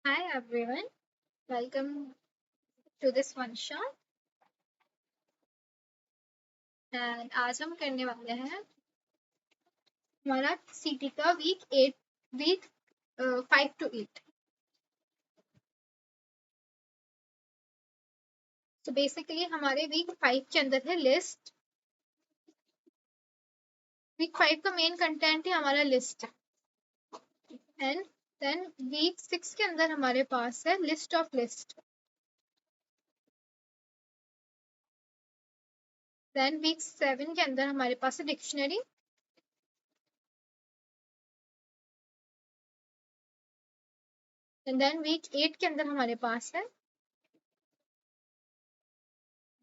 Hi everyone, welcome to this one shot and आज हम करने वाले हैं हमारा सीटी का वीक 5 to 8। तो बेसिकली हमारे वीक 5 के अंदर है लिस्ट। वीक 5 का मेन कंटेंट है हमारा लिस्ट एंड देन वीक 6 के अंदर हमारे पास है list of list. Then week 7 के अंदर हमारे पास है डिक्शनरी। एंड देन वीक 8 के अंदर हमारे पास है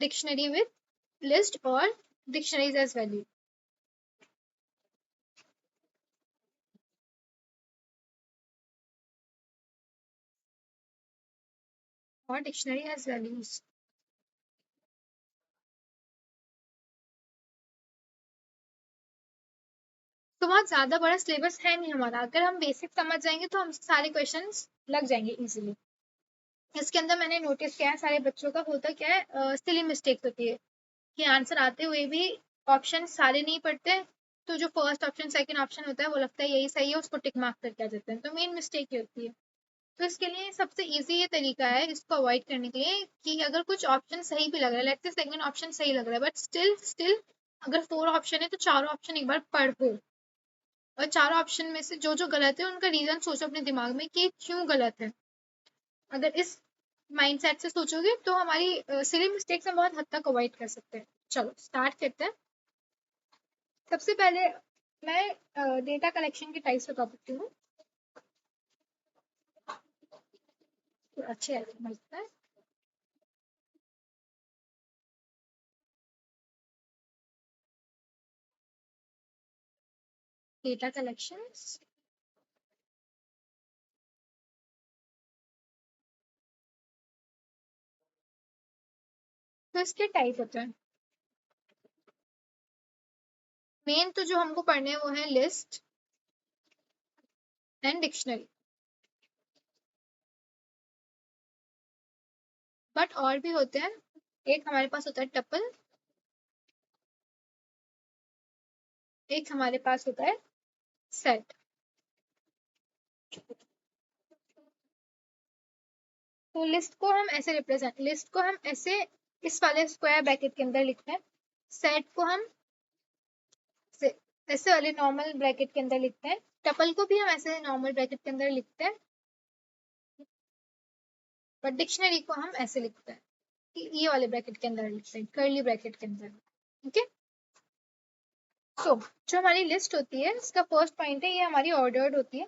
डिक्शनरी विद लिस्ट और डिक्शनरीज एज वैल्यू। और डिक्शनरी एज वैल्यूज। तो बहुत ज्यादा बड़ा सिलेबस है नहीं हमारा। अगर हम बेसिक समझ जाएंगे तो हम सारे क्वेश्चंस लग जाएंगे इजीली। इसके अंदर मैंने नोटिस किया है सारे बच्चों का होता क्या है, सिली मिस्टेक्स होती है कि आंसर आते हुए भी ऑप्शन सारे नहीं पढ़ते। तो जो फर्स्ट ऑप्शन सेकंड ऑप्शन होता है वो लगता है यही सही है, उसको टिक मार्क करके आ जाते हैं। तो मेन मिस्टेक ये होती है। तो इसके लिए सबसे इजी ये तरीका है इसको अवॉइड करने के लिए कि अगर कुछ ऑप्शन सही भी लग रहा है, लेट्स से सेकंड ऑप्शन सही लग रहा है, बट स्टिल अगर 4 ऑप्शन है तो चारों ऑप्शन एक बार पढ़ो और चारों ऑप्शन में से जो जो गलत है उनका रीजन सोचो अपने दिमाग में कि क्यों गलत है। अगर इस माइंडसेट से सोचोगे तो हमारी सिली मिस्टेक्स हम बहुत हद तक अवॉइड कर सकते हैं। चलो स्टार्ट करते हैं। सबसे पहले मैं डेटा कलेक्शन के टाइप्स बता सकती हूँ तो अच्छे समझता है। डेटा कलेक्शन तो इसके टाइप होते हैं। मेन तो जो हमको पढ़ने हैं वो है लिस्ट एंड डिक्शनरी, बट और भी होते हैं। एक हमारे पास होता है टपल, एक हमारे पास होता है सेट। तो लिस्ट को हम ऐसे इस वाले स्क्वायर ब्रैकेट के अंदर लिखते हैं। सेट को हम ऐसे वाले नॉर्मल ब्रैकेट के अंदर लिखते हैं। टपल को भी हम ऐसे नॉर्मल ब्रैकेट के अंदर लिखते हैं, बट डिक्शनरी को हम ऐसे लिखते हैं कि ये वाले ब्रैकेट के अंदर लिखते हैं, कर्ली ब्रैकेट के अंदर। ओके। तो जो हमारी लिस्ट होती है इसका फर्स्ट पॉइंट है ये हमारी ऑर्डर्ड होती है।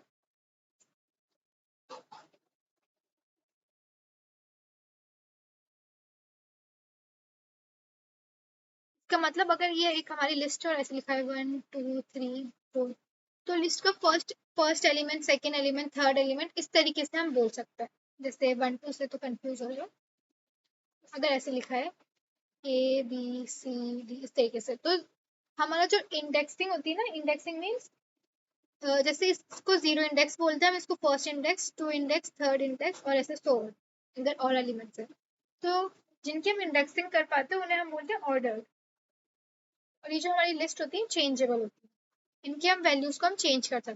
इसका मतलब अगर ये एक हमारी लिस्ट और ऐसे लिखा है 1 2 3 4, तो लिस्ट का first element, second element, third element इस तरीके से हम बोल सकते हैं। जैसे 1 2 से तो कंफ्यूज हो जाओ। अगर ऐसे लिखा है ABCD इस तरीके से, तो हमारा जो इंडेक्सिंग होती है ना, इंडेक्सिंग मीन्स जैसे इसको जीरो इंडेक्स बोलते हैं, हम इसको first index, two index, third index और ऐसे सो अगर और एलिमेंट्स है तो जिनकी हम इंडेक्सिंग कर पाते हैं उन्हें हम बोलते हैं ऑर्डर। और ये जो हमारी लिस्ट होती है चेंजेबल होती है, इनकी हम वैल्यूज को हम चेंज कर सकते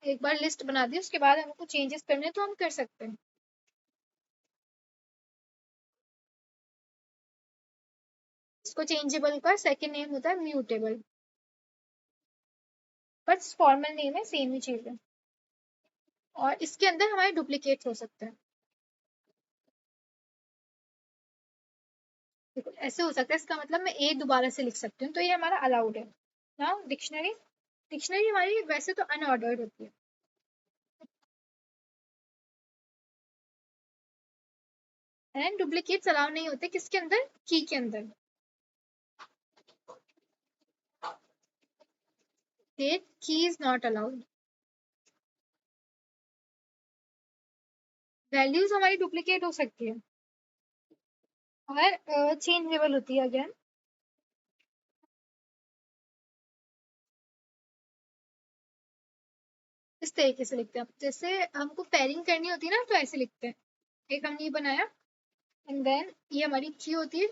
हैं। एक बार लिस्ट बना दी उसके बाद हमको चेंजेस करने हैं तो हम कर सकते हैं। इसको चेंजेबल का सेकेंड नेम होता है म्यूटेबल, बट फॉर्मल नेम है, सेम ही चीज है। और इसके अंदर हमारे डुप्लीकेट्स हो सकते हैं। देखो ऐसे हो सकता है, इसका मतलब मैं ए दोबारा से लिख सकती हूँ तो ये हमारा अलाउड है ना। डिक्शनरी डिक्शनरी हमारी वैसे तो अनऑर्डर्ड होती है। एंड डुप्लीकेट्स अलाउ नहीं होते किसके अंदर, की के अंदर। की इज नॉट अलाउड। वैल्यूज हमारी डुप्लीकेट हो सकती है और चेंजेबल होती है अगेन। इस तरीके से लिखते हैं। जैसे हमको पेयरिंग करनी होती है ना, तो ऐसे लिखते हैं। एक हमने ये बनाया एंड देन ये हमारी की होती है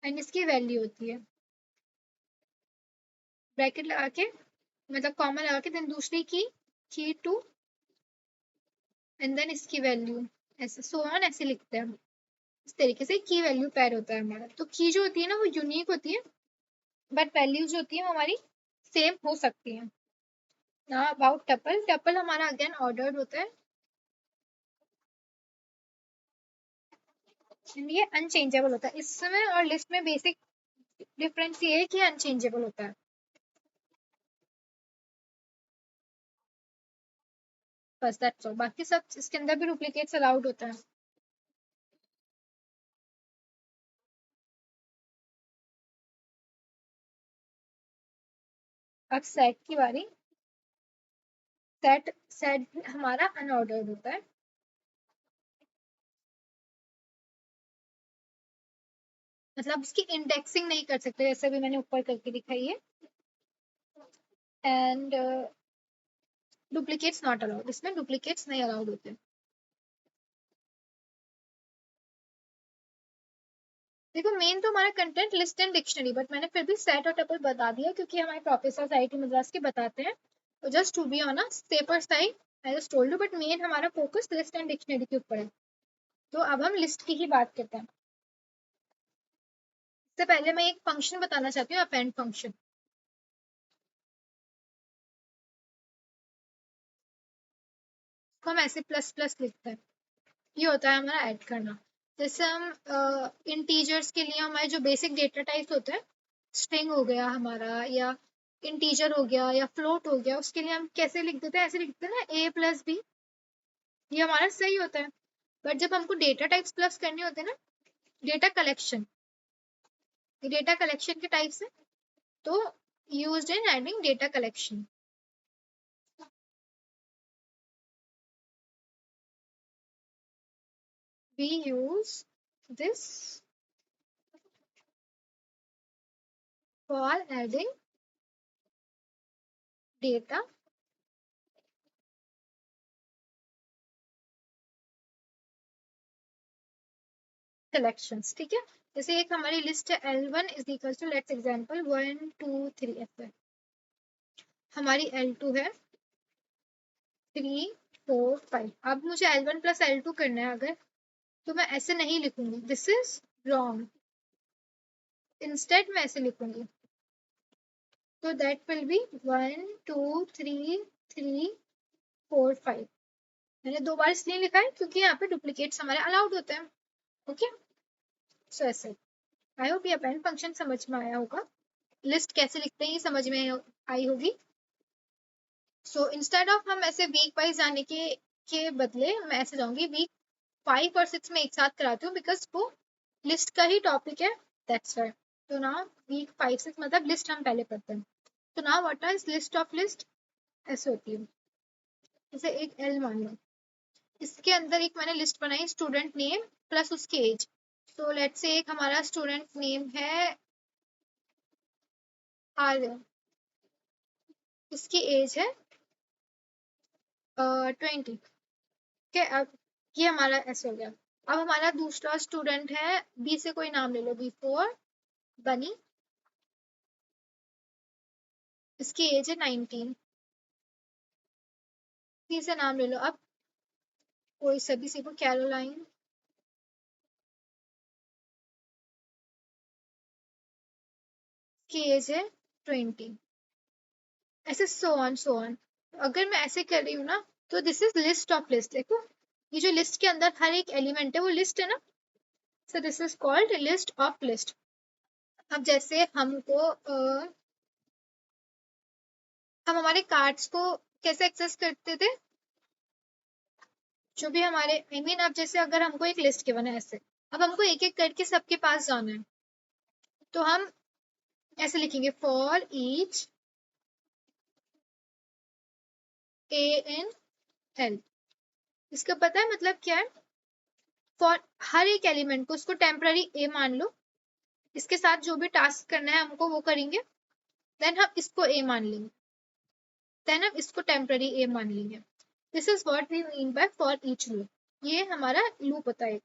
एंड इसकी वैल्यू होती है, ब्रैकेट लगा के मतलब कॉमा लगा के, देन दूसरी की टू एंड देन इसकी वैल्यू, ऐसे सो ऑन ऐसे लिखते हैं हम। इस तरीके से की वैल्यू पेयर होता है हमारा। तो की जो होती है ना वो यूनिक होती है, बट वैल्यूज जो होती है वो हमारी सेम हो सकती है ना। अबाउट टपल, टपल हमारा अगेन ऑर्डर्ड होता है, ये अनचेंजेबल होता है। इसमें और लिस्ट में बेसिक डिफरेंस ये है कि अनचेंजेबल होता है, बस दैट्स ऑल। बाकी सब इसके अंदर भी डुप्लीकेट्स अलाउड होता है। अब सेट की बारी। सेट सेट हमारा अनऑर्डर्ड होता है, मतलब उसकी इंडेक्सिंग नहीं कर सकते, जैसे भी मैंने ऊपर करके दिखाई है। एंड डुप्लीकेट्स नॉट अलाउड, इसमें डुप्लीकेट्स नहीं अलाउड होते। देखो मेन तो हमारा content list and dictionary, but मैंने फिर भी सेट और टपल बता दिया क्योंकि हमारे प्रोफेसर आईआईटी मद्रास के बताते हैं, तो just to be on a safer side I just told you. But main हमारा फोकस लिस्ट एंड डिक्शनरी के ऊपर है। तो अब हम लिस्ट की ही बात करते हैं। इससे पहले मैं एक फंक्शन बताना चाहती हूँ, अपेंड फंक्शन। तो हम ऐसे प्लस प्लस लिखते हैं, ये होता है हमारा ऐड करना। जैसे हम इंटीजर्स के लिए हमारे जो बेसिक डेटा टाइप्स होते हैं, स्ट्रिंग हो गया हमारा, या इंटीजर हो गया, या फ्लोट हो गया, उसके लिए हम कैसे लिख देते हैं, ऐसे लिख देते हैं ना a प्लस बी, ये हमारा सही होता है। बट जब हमको डेटा टाइप्स प्लस करने होते हैं ना, डेटा कलेक्शन, डेटा कलेक्शन के टाइप्स है, तो used in adding data collection. we use this for adding data collections. ठीक है, जैसे एक हमारी लिस्ट है L1 is equal to, let's example 1 2 3 ऐसे। हमारी L2 है 3 4 5। अब मुझे L1 प्लस L2 करना है अगर, तो मैं ऐसे नहीं लिखूंगी, दिस इज रॉन्ग, इंस्टेड मैं ऐसे लिखूंगी। तो दैट विल बी 1 2 3 3 4 5। मैंने दो बार इसलिए लिखा है क्योंकि यहाँ पे डुप्लीकेट्स हमारे अलाउड होते हैं। ओके, सो ऐसे। आई होप ये अपेंड फंक्शन समझ में आया होगा, लिस्ट कैसे लिखते हैं ये समझ में आई होगी। सो इंस्टेड ऑफ हम ऐसे वीक वाइज जाने के बदले मैं ऐसे जाऊंगी वीक 5 और 6 में एक साथ कराती हूँ, बिकॉज वो लिस्ट का ही टॉपिक है, दैट्स वाई। तो ना वीक 5 6 मतलब लिस्ट हम पहले पढ़ते हैं। तो ना what is list of list, ऐसे होती है। जैसे एक एल मान लो, इसके अंदर एक मैंने लिस्ट बनाई, स्टूडेंट नेम प्लस उसकी एज। तो लेट्स से एक हमारा स्टूडेंट नेम है आर्यन, इसकी एज है 20। ठीक है, अब ये हमारा ऐसे हो गया। अब हमारा दूसरा स्टूडेंट है, बी से कोई नाम ले लो, B4 बनी, इसकी एज है 19। सी से नाम ले लो अब कोई सभी सी को, कैरोलाइन, की एज है 20। ऐसे सो ऑन। अगर मैं ऐसे कर रही हूँ ना, तो this is list of list. देखो ये जो लिस्ट के अंदर हर एक एलिमेंट है वो लिस्ट है ना, सो this is called list of list. अब जैसे हमको हम हमारे कार्ड्स को कैसे एक्सेस करते थे, जो भी हमारे अब जैसे अगर हमको एक लिस्ट गिवन है ऐसे, अब हमको एक एक करके सबके पास जाना है, तो हम ऐसे लिखेंगे for each A in L. इसका पता है मतलब क्या है, फॉर हर एक एलिमेंट को उसको टेम्पररी ए मान लो, इसके साथ जो भी टास्क करना है हमको वो करेंगे, देन हम इसको ए मान लेंगे। देन हम इसको टेम्पररी ए मान लेंगे। This is what we mean by for each loop. ये हमारा लूप होता है।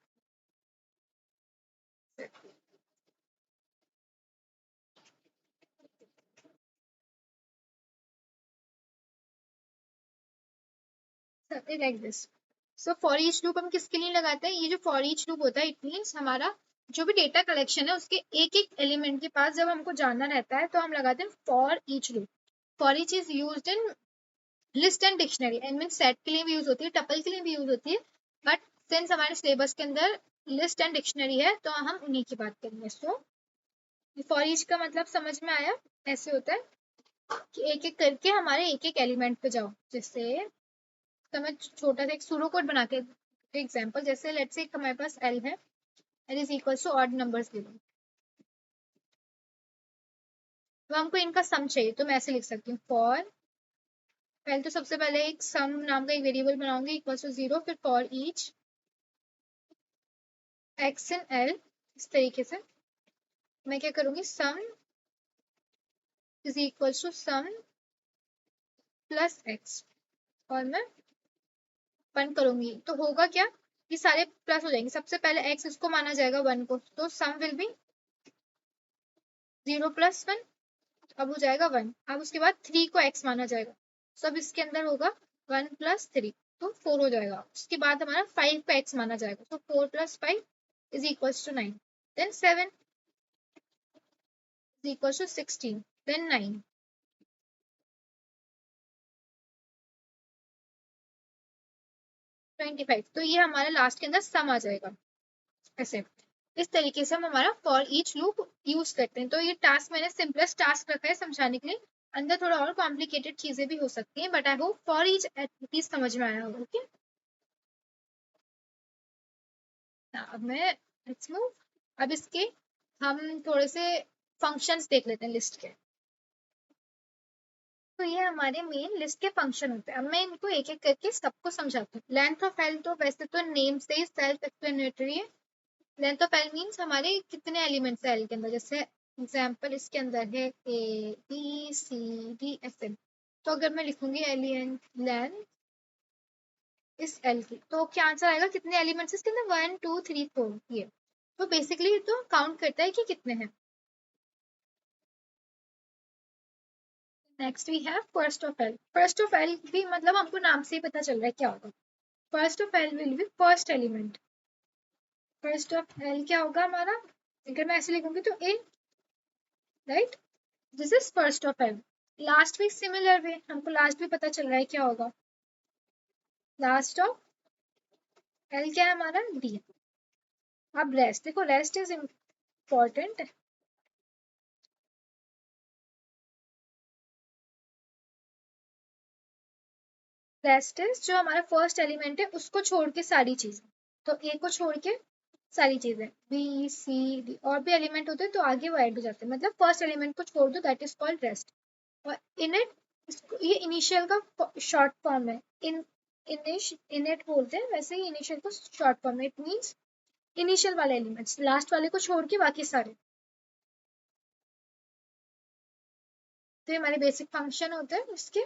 Like this. So for each loop हम किसके लिए लगाते हैं? ये जो फॉर ईच लूप होता है इट मीन्स हमारा जो भी डेटा कलेक्शन है उसके एक एक एलिमेंट के पास जब हमको जानना रहता है तो हम लगाते हैं for each loop. For each is used in list and dictionary and mean set के लिए भी यूज होती है, टपल के लिए भी यूज होती है, बट सिंस हमारे सिलेबस के अंदर लिस्ट एंड डिक्शनरी है तो हम उन्हीं की बात करेंगे। सो फॉर ईच का मतलब समझ में आया? ऐसे होता है कि एक एक करके हमारे एक एक एलिमेंट पे जाओ। जैसे तो मैं छोटा सा एक सूडो कोड बना के एग्जाम्पल, जैसे लेट्स से हमारे पास एल है, L is equal to odd numbers given, तो हमको इनका सम चाहिए तो मैं ऐसे लिख सकती हूँ फॉर, पहले तो सबसे पहले एक सम नाम का एक वेरिएबल बनाऊंगी इक्वल टू 0, फिर for each x in L. इस तरीके से मैं क्या करूंगी, sum is equal to sum plus x, और मैं वन करूंगी तो होगा क्या, ये सारे प्लस हो जाएंगे। सबसे पहले एक्स इसको माना जाएगा 1 को, तो सम विल बी 0 प्लस 1, अब हो जाएगा 1। अब उसके बाद 3 को x माना जाएगा, सब इसके अंदर होगा 1 प्लस 3, तो 4 हो जाएगा। उसके बाद हमारा 5 को x माना जाएगा, तो 4 plus 5 is equal to 9, then 7 is equal to 16, then 9। 25, तो ये हमारा लास्ट के अंदर सम आ जाएगा। ऐसे इस तरीके से हम हमारा फॉर ईच लूप यूज करते हैं। तो ये टास्क मैंने सिंपलेस्ट टास्क रखा है समझाने के लिए, अंदर थोड़ा और कॉम्प्लिकेटेड चीजें भी हो सकती हैं, but I hope for each at least समझ में आया होगा। ओके, अब मैं लेट्स मूव, अब इसके हम थोड़े से फंक्शंस देख लेते हैं लिस्ट के। तो ये हमारे मेन लिस्ट के फंक्शन होते हैं। अब मैं इनको एक एक करके सबको समझाती हूँ। लेंथ ऑफ एल तो वैसे तो नेम से ही सेल्फ एक्सप्लेनेटरी है। लेंथ ऑफ एल मीन्स हमारे कितने एलिमेंट्स है एल के अंदर। जैसे एग्जाम्पल इसके अंदर है A B C D F M, तो अगर मैं लिखूंगी एलियन लेंथ इस एल की, तो क्या आंसर आएगा, कितने एलिमेंट्स इसके अंदर, 1 2 3 4 ये। तो बेसिकली तो काउंट करता है कि कितने हैं। Next we have first of L. First of L भी मतलब हमको नाम से ही पता चल रहा है क्या होगा। First of L will be first element. First of L क्या होगा हमारा, अगर मैं ऐसे लिखूंगी तो A, right, this is first of L. Last भी सिमिलर वे, हमको लास्ट भी पता चल रहा है क्या होगा। लास्ट ऑफ एल क्या है हमारा, डी। अब रेस्ट देखो, rest is important. Rest is जो हमारा फर्स्ट एलिमेंट है उसको छोड़ के सारी चीजें, तो ए को छोड़ के सारी चीजें, बी सी डी और भी एलिमेंट होते हैं तो आगे वो ऐड हो जाते हैं। मतलब फर्स्ट एलिमेंट को छोड़ दो, दैट इज कॉल्ड रेस्ट। और इनिट, ये इनिशियल का शॉर्ट फॉर्म है। इन इनिट बोलते हैं, वैसे ही इनिशियल को शॉर्ट फॉर्म है। इट मीन्स इनिशियल वाले एलिमेंट्स, लास्ट वाले को छोड़ के बाकी सारे। तो ये हमारे बेसिक फंक्शन होते हैं इसके।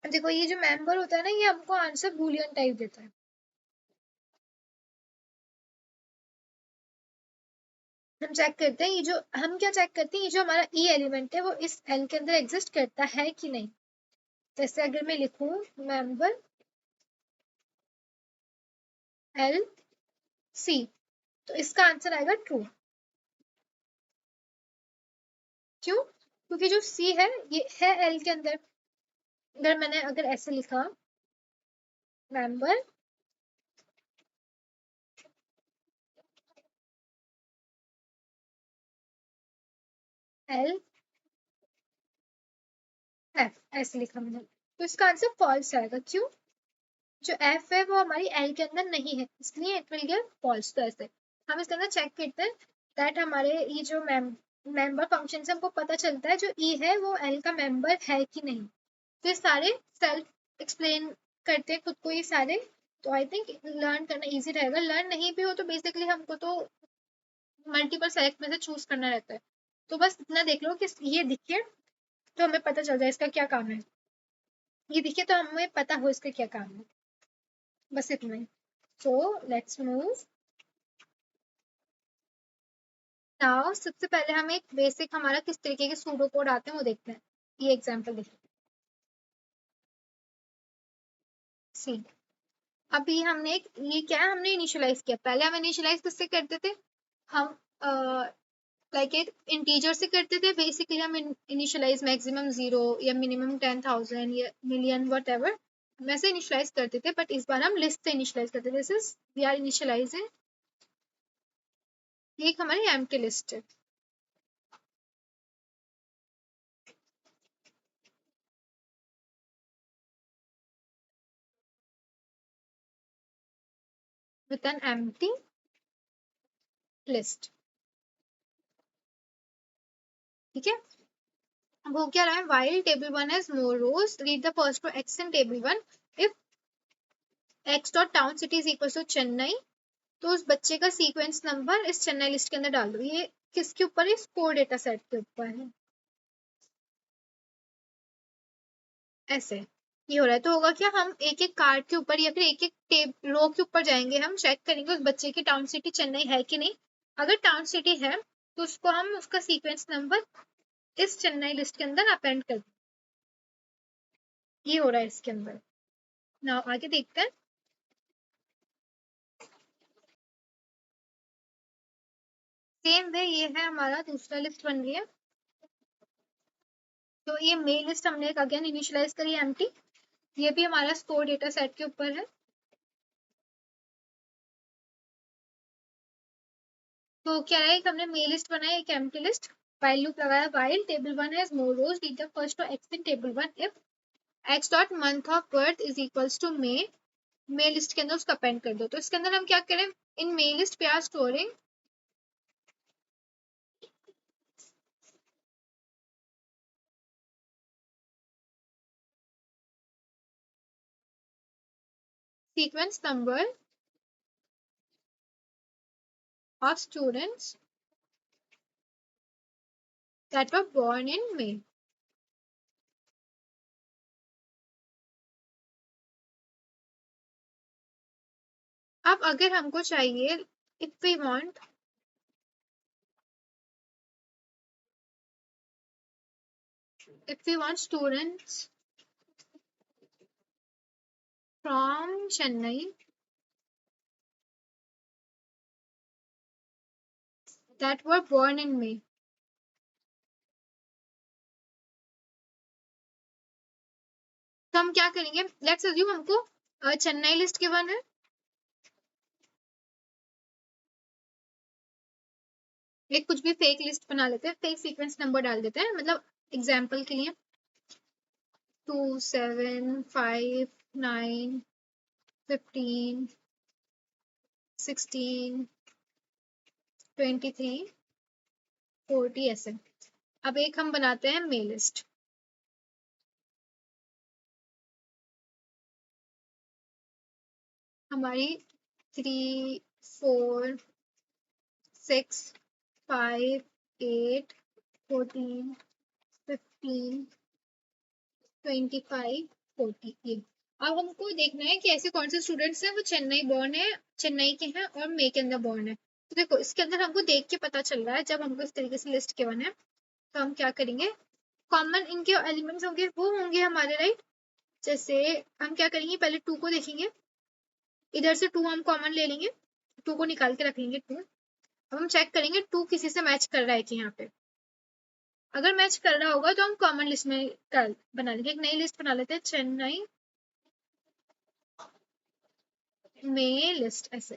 देखो ये जो मेंबर होता है ना, ये हमको आंसर बूलियन टाइप देता है। हम चेक करते हैं, ये जो हम क्या चेक करते हैं, ये जो हमारा ई एलिमेंट है वो इस एल के अंदर एग्जिस्ट करता है कि नहीं। जैसे अगर मैं लिखूं मेंबर एल सी, तो इसका आंसर आएगा ट्रू। क्यों? क्योंकि जो सी है ये है एल के अंदर। अगर मैंने अगर ऐसे लिखा मेंबर एल एफ, ऐसे लिखा मैंने, तो इसका आंसर फॉल्स आएगा। क्यों? जो एफ है वो हमारी एल के अंदर नहीं है, इसलिए इट विल गेट फॉल्स। तो ऐसे हम इसके अंदर चेक करते हैं दैट हमारे ये जो मेंबर फंक्शन से हमको पता चलता है जो ई है वो एल का मेंबर है कि नहीं। तो ये सारे सेल्फ एक्सप्लेन करते हैं खुद को ये सारे। तो आई थिंक लर्न करना इजी रहेगा। लर्न नहीं भी हो तो बेसिकली हमको तो मल्टीपल सेलेक्ट में से चूज करना रहता है। तो बस इतना देख लो कि ये दिखे तो हमें पता चल जाए इसका क्या काम है। ये देखिए तो हमें पता हो इसका क्या काम है, बस इतना ही। So let's move now. सबसे पहले हम एक बेसिक हमारा किस तरीके के सूडो कोड आते हैं वो देखते हैं। ये एग्जांपल देखिए, सी। अभी हमने एक ये क्या है, हमने इनिशियलाइज किया। पहले हम इनिशियलाइज किससे करते थे, हम लाइक एक इंटीजर से करते थे। बेसिकली हम इनिशियलाइज मैक्सिमम 0 या मिनिमम 10,000 या मिलियन वट एवर वैसे इनिशियलाइज करते थे, बट इस बार हम लिस्ट से इनिशियलाइज करते थे। This is we are initializing, ये एक हमारी एम्प्टी लिस्ट है। विद एन एम्प्टी लिस्ट, ठीक है। वो क्या रहा है, while table 1 has more rows, read the first row x in table 1 if x dot town city is equals to Chennai. तो उस बच्चे का सीक्वेंस नंबर इस चेन्नई लिस्ट के अंदर डाल दो। ये किसके ऊपर है, स्कोर डेटा सेट के ऊपर है। ऐसे ये हो रहा है, तो होगा क्या, हम एक एक कार्ड के ऊपर या फिर एक एक टेब रो के ऊपर जाएंगे, हम चेक करेंगे उस बच्चे की टाउन सिटी चेन्नई है कि नहीं। अगर टाउन सिटी है तो उसको हम उसका सीक्वेंस नंबर इस चेन्नई लिस्ट के अंदर अपेंड कर दें। ये हो रहा है इसके अंदर। ना आगे देखते हैं। सेम वे ये है, हमारा दूसरा लिस्ट बन गया। तो ये मेल लिस्ट हमने एक अगेन इनिशियलाइज करी एम्प्टी। ये भी हमारा स्कोर डेटा सेट के ऊपर है। तो क्या है, हमने मेल लिस्ट बनाया, एक एम्प्टी लिस्ट। while लूप लगाया, while table 1 has more rows, read the first row x in table 1 if x dot month of birth is equals to May। May list के अंदर उसका अपेंड कर दो। तो इसके अंदर हम क्या करें, इन मे लिस्ट पे are storing sequence number of students that were born in May। अब अगर हमको चाहिए, if we want students from Chennai that were born in May, तो हम क्या करेंगे, लेट्स अज्यूम हमको चेन्नई लिस्ट गिवन है। एक कुछ भी फेक लिस्ट बना लेते हैं, फेक सीक्वेंस नंबर डाल देते हैं, मतलब एग्जाम्पल के लिए 2 7 5 9 15 16 23 40 ऐसे। अब एक हम बनाते हैं मेल लिस्ट। हमारी 3 4 6 5 8 14 15 25 40 ये। अब हमको देखना है कि ऐसे कौन से स्टूडेंट्स हैं वो चेन्नई बॉर्न है, चेन्नई के हैं और मई के अंदर बॉर्न है। तो देखो इसके अंदर हमको देख के पता चल रहा है, जब हमको इस तरीके से लिस्ट गिवन है तो हम क्या करेंगे, कॉमन इनके एलिमेंट्स होंगे वो होंगे हमारे, राइट। जैसे हम क्या करेंगे, पहले 2 को देखेंगे, इधर से 2 हम कॉमन ले लेंगे, 2 को निकाल के रख लेंगे 2। अब हम चेक करेंगे 2 किसी से मैच कर रहा है कि यहाँ पे। अगर मैच कर रहा होगा तो हम कॉमन लिस्ट में बना लेंगे, एक नई लिस्ट बना लेते हैं, चेन्नई में लिस्ट ऐसे।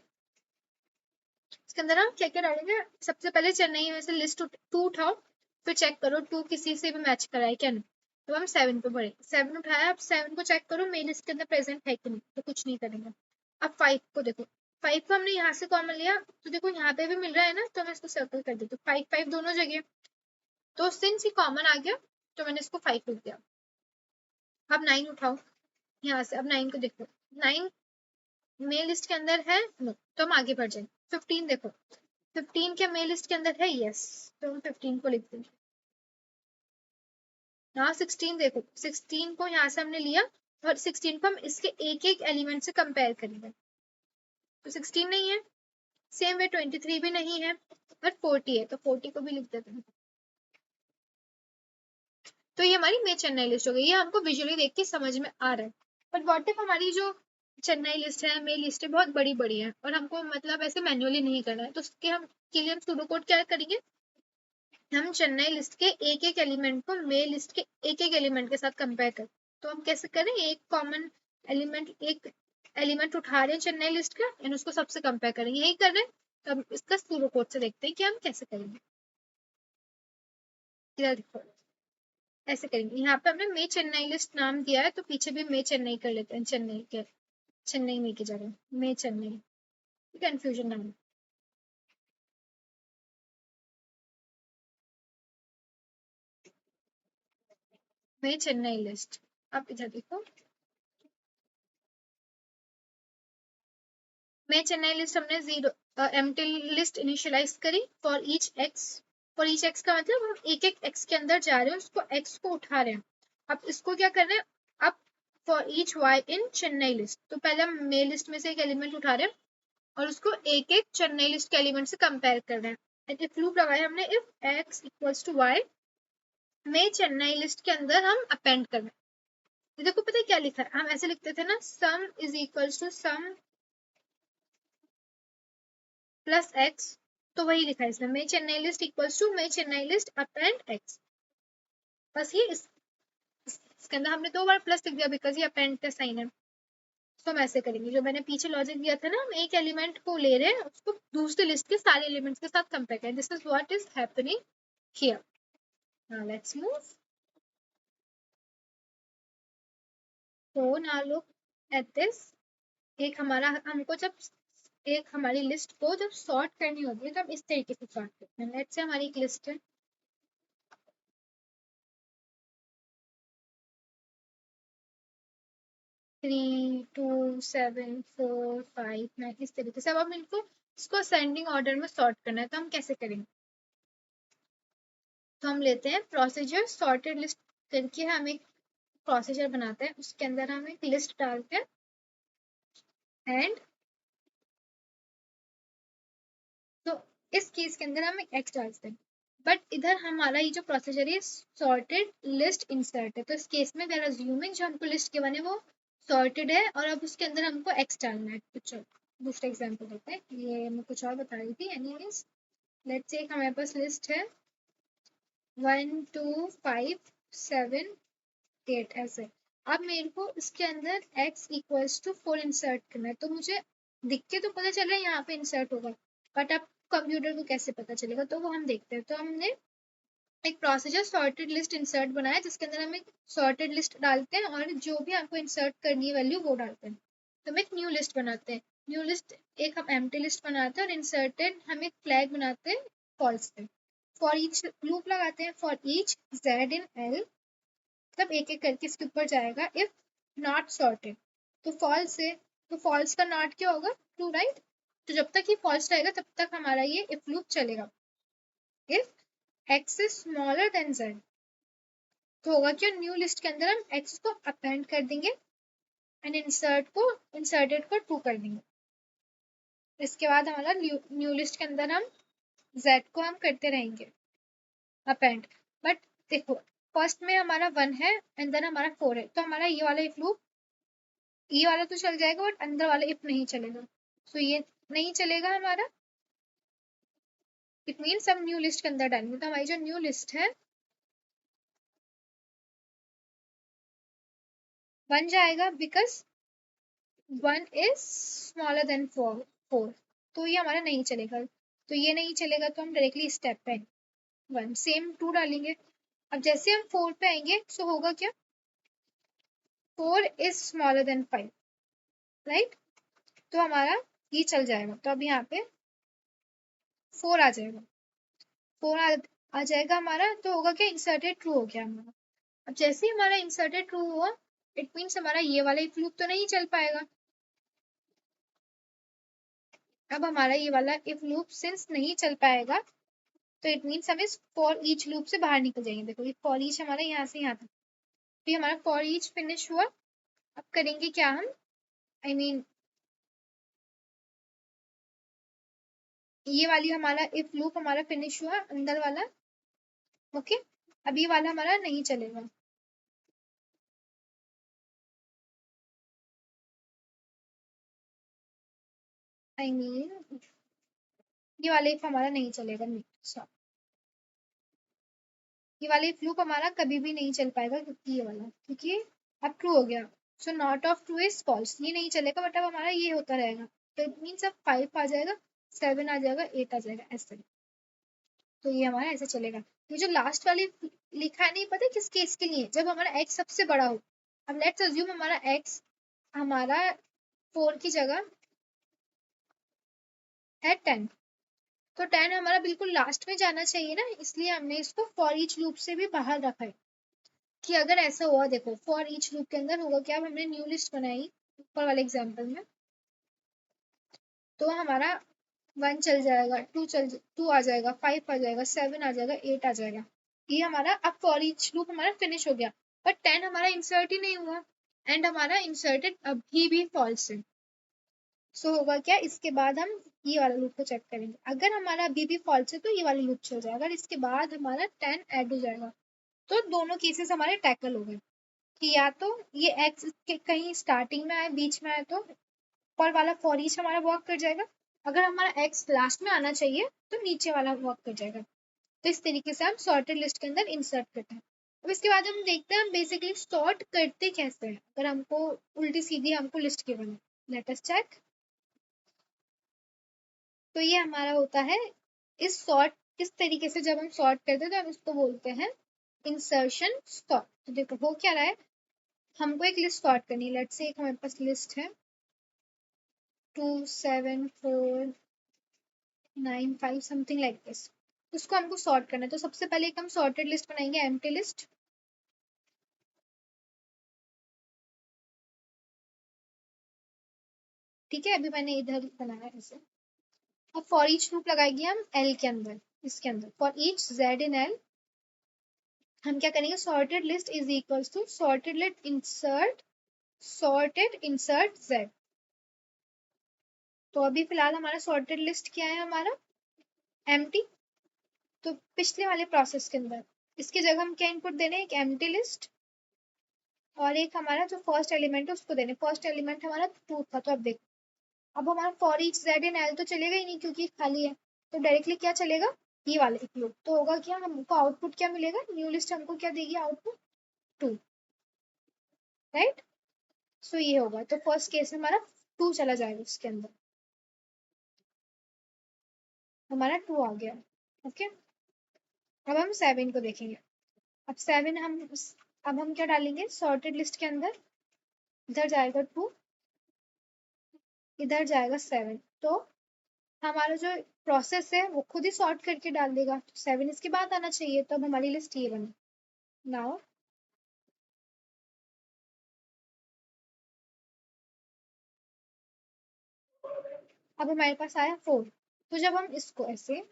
इसके अंदर हम क्या क्या डालेंगे, सबसे पहले चेन्नई में से लिस्ट 2 उठाओ, फिर चेक करो 2 किसी से भी मैच कर रहा है क्या नहीं। तो हम 7 पे बढ़े, 7 उठाया, अब 7 को चेक करो मेल लिस्ट के अंदर प्रेजेंट है कि नहीं, तो कुछ नहीं करेंगे। अब 5 को देखो, 5 को हमने यहाँ से कॉमन लिया, तो देखो यहाँ पे भी मिल रहा है ना, तो मैं इसको सर्कल कर देती हूँ 5 5 दोनों जगह। तो सिंस ये कॉमन आ गया तो मैंने इसको 5 लिख दिया। अब 9 उठाओ यहाँ से, अब 9 को देखो, 9 मेल लिस्ट के अंदर है, नो, तो हम आगे बढ़ जाएंगे। 15 देखो, 15 क्या मेल लिस्ट के अंदर है, यस, तो हम 15 को लिख देंगे। यहाँ 16 देखो, 16 को यहाँ से हमने लिया और 16 को हम इसके एक एक एलिमेंट से कंपेयर करेंगे, तो 16 नहीं है। सेम वे 23 भी नहीं है, बट 40 है, तो 40 को भी लिख देते हैं। तो ये हमारी मे चेन्नई लिस्ट हो गई, ये हमको विजुअली देख के समझ में आ रहा है। बट व्हाट इफ हमारी जो चेन्नई लिस्ट है, मे लिस्ट है, बहुत बड़ी बड़ी है और हमको मतलब ऐसे मैन्युअली नहीं करना है, तो उसके हम के लिए हम सूडो कोड क्या करेंगे, हम चेन्नई लिस्ट के एक एक एलिमेंट को मे लिस्ट के एक एक एलिमेंट के साथ कंपेयर करें। तो हम कैसे करें, एक कॉमन एलिमेंट, एक एलिमेंट उठा रहे हैं चेन्नई लिस्ट का एंड उसको सबसे कंपेयर करेंगे, यही कर रहे हैं। तो हम इसका सूडो कोड से देखते हैं कि हम कैसे करेंगे। इधर देखो, ऐसे करेंगे, यहाँ पे हमने मे चेन्नई लिस्ट नाम दिया है, तो पीछे भी मे चेन्नई कर लेते हैं, चेन्नई के, चेन्नई में की जगह मे चेन्नई, कंफ्यूजन ना हो। मे चेन्नई लिस्ट, आप इधर देखो, मे चेन्नई लिस्ट हमने जीरो एम्प्टी लिस्ट इनिशियलाइज करी for each x. For each x का मतलब हम एक एक एक्स के अंदर जा रहे हैं, उसको एक्स को उठा रहे हैं। अब इसको क्या कर रहे हैं, अब for each Y in Chennai list, तो पहले हम मे लिस्ट में से एक एलिमेंट उठा रहे हैं और उसको एक एक चेन्नई लिस्ट के एलिमेंट से कंपेयर कर रहे हैं। इफ लूप लगाया हमने, if X equals to Y, में चेन्नई लिस्ट के अंदर हम अपेंड कर रहे हैं। देखो पता है क्या लिखा है, हम ऐसे लिखते थे ना, sum is equals to sum plus X, तो वही लिखा है इसमें, में चेन्नई लिस्ट इक्वल्स टू में चेन्नई लिस्ट अपेंड एक्स। बस ये इसके अंदर हमने 2 बार प्लस लिख दिया बिकॉज ये अपेंड का साइन है। तो हम ऐसे करेंगे, जो मैंने पीछे लॉजिक दिया था ना, हम एक एलिमेंट को ले रहे हैं, उसको दूसरी लिस्ट के सारे एलिमेंट्स के साथ कंपेयर करें। This is what is happening here. Now let's move. So now look at this। एक हमारा, हमको जब एक हमारी लिस्ट को जब सॉर्ट करनी होती है तो हम इस तरीके से सॉर्ट करते हैं। लेट्स से हमारी एक लिस्ट है, 3 2 7 4 5 9, इस तरीके से। अब हम इनको, इसको असेंडिंग ऑर्डर में सॉर्ट करना है, तो हम कैसे करेंगे, तो हम लेते हैं प्रोसीजर सॉर्टेड लिस्ट करके, हम एक प्रोसीजर बनाते हैं, उसके अंदर हम एक लिस्ट डालते हैं एंड, तो इस केस के अंदर हम एक एक्स डालते हैं। बट इधर हमारा ये जो प्रोसीजर है सॉर्टेड लिस्ट इंसर्ट है, तो इस केस में देयर अज्यूमिंग जो हमको लिस्ट गिवन है वो सॉर्टेड है और अब उसके अंदर हमको एक्स डालना है। कुछ दूसरा एग्जांपल देते हैं, ये मैं कुछ और बता रही थी। एनीवेज लेट्स से हमारे पास लिस्ट है 1 2 5 7 8 ऐसे। अब मेरे को इसके अंदर x इक्वल्स टू 4 इंसर्ट करना है, तो मुझे दिख के तो पता चल रहा है यहाँ पे इंसर्ट होगा, बट अब कंप्यूटर को कैसे पता चलेगा, तो वो हम देखते हैं। तो हमने एक प्रोसीजर सॉर्टेड लिस्ट इंसर्ट बनाया जिसके अंदर हम एक सॉर्टेड लिस्ट डालते हैं और जो भी आपको इंसर्ट करनी है वैल्यू वो डालते हैं। तो हम एक न्यू लिस्ट बनाते हैं, न्यू लिस्ट एक हम एम्प्टी लिस्ट बनाते हैं और इंसर्टेड हम एक फ्लैग बनाते हैं फॉल्स पे। फॉर ईच लूप लगाते हैं, for each Z in L, मतलब एक एक करके इसके ऊपर जाएगा। इफ नॉट सॉर्टेड, तो फॉल्स है, तो फॉल्स का नॉट क्या होगा, ट्रू, राइट। तो जब तक ये फॉल्स रहेगा तब तक हमारा ये इफ लूप चलेगा। If x is smaller then z, तो होगा क्या, न्यू लिस्ट के अंदर हम x को अपेंड कर देंगे एंड इंसर्टेड को ट्रू कर देंगे। इसके बाद हमारा न्यू लिस्ट के अंदर हम z को हम करते रहेंगे अपेंड। बट देखो, फर्स्ट में हमारा 1 है एंड देन हमारा 4 है, तो हमारा ये वाला इफ लूप, ये वाला तो चल जाएगा बट अंदर वाला इफ नहीं चलेगा। सो ये नहीं चलेगा हमारा, इट मीन्स हम न्यू लिस्ट के अंदर डालेंगे। तो हमारी जो न्यू लिस्ट है बन जाएगा बिकॉज 1 इज स्मॉलर देन 4, तो ये हमारा नहीं चलेगा। तो ये नहीं चलेगा तो हम डायरेक्टली स्टेप पे 1 सेम 2 डालेंगे। अब जैसे हम 4 पे आएंगे सो होगा क्या, 4 इज स्मॉलर देन 5, राइट। तो हमारा ये चल जाएगा, तो अब यहाँ पे 4 आ जाएगा, 4 आ जाएगा हमारा, तो होगा क्या, इंसर्टेड ट्रू हो गया हमारा। अब जैसे ही हमारा इंसर्टेड ट्रू हुआ, इट मीन्स हमारा ये वाला इफ लूप तो नहीं चल पाएगा। अब हमारा ये वाला इफ लूप सिंस नहीं चल पाएगा, तो इट मीन्स हम इस फॉर ईच लूप से बाहर निकल जाएंगे। देखो ये फॉर ईच हमारा यहाँ से यहाँ तक, तो हमारा फॉर ईच फिनिश हुआ। अब करेंगे क्या हम, आई मीन ये वाली हमारा इफ लूप हमारा फिनिश हुआ अंदर वाला। ओके, अब ये वाला हमारा नहीं चलेगा। आई मीन ये वाला इफ हमारा नहीं चलेगा, नहीं stop। ये वाला इफ लूप हमारा कभी भी नहीं चल पाएगा, क्योंकि ये वाला, क्योंकि अब ट्रू हो गया। So not of true is false, ये नहीं चलेगा, बट अब हमारा ये होता रहेगा। तो इट मीन्स अब 5 आ जाएगा, 7 आ जाएगा, 8 आ जाएगा, ऐसे। तो ये हमारा ऐसे चलेगा। ये जो लास्ट वाली लिखा है, नहीं पता किस केस के लिए, जब हमारा x सबसे बड़ा हो। अब लेट्स अज्यूम हमारा x हमारा 4 की जगह है 10, तो 10 हमारा बिल्कुल लास्ट में जाना चाहिए ना, इसलिए हमने इसको फॉर ईच लूप से भी बाहर रखा है। कि अगर ऐसा हुआ, देखो फॉर ईच लूप के अंदर होगा क्या, अब हमने न्यू लिस्ट बनाई ऊपर वाले एग्जांपल में, तो हमारा 1 चल जाएगा, 2 आ जाएगा, 5 आ जाएगा, 7 आ जाएगा, 8 आ जाएगा। ये हमारा अब फॉर ईच लूप हमारा फिनिश हो गया, बट 10 हमारा इंसर्ट ही नहीं हुआ, एंड हमारा इंसर्टेड अभी भी फॉल्स है। सो होगा क्या, इसके बाद हम ये वाला लूप को चेक करेंगे। अगर हमारा अभी भी फॉल्स है तो ये वाला लूप चल जाएगा, अगर इसके बाद हमारा 10 ऐड हो जाएगा, तो दोनों केसेस हमारे टैकल हो गए। कि या तो ये एक्स के कहीं स्टार्टिंग में आए, बीच में आए, तो ऊपर वाला फॉर ईच हमारा वर्क कर जाएगा। अगर हमारा एक्स लास्ट में आना चाहिए तो नीचे वाला वर्क कर जाएगा। तो इस तरीके से हम सॉर्टेड लिस्ट के अंदर इंसर्ट करते हैं। अब इसके बाद हम देखते हैं हम बेसिकली सॉर्ट करते कैसे हैं, अगर हमको उल्टी सीधी हमको लिस्ट गिवन है। Let us check. तो ये हमारा होता है इस सॉर्ट, इस तरीके से जब हम सॉर्ट करते हैं तो हम इसको बोलते हैं इंसर्शन सॉर्ट। तो देखो हो क्या रहा है, हमको एक लिस्ट सॉर्ट करनी है। लेट्स से एक हमारे पास लिस्ट है 2 7 4 9 5 समथिंग लाइक दिस। उसको हमको सॉर्ट करना है, तो सबसे पहले एक हम सॉर्टेड लिस्ट बनाएंगे, एम्प्टी लिस्ट। ठीक है, अभी मैंने इधर बनाया है इसे। अब फॉर ईच लूप लगाएंगे हम एल के अंदर, इसके अंदर for each Z in L. हम क्या करेंगे, sorted list is equals to sorted insert Z. तो अभी फिलहाल हमारा सॉर्टेड लिस्ट क्या है, हमारा एम्प्टी। तो पिछले वाले प्रोसेस के अंदर इसकी जगह हम क्या इनपुट दे रहे हैं, एक एम्प्टी लिस्ट, और एक हमारा जो फर्स्ट एलिमेंट है उसको देने। फर्स्ट एलिमेंट हमारा टू था, तो अब देखो अब हमारा for each Z in L तो चलेगा ही नहीं क्योंकि खाली है। तो डायरेक्टली क्या चलेगा, ये वाले एक लूप। तो होगा क्या, हमको आउटपुट क्या मिलेगा, न्यू लिस्ट हमको क्या देगी, आउटपुट 2, राइट। सो ये होगा, तो फर्स्ट केस में हमारा 2 चला जाएगा, उसके अंदर हमारा 2 आ गया। ओके, अब हम 7 को देखेंगे। अब 7 अब हम क्या डालेंगे सॉर्टेड लिस्ट के अंदर, इधर जाएगा 2, इधर जाएगा 7। तो हमारा जो प्रोसेस है वो खुद ही सॉर्ट करके डाल देगा, तो 7 इसके बाद आना चाहिए, तो अब हमारी लिस्ट ये बनी। नाउ अब हमारे पास आया 4। तो जब हम इसको ऐसे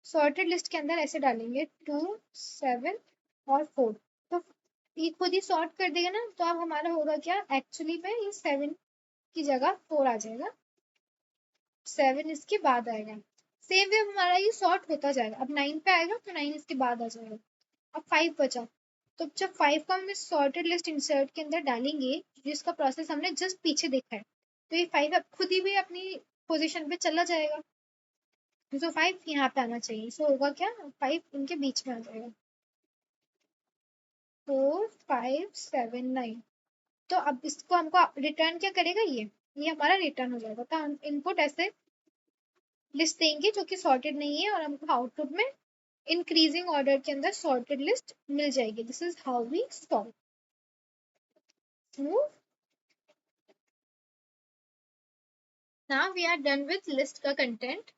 सॉर्टेड लिस्ट के अंदर ऐसे डालेंगे 2 7 और 4, तो ये खुद ही सॉर्ट कर देगा ना। तो अब हमारा होगा क्या, एक्चुअली में ये 7 की जगह 4 आ जाएगा, 7 इसके बाद आएगा। सेम वे हमारा ये सॉर्ट होता जाएगा। अब 9 पे आएगा तो 9 इसके बाद आ जाएगा। अब 5 बचा, तो जब 5 को हम इस सॉर्टेड लिस्ट इंसर्ट के अंदर डालेंगे, जिसका प्रोसेस हमने जस्ट पीछे देखा है, तो ये 5 अब खुद ही भी अपनी पोजीशन पे चला जाएगा। तो 5 यहाँ पे आना चाहिए। सो होगा क्या, 5 इनके बीच में आ जाएगा, 4 5 7 9। तो अब इसको हमको रिटर्न क्या करेगा, ये हमारा रिटर्न हो जाएगा। तो हम इनपुट ऐसे लिस्ट देंगे जो कि सॉर्टेड नहीं है, और हमको आउटपुट में इंक्रीजिंग ऑर्डर के अंदर सॉर्टेड लिस्ट मिल जाएगी। This is how we solve. Now we are done with list का कंटेंट।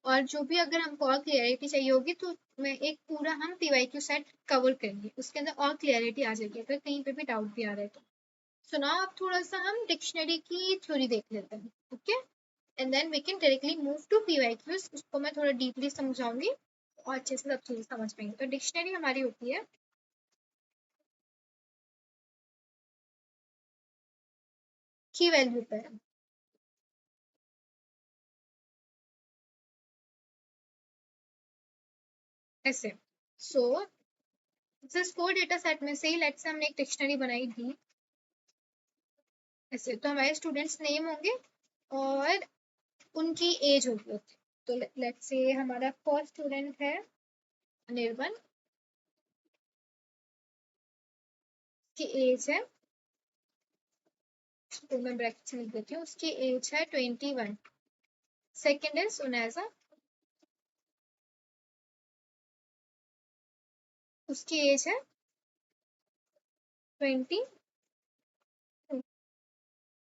और जो भी अगर हमको और क्लियरिटी चाहिए होगी तो मैं एक पूरा हम पीवाईक्यू सेट कवर करेंगे, उसके अंदर और क्लियरिटी आ जाएगी अगर कहीं पे भी डाउट भी आ रहा है तो। सो नाउ अब थोड़ा सा हम डिक्शनरी की थ्योरी देख लेते हैं। Okay, and then we can directly move to PYQs. उसको मैं थोड़ा डीपली समझाऊंगी। और अच्छे से सब चीजें समझ पाएंगे। तो डिक्शनरी हमारी होती है की वैल्यू पे। ऐसे सो जिस 4 डेटा सेट में से ही लेट्स से हमने एक डिक्शनरी बनाई थी ऐसे, तो हमारे स्टूडेंट्स नेम होंगे और उनकी एज होगी। तो लेट्स से हमारा फर्स्ट स्टूडेंट है अनिर्बन, की एज है, तो मैं ब्रैकेट से लिख देती हूँ, उसकी एज है 21। सेकेंड है सुनैजा, उसकी एज है 20।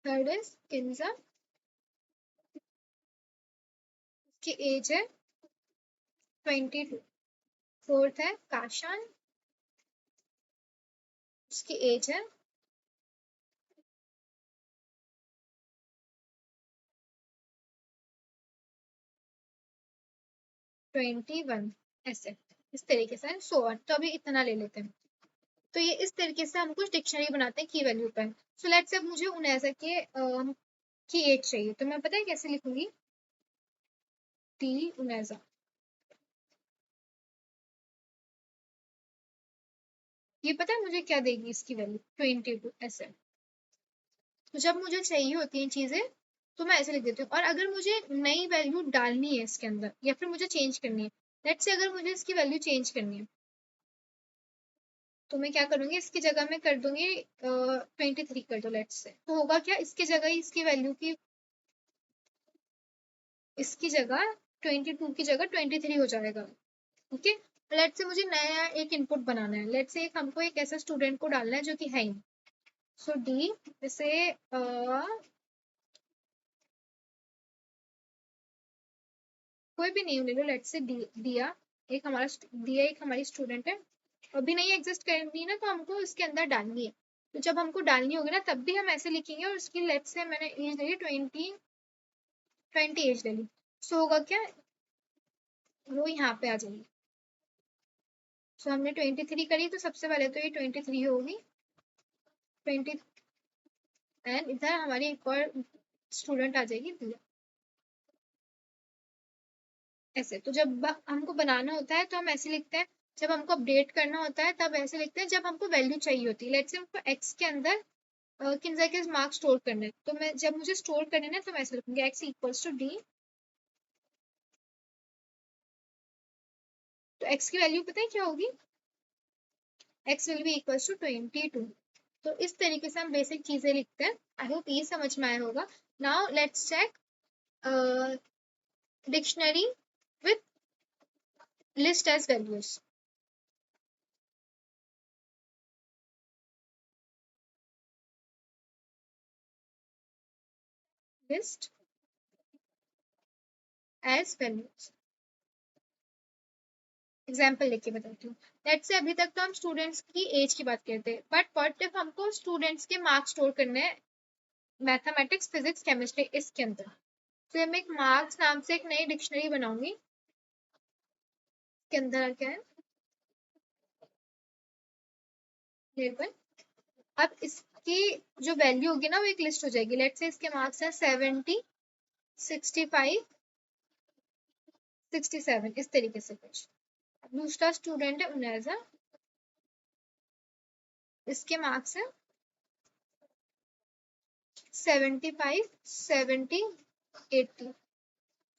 थर्ड इज किंजा, उसकी एज है 22। फोर्थ है काशान, उसकी एज है 21। ऐसे इस तरीके से सो ऑन। तो अभी इतना ले लेते हैं। तो ये इस तरीके से हम कुछ डिक्शनरी बनाते हैं की वैल्यू पर। सो लेट्स से अब मुझे उनैसा के की एज चाहिए, तो मैं पता है कैसे लिखूंगी, टी उनैसा। ये पता है मुझे क्या देगी इसकी वैल्यू, 22। ऐसे तो जब मुझे चाहिए होती हैं चीजें तो मैं ऐसे लिख देती हूँ। और अगर मुझे नई वैल्यू डालनी है इसके अंदर या फिर मुझे चेंज करनी है, लेट्स से अगर मुझे इसकी वैल्यू चेंज करनी है तो मैं क्या करूंगी, इसकी जगह में कर दूंगी 23 कर दो लेट्स से। तो होगा क्या, इसकी जगह ही इसकी वैल्यू की, इसकी जगह 22 की जगह 23 हो जाएगा। ओके, लेट्स से मुझे नया एक इनपुट बनाना है। लेट्स से हमको एक ऐसा स्टूडेंट को डालना है जो कि है ही। सो डी जैसे कोई भी नेम ले लो, लेट्स से दिया, एक हमारा दिया एक हमारी स्टूडेंट है, अभी नहीं एग्जिस्ट करनी ना, तो हमको इसके अंदर डालनी है। तो जब हमको डालनी होगी ना तब भी हम ऐसे लिखेंगे, और उसकी लेट्स से मैंने एज ले ली 20 एज ले ली। सो होगा क्या, वो यहाँ पे आ जाएगी। सो हमने 23 करी, तो सबसे पहले तो ये 23 होगी 20, एंड इधर हमारी एक और स्टूडेंट आ जाएगी दिया। ऐसे तो जब हमको बनाना होता है तो हम ऐसे लिखते हैं, जब हमको अपडेट करना होता है तब ऐसे लिखते हैं, जब हमको वैल्यू चाहिए होती है। लेट्स से हमको एक्स के अंदर किन्जा के मार्क्स स्टोर करने हैं, तो मैं जब मुझे स्टोर करने ना तो मैं ऐसे लिखूंगी एक्स इक्वल्स टू डी। तो एक्स की वैल्यू पता है क्या होगी, X will be equals to 22। तो इस तरीके से हम बेसिक चीजें लिखते हैं। आई होप ये समझ में आया होगा। Now let's check dictionary with list as values. List as values, example लेके बताती हूँ। लेट्स से अभी तक तो हम स्टूडेंट्स की एज की बात करते हैं, बट व्हाट इफ हमको स्टूडेंट्स के मार्क्स स्टोर करने हैं मैथमेटिक्स फिजिक्स केमिस्ट्री इसके अंदर। तो मैं एक मार्क्स नाम से एक नई डिक्शनरी बनाऊंगी, इसके अंदर क्या है लेबल। अब इसकी जो वैल्यू होगी ना वो एक लिस्ट हो जाएगी। लेट्स से इसके मार्क्स है 70, 65, 67, इस तरीके से कुछ। दूसरा स्टूडेंट है उनैजा, इसके मार्क्स है 75, 70, 80,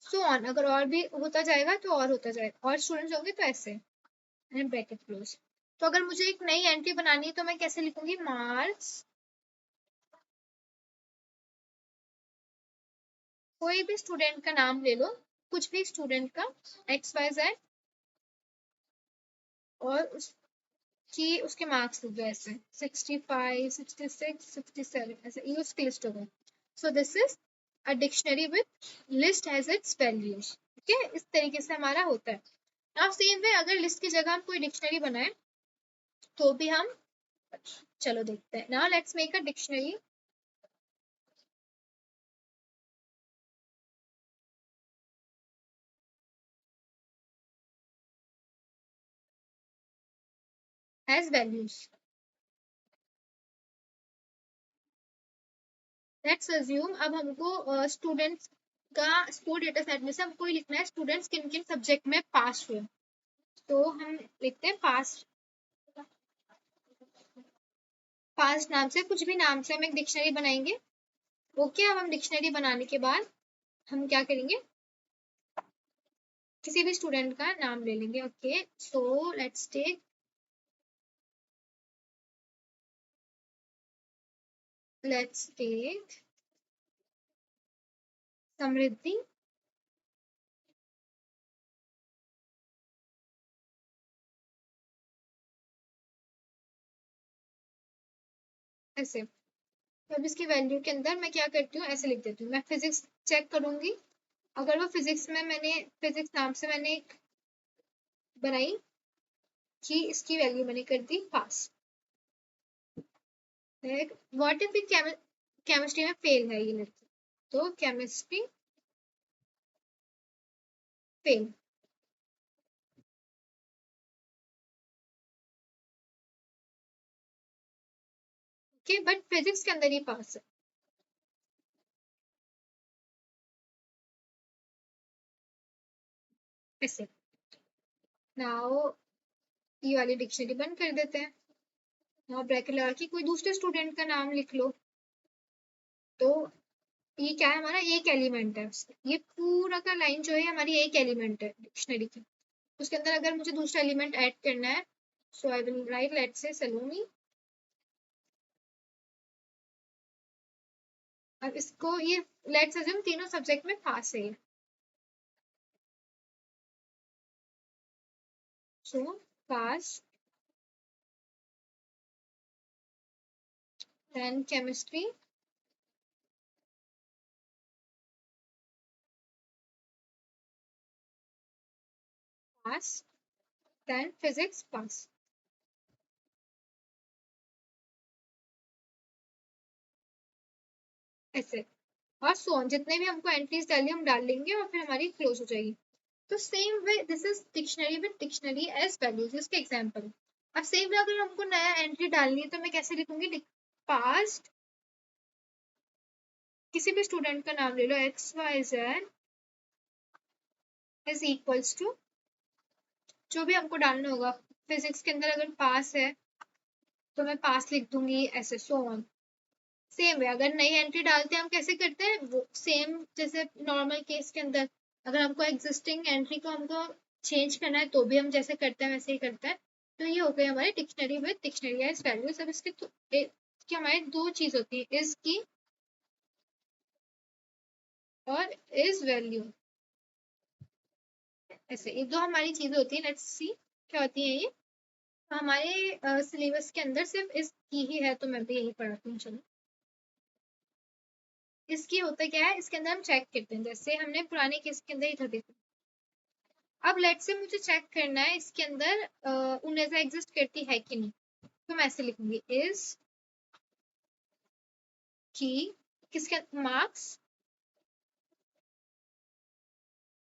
सो ऑन। अगर और भी होता जाएगा तो और होता जाएगा, और स्टूडेंट्स होंगे तो ऐसे एंड ब्रैकेट क्लोज। तो अगर मुझे एक नई एंट्री बनानी है तो मैं कैसे लिखूंगी, मार्क्स, कोई भी स्टूडेंट का नाम ले लो, कुछ भी स्टूडेंट का, एक्स वाई जेड, और उसकी उसके मार्क्स लिख दो ऐसे 65, 66, 67, ऐसे ये उसकी लिस्ट हो गई। सो this is a dictionary with list has its values. Okay, इस तरीके से हमारा होता है। नाउ सेम वे अगर लिस्ट की जगह हम कोई डिक्शनरी बनाए तो भी हम, चलो देखते हैं। Now let's make a dictionary as values. Let's assume अब हमको स्टूडेंट्स का स्कोर डेटा सेट में से हमको ही लिखना है स्टूडेंट्स किन किन सब्जेक्ट में पास हुए। तो हम लिखते हैं पास। पास नाम से कुछ भी नाम से हम एक डिक्शनरी बनाएंगे। ओके, अब हम डिक्शनरी बनाने के बाद हम क्या करेंगे, किसी भी स्टूडेंट का नाम ले लेंगे। ओके, सो लेट्स टेक समृद्धि। ऐसे तो अब इसकी वैल्यू के अंदर मैं क्या करती हूँ, ऐसे लिख देती हूँ। मैं फिजिक्स चेक करूंगी, अगर वो फिजिक्स में मैंने फिजिक्स नाम से मैंने एक बनाई कि इसकी वैल्यू मैंने कर दी पास। व्हाट इफ केमिस्ट्री में फेल है ये लड़की, तो chemistry fail. Okay, but physics के अंदर ही पास है। ऐसे नाउ ये वाली डिक्शनरी बंद कर देते हैं। नाउ ब्रैकेट लगा के कोई दूसरे स्टूडेंट का नाम लिख लो। तो ये क्या है, हमारा एक एलिमेंट है उसका। ये पूरा का लाइन जो है हमारी एक एलिमेंट है डिक्शनरी की। उसके अंदर अगर मुझे दूसरा एलिमेंट ऐड करना है, so I will write let's say Saloni. अब इसको ये लेट्स अज्यूम तीनों सब्जेक्ट में पास है। सो पास, देन केमिस्ट्री पास, देन फिजिक्स पास। ऐसे और सो ऑन, जितने भी हमको एंट्रीज डाली हम डाल लेंगे और फिर हमारी क्लोज हो जाएगी। तो same way this is dictionary with dictionary as values, इसके एग्जांपल। अब सेम वे अगर हमको नया एंट्री डालनी है तो मैं कैसे लिखूंगी, पास्ट किसी भी स्टूडेंट का नाम ले लो, X Y Z is equals to जो भी हमको डालना होगा। फिजिक्स के अंदर अगर पास है तो मैं पास लिख दूंगी, ऐसे सो ऑन। सेम है, अगर नई एंट्री डालते हैं हम कैसे करते हैं, वो सेम जैसे नॉर्मल केस के अंदर अगर हमको एग्जिस्टिंग एंट्री को हमको चेंज करना है तो भी हम जैसे करते हैं वैसे ही करते हैं। तो ये हो गई हमारी डिक्शनरी विद डिक्शनरीज वैल्यूज। अब इसके तो कि हमारी दो चीज होती है, इज की और इज वैल्यू। ऐसे ये दो हमारी चीजें होती है। लेट्स सी क्या होती है ये। हमारे सिलेबस के अंदर सिर्फ इस की ही है तो मैं भी यही पढ़ाती हूँ। चलो, इसकी होता क्या है, इसके अंदर हम चेक करते हैं, जैसे हमने पुराने केस के अंदर ही था देखो। अब लेट से मुझे चेक करना है इसके अंदर उनेजा एग्जिस्ट करती है कि नहीं। तो मैं ऐसे लिखूंगी, इज की किसके marks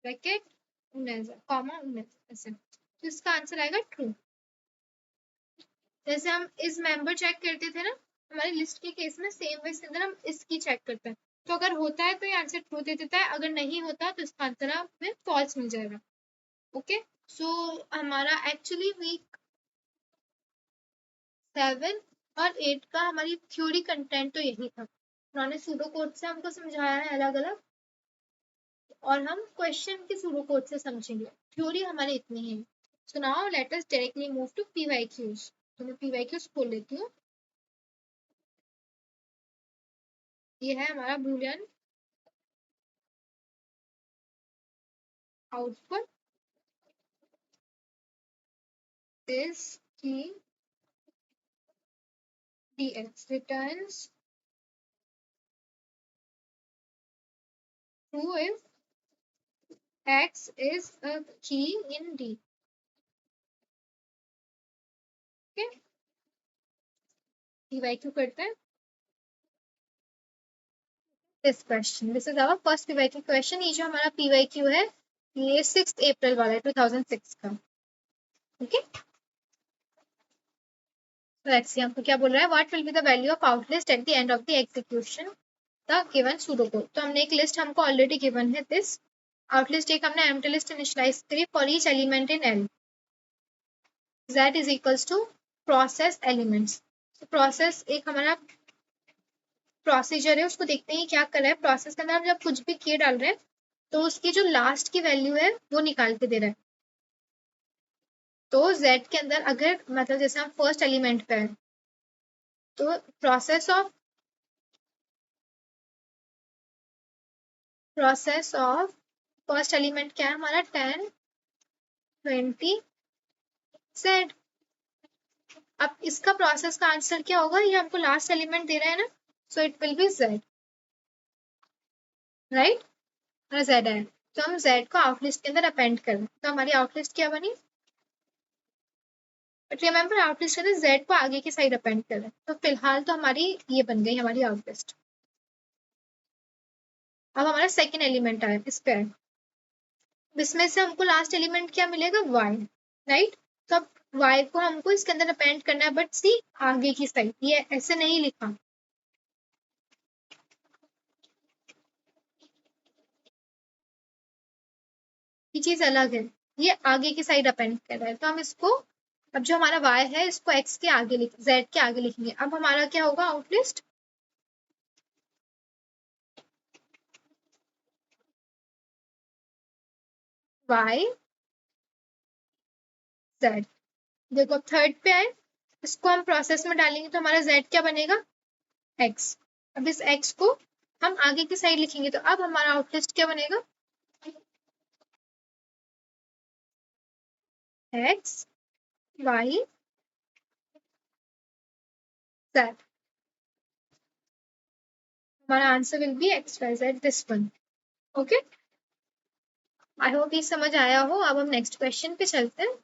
bracket Uneja comma Uneja, ऐसे। तो इसका आंसर आएगा ट्रू। जैसे हम इस मेंबर चेक करते थे ना हमारी लिस्ट के केस में, सेम वे इसके अंदर हम इसकी चेक करते हैं। तो अगर होता है तो ये आंसर ट्रू दे देता है, अगर नहीं होता तो इसका आंसर हमें फॉल्स मिल जाएगा। ओके, सो हमारा एक्चुअली वीक 7 और 8 का हमारी थ्योरी कंटेंट तो यही था। उन्होंने सूडो कोड से हमको समझाया है अलग अलग, और हम क्वेश्चन के सूडो कोड से समझेंगे। थ्योरी हमारी इतनी है। So now let us directly move to PYQs. तो मैं पीवाईक्यूज खोल लेती हूँ। ये है हमारा Boolean output is key dx returns true if x is a key in d. Okay, pyq करते हैं this question. This is our first pyq question. ये जो हमारा pyq है ये 6 अप्रैल वाला है 2006 का। ओके, लेट्स सी हमको क्या बोल रहा है, what will be the value of outlist at the end of the execution the given pseudo code. तो हमने एक लिस्ट हमको ऑलरेडी गिवन है, दिस आउटलिस्ट एक हमने एम्प्टी लिस्ट इनिशियलाइज करी for each element in L, z is equals to process elements. तो process एक हमारा प्रोसीजर है, उसको देखते हैं क्या कर रहा है। प्रोसेस के अंदर हम जब कुछ भी की डाल रहे हैं तो उसकी जो लास्ट की वैल्यू है वो निकाल के दे रहा है। तो z के अंदर अगर मतलब जैसे हम फर्स्ट एलिमेंट पे है तो प्रोसेस ऑफ फर्स्ट एलिमेंट क्या है हमारा 10 20 z। अब इसका प्रोसेस का आंसर क्या होगा, ये हमको लास्ट एलिमेंट दे रहा है ना, so it will B z, right. और z है तो हम z को आउटलिस्ट के अंदर अपेंड कर दें, तो हमारी आउटलिस्ट क्या बनी, बट रिमेंबर आउटलिस्ट के अंदर z को आगे की साइड अपेंड कर दें। तो फिलहाल तो हमारी ये बन गई हमारी आउटलिस्ट। अब हमारा सेकेंड एलिमेंट आया इस पे, इसमें से हमको लास्ट एलिमेंट क्या मिलेगा, y, राइट। तो अब y को हमको इसके अंदर अपेंड करना है, बट सी आगे की साइड, ये ऐसे नहीं लिखा, ये चीज अलग है, ये आगे की साइड अपेंड कर रहा है। तो हम इसको, अब जो हमारा y है इसको x के आगे लिख, z के आगे लिखेंगे। अब हमारा क्या होगा आउटलिस्ट, y z। देखो अब थर्ड पे आए, इसको हम प्रोसेस में डालेंगे तो हमारा z क्या बनेगा, x। अब इस x को हम आगे की साइड लिखेंगे तो अब हमारा आउटलिस्ट क्या बनेगा, x y z। हमारा answer will be X Y Z, this one. Okay, I hope ये समझ आया हो। अब हम नेक्स्ट क्वेश्चन पे चलते हैं।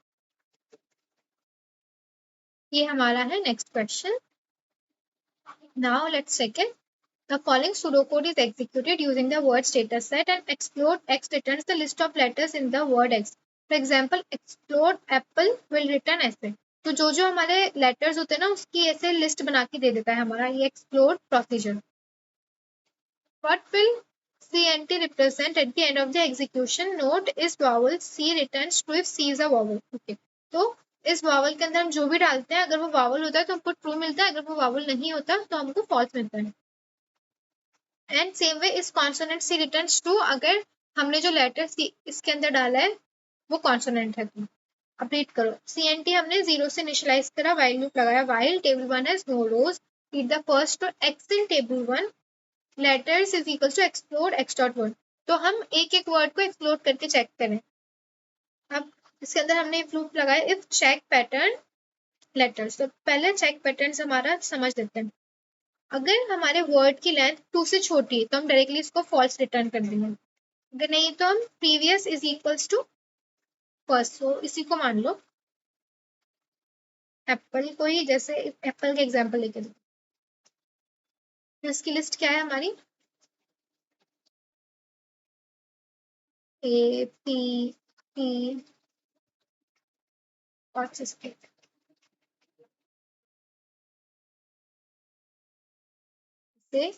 ये हमारा है next question. Now let's check it. The following pseudocode is executed using the word status set and explode x returns the list of letters in the word x. For example, explode apple will return ऐसे। तो जो जो हमारे letters होते हैं ना उसकी ऐसे लिस्ट बना के दे देता है हमारा ये explode procedure. What will CNT represent at the end of the execution? Note is vowel, C returns true if C is a vowel. Okay. तो इस vowel के अंदर हम जो भी डालते हैं अगर वो vowel होता है तो हमको true मिलता है, अगर वो vowel नहीं होता तो हमको false मिलता है। एंड सेम वे इस कॉन्सोनेंट C returns true अगर हमने जो लेटर C इसके अंदर डाला है वो कॉन्सोनेंट है। तो अब रीड करो, CNT हमने 0 से इनिशियलाइज करा, while लूप लगाया, while table 1 has no rows, read the first to x in table 1 letters is equals to explode x dot word। तो हम एक एक वर्ड को एक्सप्लोर करके चेक करें। अब इसके अंदर हमने लूप लगाया इफ चेक पैटर्न लेटर्स। तो पहले चेक पैटर्न हमारा समझ लेते हैं। अगर हमारे वर्ड की लेंथ 2 से छोटी है तो हम डायरेक्टली इसको फॉल्स रिटर्न कर देंगे, अगर नहीं तो हम previous is equals to first. तो इसी को मान लो एप्पल को ही, जैसे एप्पल के एग्जाम्पल लेके दो, इसकी लिस्ट क्या है हमारी, ए पी पी और इसके से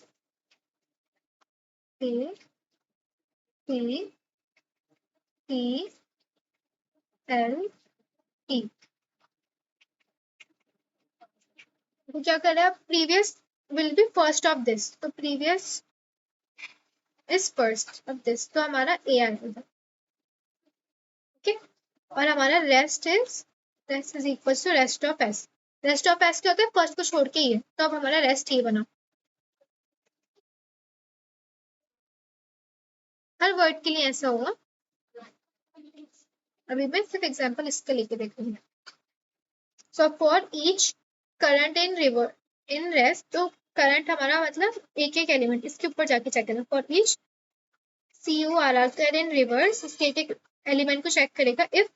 P P P L T. तो क्या कर रहा है, previous will be first of this, तो previous is first of this, तो हमारा ए आएगा। ओके, और हमारा rest is equal to rest of S. Rest of S क्या होता है, फर्स्ट को छोड़ के ही है, तो अब हमारा रेस्ट ये बना। हर वर्ड के लिए ऐसा होगा। अभी मैं सिर्फ एग्जांपल इसका लेके देखूंगी। सो for each current in river in rest, तो करंट हमारा मतलब एक एक एलिमेंट, इसके ऊपर जाके चेक करना। फॉर ईच CURR तो इन रिवर्स, इसके एक एक एलिमेंट को चेक करेगा इफ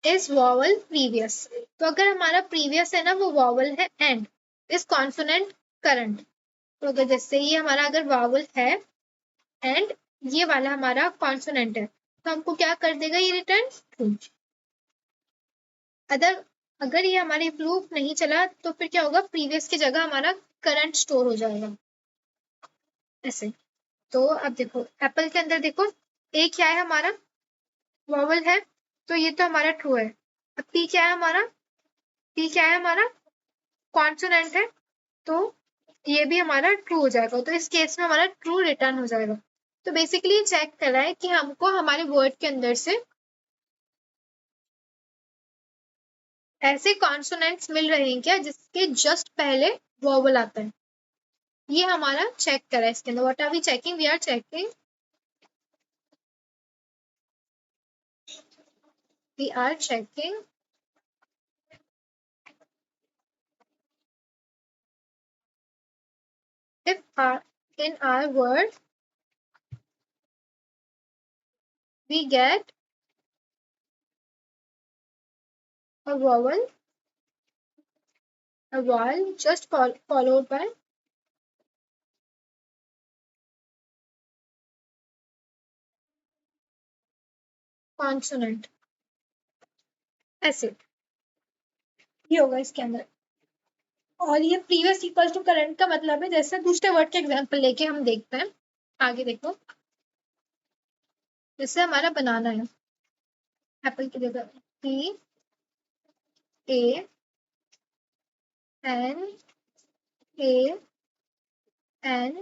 इज वॉवल प्रीवियस। तो अगर हमारा प्रीवियस है ना वो वॉवल है एंड इस कॉन्सोनेंट करंट, तो अगर जैसे ये हमारा अगर वॉवल है एंड ये वाला हमारा कॉन्सोनेंट है तो हमको क्या कर देगा ये रिटर्न ट्रू। अदर अगर ये हमारे लूप नहीं चला तो फिर क्या होगा, प्रीवियस की जगह हमारा करंट स्टोर हो जाएगा ऐसे। तो अब देखो एप्पल के अंदर देखो, ए क्या है हमारा, वॉवल है, तो ये तो हमारा ट्रू है। अब पी क्या है हमारा, पी क्या है हमारा, कॉन्सोनेंट है, तो ये भी हमारा ट्रू हो जाएगा। तो इस केस में हमारा ट्रू रिटर्न हो जाएगा। तो बेसिकली चेक कर रहा है कि हमको हमारे वर्ड के अंदर से ऐसे कॉन्सोनेंट्स मिल रहे हैं क्या जिसके जस्ट पहले वॉवल आता है। ये हमारा चेक करा है इसके अंदर। What are we checking, we are checking, we are checking if in our word we get a vowel just followed by consonant, ऐसे ये होगा इसके अंदर। और ये प्रीवियस इक्वल टू करंट का मतलब है, जैसे दूसरे वर्ड के एग्जांपल लेके हम देखते हैं। आगे देखो, जैसे हमारा बनाना है, एप्पल की जगह P A N A N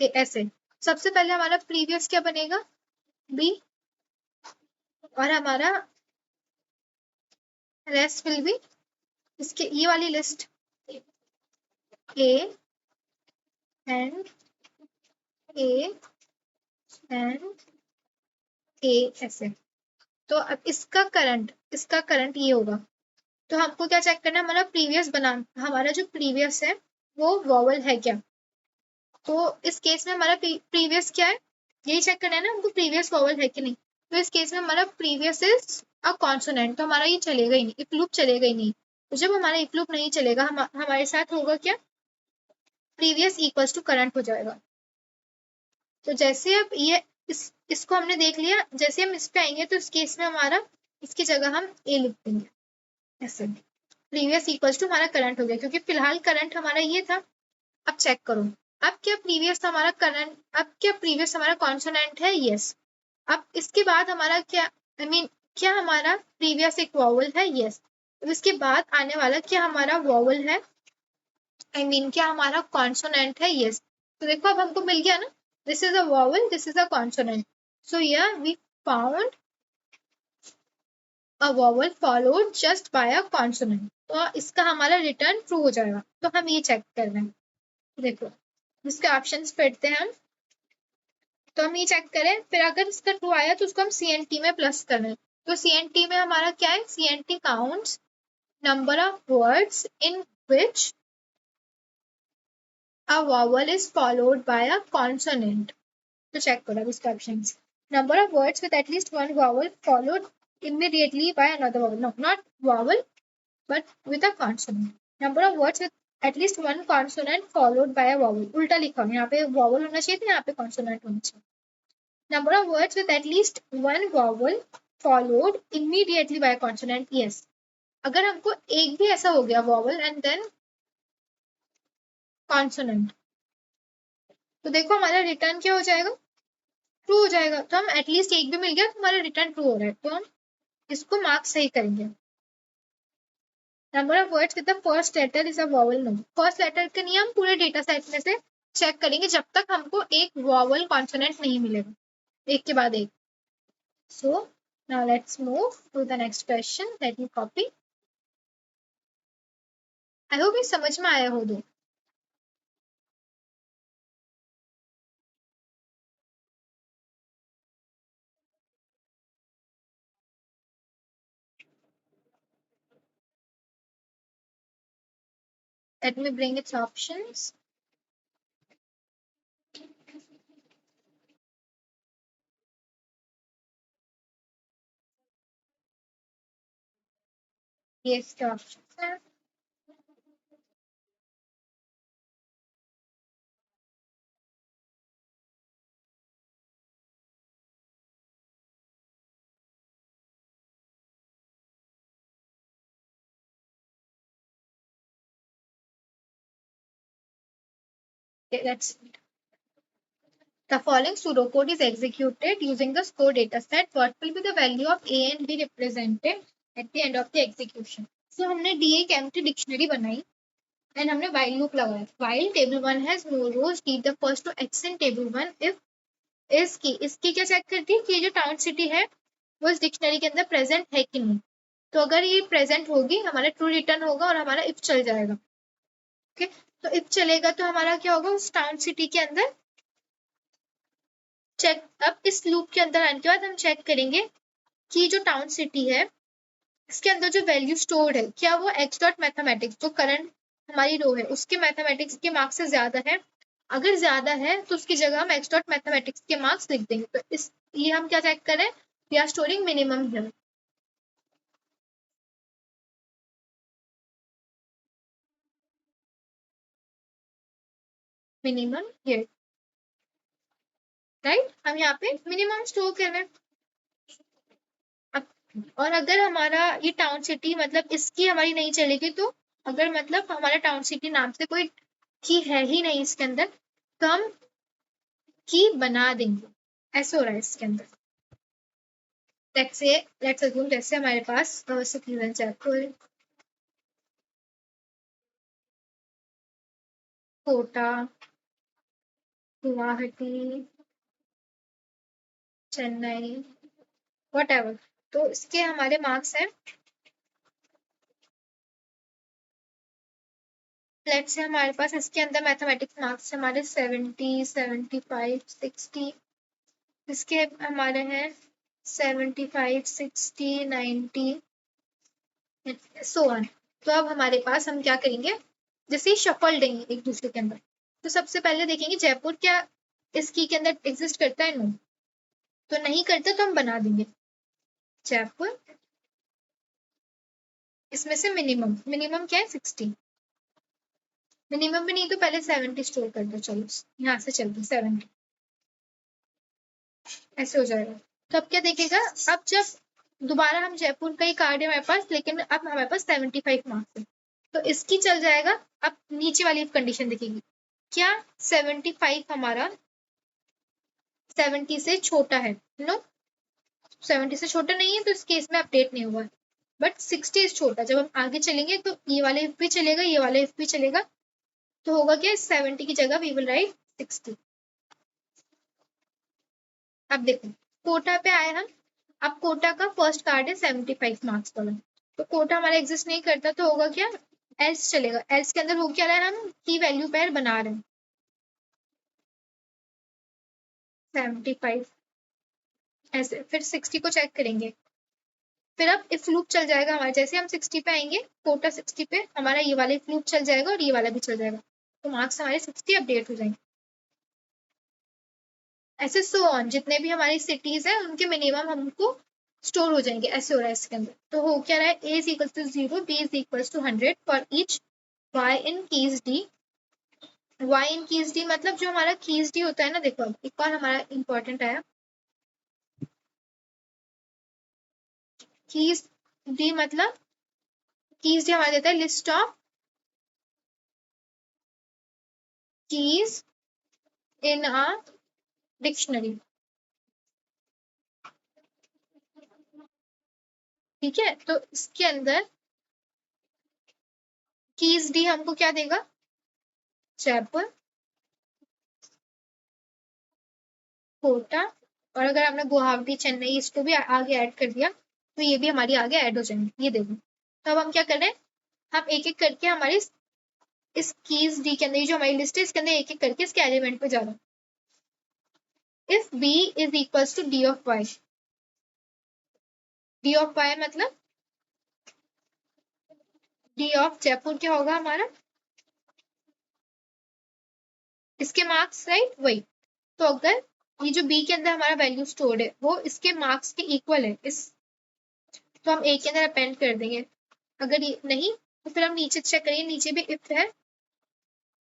A, ऐसे। सबसे पहले हमारा प्रीवियस क्या बनेगा, B, और हमारा रेस्ट विल बी इसके ये वाली list A N A N A, ऐसे। तो अब इसका करंट ये होगा। तो हमको क्या चेक करना है, हमारा प्रीवियस बना, हमारा जो प्रीवियस है वो वॉवल है क्या। तो इस केस में हमारा प्रीवियस क्या है, यही चेक करना है ना हमको, प्रीवियस वॉवल है कि नहीं। तो इस केस में हमारा प्रीवियस इज अ कॉन्सोनेंट, तो हमारा ये चलेगा ही नहीं, इफ लूप चलेगा ही नहीं। तो जब हमारा इफ लूप नहीं चलेगा, हमारे साथ होगा क्या, प्रीवियस इक्वल्स टू करंट हो जाएगा। तो जैसे अब ये इसको हमने देख लिया, जैसे हम इस पे आएंगे तो इस केस में हमारा इसकी जगह हम ए लिख देंगे ऐसे। प्रीवियस इक्वल्स टू हमारा करंट हो गया, क्योंकि फिलहाल करंट हमारा ये था। अब चेक करो, अब क्या प्रीवियस हमारा करंट, अब क्या प्रीवियस हमारा कॉन्सोनेंट है, यस। अब इसके बाद हमारा क्या, आई मीन क्या हमारा प्रीवियस एक वॉवल है, यस। अब इसके बाद आने वाला क्या हमारा वॉवल है, आई मीन क्या हमारा कॉन्सोनेंट है, यस। तो देखो अब हमको मिल गया ना, this is a vowel, this is a consonant, so here we found a vowel followed just by a consonant। तो इसका हमारा रिटर्न ट्रू हो जाएगा। तो हम ये चेक कर रहे हैं, देखो इसके ऑप्शंस पढ़ते हैं हम। तो हम ये चेक करें, फिर अगर इसका ट्रू आया तो उसको हम CNT में प्लस करें। तो CNT में हमारा क्या है, CNT counts number of words in which a vowel is followed by a consonant। तो चेक करो अब इसके options, number of words with at least one vowel followed immediately by another vowel, no not vowel but with a consonant। number of words with at least one consonant followed by a vowel, उल्टा लिखा हूँ, यहाँ पे vowel होना चाहिए था, यहाँ पे consonant होना चाहिए। number of words with at least one vowel followed immediately by a consonant, yes। अगर हमको एक भी ऐसा हो गया vowel and then consonant, तो देखो हमारा रिटर्न क्या हो जाएगा, ट्रू हो जाएगा। तो हम एटलीस्ट एक भी मिल गया तो हमारा रिटर्न ट्रू हो रहा है, तो हम इसको मार्क सही करेंगे। Number of words with the first letter is a vowel, no, first letter के नहीं, हम पूरे डेटा सेट में से चेक करेंगे जब तक हमको एक वॉवल कॉन्सोनेंट नहीं मिलेगा, एक के बाद एक। So now let's move to the next question, let me copy. I hope ये समझ में आया हो दो। Let me bring its options. ये इसके ऑप्शंस हैं। let's the following pseudocode is executed using the score dataset. What will be the value of A and B represented at the end of the execution? So हमने DA एक empty dictionary बनाई and हमने while loop लगाया. While table 1 has no rows, keep the first to X in table 1 if इसकी क्या check करती है कि ये जो टाउन सिटी है वो इस डिक्शनरी के अंदर प्रेजेंट है कि नहीं. तो अगर ये प्रेजेंट होगी हमारा ट्रू रिटर्न होगा और हमारा इफ चल जाएगा. ओके, तो इफ चलेगा तो हमारा क्या होगा उस टाउन सिटी के अंदर चेक. अब इस लूप के अंदर आने के बाद हम चेक करेंगे कि जो टाउन सिटी है इसके अंदर जो वैल्यू स्टोर्ड है क्या वो एक्स डॉट मैथमेटिक्स जो करंट हमारी रो है उसके मैथमेटिक्स के मार्क्स से ज्यादा है. अगर ज्यादा है तो उसकी जगह हम एक्स डॉट मैथमेटिक्स के मार्क्स लिख देंगे. तो इस ये हम क्या चेक करें, we are storing minimum here. Minimum here, right, हम यहाँ पे मिनिमम स्टोर कर रहे हैं. और अगर हमारा ये टाउन सिटी मतलब इसकी हमारी नहीं चलेगी तो अगर मतलब हमारा टाउन सिटी नाम से कोई की है ही नहीं इसके अंदर तो हम की बना देंगे. ऐसे हो रहा है इसके अंदर. लेट्स अज्यूम जैसे हमारे पास सिटीजन जयपुर, कोटा, गुवाहाटी, चेन्नई, व्हाटएवर. तो इसके हमारे मार्क्स हैं. लेट्स से हमारे पास इसके अंदर मैथमेटिक्स मार्क्स हमारे 70, 75, 60. इसके हमारे हैं 75, 60, 90 सो ऑन. तो अब हमारे पास हम क्या करेंगे जैसे शफल देंगे एक दूसरे के अंदर. तो सबसे पहले देखेंगे जयपुर क्या इस की के अंदर एग्जिस्ट करता है. नो, तो नहीं करता तो हम बना देंगे जयपुर. इसमें से मिनिमम मिनिमम क्या है 60. मिनिमम भी नहीं तो पहले 70 स्टोर कर दो. चलो यहाँ से चलते 70 ऐसे हो जाएगा. तो अब क्या देखेगा, अब जब दोबारा हम जयपुर का ही कार्ड है हमारे पास लेकिन अब हमारे पास 75 मार्क्स है तो इसकी चल जाएगा. अब नीचे वाली कंडीशन देखेगी क्या 75 हमारा 70 से छोटा है. नो, 70 से छोटा नहीं है तो इस केस में अपडेट नहीं हुआ. बट 60 इज छोटा. जब हम आगे चलेंगे तो ये वाले इफ भी चलेगा ये वाले इफ भी चलेगा. तो होगा क्या 70 की जगह वी विल राइट 60. अब देखो कोटा पे आए हम. अब कोटा का फर्स्ट कार्ड है 75 मार्क्स वाला. तो कोटा हमारा एग्जिस्ट नहीं करता तो होगा क्या एल्स चलेगा. एल्स के अंदर हो क्या रहा है हम की वैल्यू पेयर बना रहे हैं 75 ऐसे. फिर 60 को चेक करेंगे. फिर अब इफ लूप चल जाएगा हमारे. जैसे हम 60 पे आएंगे कोटा 60 पे हमारा ये वाला इफ लूप चल जाएगा और ये वाला भी चल जाएगा. तो मार्क्स हमारे 60 अपडेट हो जाएंगे. ऐसे सो ऑन जितने भी हमारी सिटीज है उनके मिनिमम हमको स्टोर हो जाएंगे. ऐसे हो रहा है इसके अंदर. तो हो क्या रहा है a is equal to 0, b is equal to 100 for each y in keys d. y in keys d मतलब जो हमारा कीज d होता है ना. देखो अब एक और हमारा इंपॉर्टेंट आया कीज d मतलब कीज d हमारा देता है list of keys in a dictionary. ठीक है, तो इसके अंदर कीज डी हमको क्या देगा जयपुर, कोटा और अगर हमने गुवाहाटी चेन्नई इसको भी आगे ऐड कर दिया तो ये भी हमारी आगे ऐड हो जाएंगे. ये देखो. तो अब हम क्या कर रहे हैं हम एक एक करके हमारी इस कीज डी के अंदर जो हमारी लिस्ट है इसके अंदर एक एक करके इसके एलिमेंट पे जा रहा हूँ. If b is equal to d of y. d of y मतलब d ऑफ जयपुर क्या होगा हमारा इसके मार्क्स राइट वही. तो अगर ये जो b के अंदर हमारा वैल्यू स्टोर्ड है वो इसके मार्क्स के इक्वल है इस तो हम a के अंदर अपेंड कर देंगे. अगर ये नहीं तो फिर हम नीचे चेक करेंगे. नीचे भी इफ है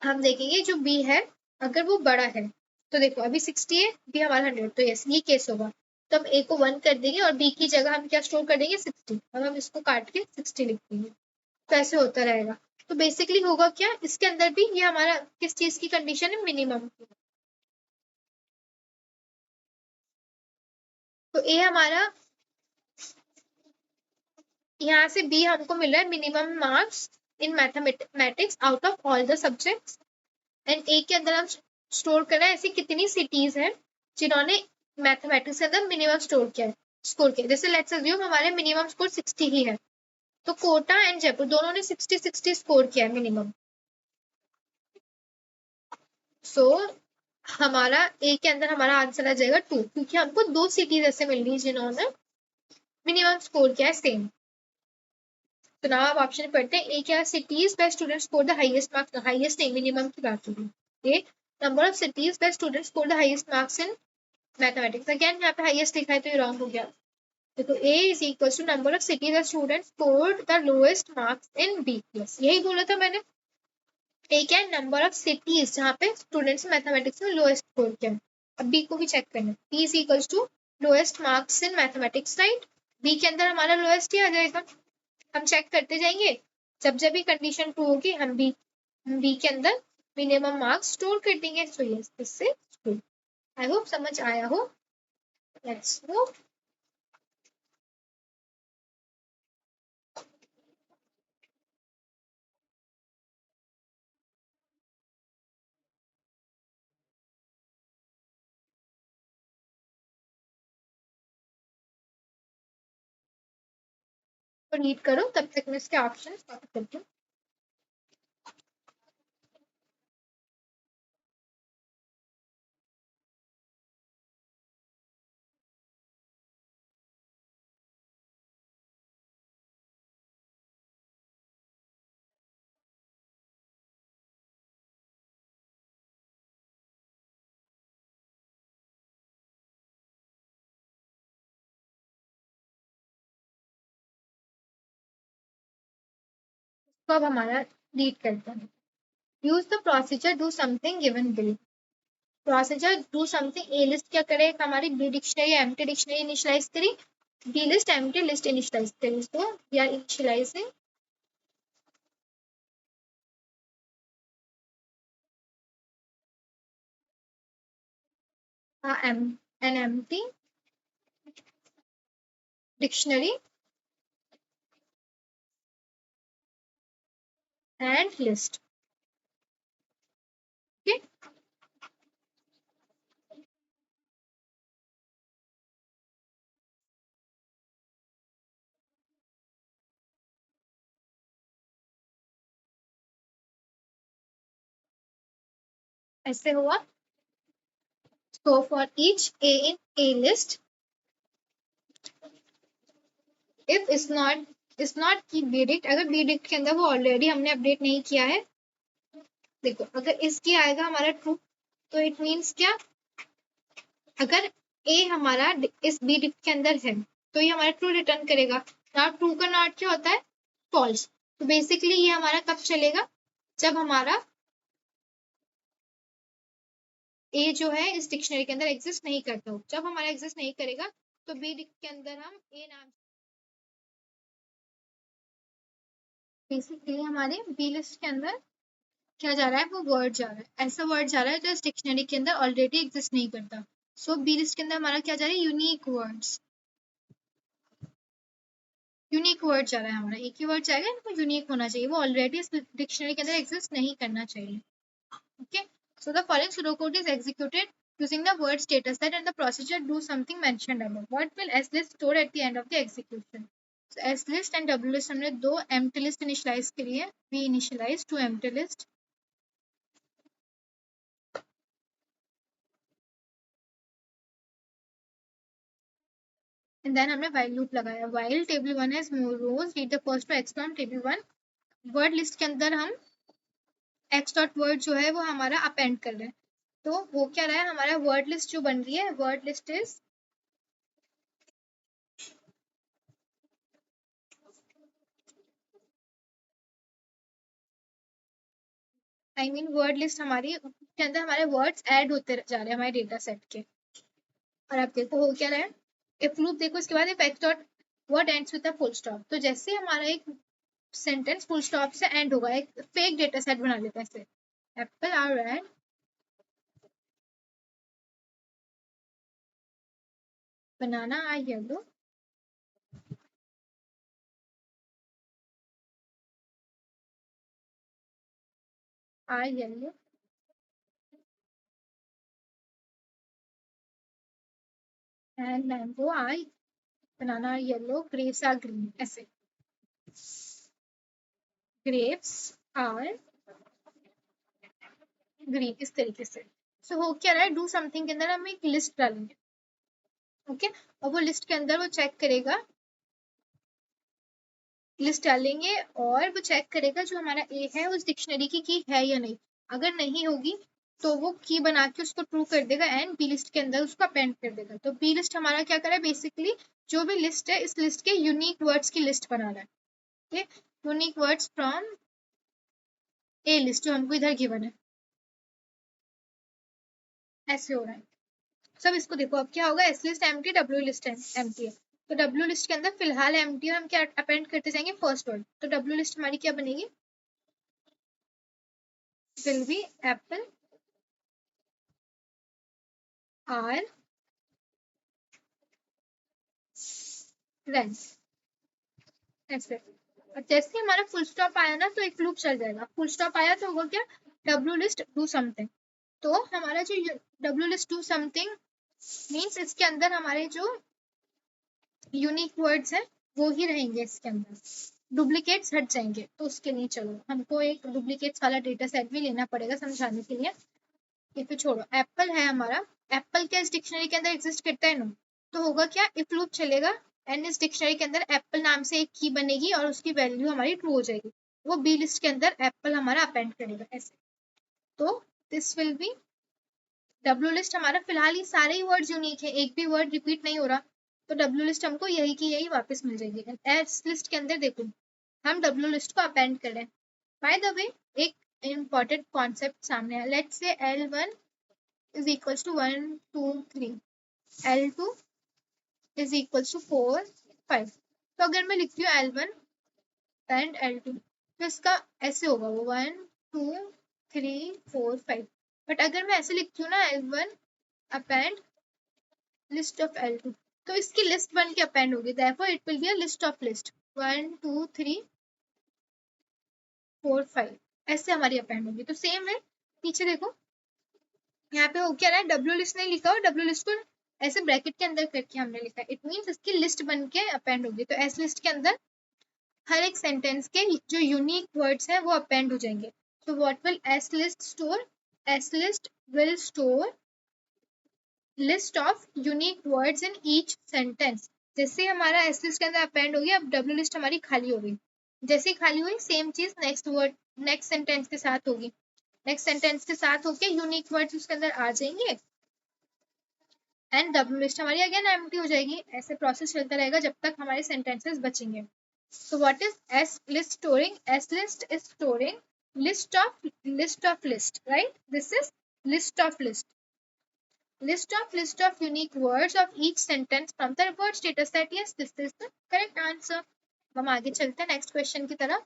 हम देखेंगे जो b है अगर वो बड़ा है तो देखो अभी 60 है b हमारा 100 तो यस ये केस होगा. तो हम a को 1 कर देंगे और b की जगह हम क्या स्टोर कर देंगे 60 और हम इसको काट के 60 लिख देंगे. तो ऐसे होता रहेगा. तो बेसिकली होगा क्या, इसके अंदर भी ये हमारा किस चीज की कंडीशन है, मिनिमम की। तो ए हमारा, यहाँ से बी हमको मिल रहा है minimum marks in mathematics out of all the subjects. And A के अंदर हम स्टोर कर रहे हैं ऐसी कितनी सिटीज हैं जिन्होंने मैथमेटिक्स के अंदर मिनिमम स्कोर किया। जैसे लेट्स अज्यूम हमारे मिनिमम स्कोर 60 ही है, तो कोटा एंड जयपुर दोनों ने 60-60 स्कोर किया है मिनिमम। सो हमारा ए के अंदर हमारा आंसर आ जाएगा 2, क्योंकि हमको 2 सिटीज ऐसे मिल रही है जिन्होंने मिनिमम स्कोर किया है सेम। तो नाउ आप ऑप्शन पढ़ते हैं, ए क्या, cities where student score the highest marks, highest नहीं मिनिमम की बात होगी। A number of cities where student score the highest marks in mathematics, again यहाँ पे हाईएस्ट लिखा है तो ये रॉन्ग हो गया। तो A is equal to number of cities where student scored the lowest marks in B plus, यही बोला था मैंने। ए क्या है, नंबर ऑफ सिटीज जहाँ पे स्टूडेंट्स मैथमेटिक्स में लोएस्ट स्कोर किया। अब बी को भी चेक करना, B is equal to lowest marks in mathematics, right. B के अंदर हमारा लोएस्ट ही आ जाएगा, हम चेक करते जाएंगे, जब जब भी कंडीशन ट्रू होगी हम बी के अंदर मिनिमम मार्क्स स्टोर कर देंगे। सो यस, इससे ट्रू। आई होप समझ आया हो। Let's move. तो रीड करो, तब तक मैं इसके ऑप्शन कॉपी करती हूँ। तो अब हमारा रीड करते हैं। Use the procedure do something given below. Procedure do something, A list क्या करे, हमारी B dictionary empty dictionary initialise करी, B list empty list initialise करी। तो we are initialising an empty dictionary and list। okay, ऐसे हुआ। So for each A in A list, if is not की बीडिक्ट, अगर बीडिक्ट के अंदर वो ऑलरेडी हमने अपडेट नहीं किया है, देखो अगर इसकी आएगा हमारा ट्रू, तो इट मीन्स क्या, अगर ए हमारा इस बीडिक्ट के अंदर है तो ये हमारा ट्रू रिटर्न करेगा। ना ट्रू का नॉट क्या होता है, फॉल्स। तो बेसिकली ये हमारा कब चलेगा, जब हमारा ए जो है इस डिक्शनरी के अंदर एग्जिस्ट नहीं करता हो। जब हमारा एग्जिस्ट नहीं करेगा तो बी के अंदर हम ए नाम, बेसिकली हमारे बी लिस्ट के अंदर क्या जा रहा है, वो वर्ड जा रहा है, ऐसा वर्ड जा रहा है जो इस डिक्शनरी के अंदर ऑलरेडी एग्जिस्ट नहीं करता। सो बी लिस्ट के अंदर हमारा क्या जा रहा है, यूनिक वर्ड्स, यूनिक वर्ड जा रहा है हमारा, एक ही वर्ड जाएगा, वो यूनिक होना चाहिए, वो ऑलरेडी इस डिक्शनरी के अंदर एग्जिस्ट नहीं करना चाहिए। Okay, so the following pseudocode is executed using the word status set and the procedure do something mentioned above. What will S list store at the end of the execution? So S list and W list हमने दो empty list initialize करी है, we initialize to empty list and then हमने while loop लगाया। While table 1 has more rows, read the first to x from table 1। word list के अंदर हम x dot word जो है वो हमारा append कर रहे हैं। तो वो क्या रहा है, हमारा word list जो बन रही है, word list is word list हमारी के अंदर हमारे वर्ड्स ऐड होते जा रहे हैं हमारे डेटा सेट के। और आप देखो हो क्या रहा है, इफ लूप देखो इसके बाद if X dot word ends with a full stop, तो जैसे हमारा एक सेंटेंस फुल स्टॉप से एंड होगा, एक फेक डेटा सेट बना लेते हैं ऐसे। Apple are red, banana are yellow, are yellow, and mango are, banana are yellow, grapes are green, ऐसे। ग्रेप्स आर ग्रीन, इस तरीके से। सो हो क्या रहा है, डू समथिंग के अंदर हम एक लिस्ट डालेंगे, ओके। और वो लिस्ट के अंदर वो चेक करेगा, लिस्ट डालेंगे और वो चेक करेगा जो हमारा ए है उस डिक्शनरी की है या नहीं। अगर नहीं होगी तो वो की बना के उसको ट्रू कर देगा एंड बी लिस्ट के अंदर उसको अपेंड कर देगा। तो बी लिस्ट हमारा क्या करे, बेसिकली जो भी लिस्ट है इस लिस्ट के यूनिक वर्ड्स की लिस्ट बना रहा है, ठीक, unique words from A list जो हमको इधर गिवन है, ऐसे हो रहा है। सब इसको देखो, अब क्या होगा, S list empty, W list empty है। तो डब्ल्यू लिस्ट के अंदर फिलहाल एम्प्टी है, हम क्या अपेंड करते जाएंगे, फर्स्ट वर्ड। तो डब्ल्यू लिस्ट हमारी क्या बनेगी, will be apple are red, ऐसे। और जैसे हमारा फुल स्टॉप आया ना तो एक लूप चल जाएगा, फुल स्टॉप आया तो होगा क्या, डब्ल्यू लिस्ट डू समथिंग। तो हमारा जो W list do something means इसके अंदर हमारे जो यूनिक वर्ड्स हैं वो ही रहेंगे, इसके अंदर डुप्लीकेट्स हट जाएंगे। तो उसके लिए चलो हमको एक डुप्लीकेट्स वाला डेटा सेट भी लेना पड़ेगा समझाने के लिए। ये फिर छोड़ो, एप्पल है हमारा, एप्पल क्या इस डिक्शनरी के अंदर एग्जिस्ट करता है ना, तो होगा क्या, इफ लूप चलेगा एंड इस डिक्शनरी के अंदर एप्पल नाम से एक की बनेगी और उसकी वैल्यू हमारी ट्रू हो जाएगी, वो बी लिस्ट के अंदर एप्पल हमारा अपेंड करेगा, ऐसे। तो this will be W list हमारा, फिलहाल ये सारे ही वर्ड्स यूनिक है, एक भी वर्ड रिपीट नहीं हो रहा, तो डब्ल्यू लिस्ट हमको यही की यही वापस मिल जाएगी। एस लिस्ट के अंदर देखो हम डब्ल्यू लिस्ट को अपेंड कर रहे हैं। बाय द वे एक इम्पॉर्टेंट कॉन्सेप्ट सामने है, let's say L1 is equals to 1 2 3, L2 is equals to 4 5। तो अगर मैं लिखती हूँ L1 एंड L2 तो इसका ऐसे होगा, वो 1 2 3 4 5। बट अगर मैं ऐसे लिखती हूँ ना L1 append list of L2 तो इसकी लिस्ट बन के अपेंड होगी, therefore it will be a list of list 1 2 3 4 5, ऐसे हमारी अपेंड होगी। तो सेम है, पीछे देखो यहाँ पे हो क्या रहा है, डब्ल्यू लिस्ट नहीं लिखा और डब्ल्यू लिस्ट को ऐसे ब्रैकेट के अंदर करके हमने लिखा है, इट मींस इसकी लिस्ट बन के अपेंड होगी। तो एस लिस्ट के अंदर हर एक सेंटेंस के जो यूनिक वर्ड्स हैं वो अपेंड हो जाएंगे। तो what will S list store, S list will store list of unique words in each sentence. जैसे हमारा एस लिस्ट के अंदर अपेंड हो गया, अब डब्ल्यू लिस्ट हमारी खाली हो गई, जैसे ही खाली हुई सेम चीज नेक्स्ट वर्ड नेक्स्ट सेंटेंस के साथ होगी, नेक्स्ट सेंटेंस के साथ होके यूनिक वर्ड्स उसके अंदर आ जाएंगे एंड डब्ल्यू लिस्ट हमारी अगेन एम्प्टी हो जाएगी। ऐसे प्रोसेस चलता रहेगा जब तक हमारे सेंटेंसेस बचेंगे। So what is S list storing? S list is storing list of list, right? This is list of list. List of unique words of each sentence from the words data set. Yes, this is the correct answer. हम आगे चलते हैं next question की तरफ।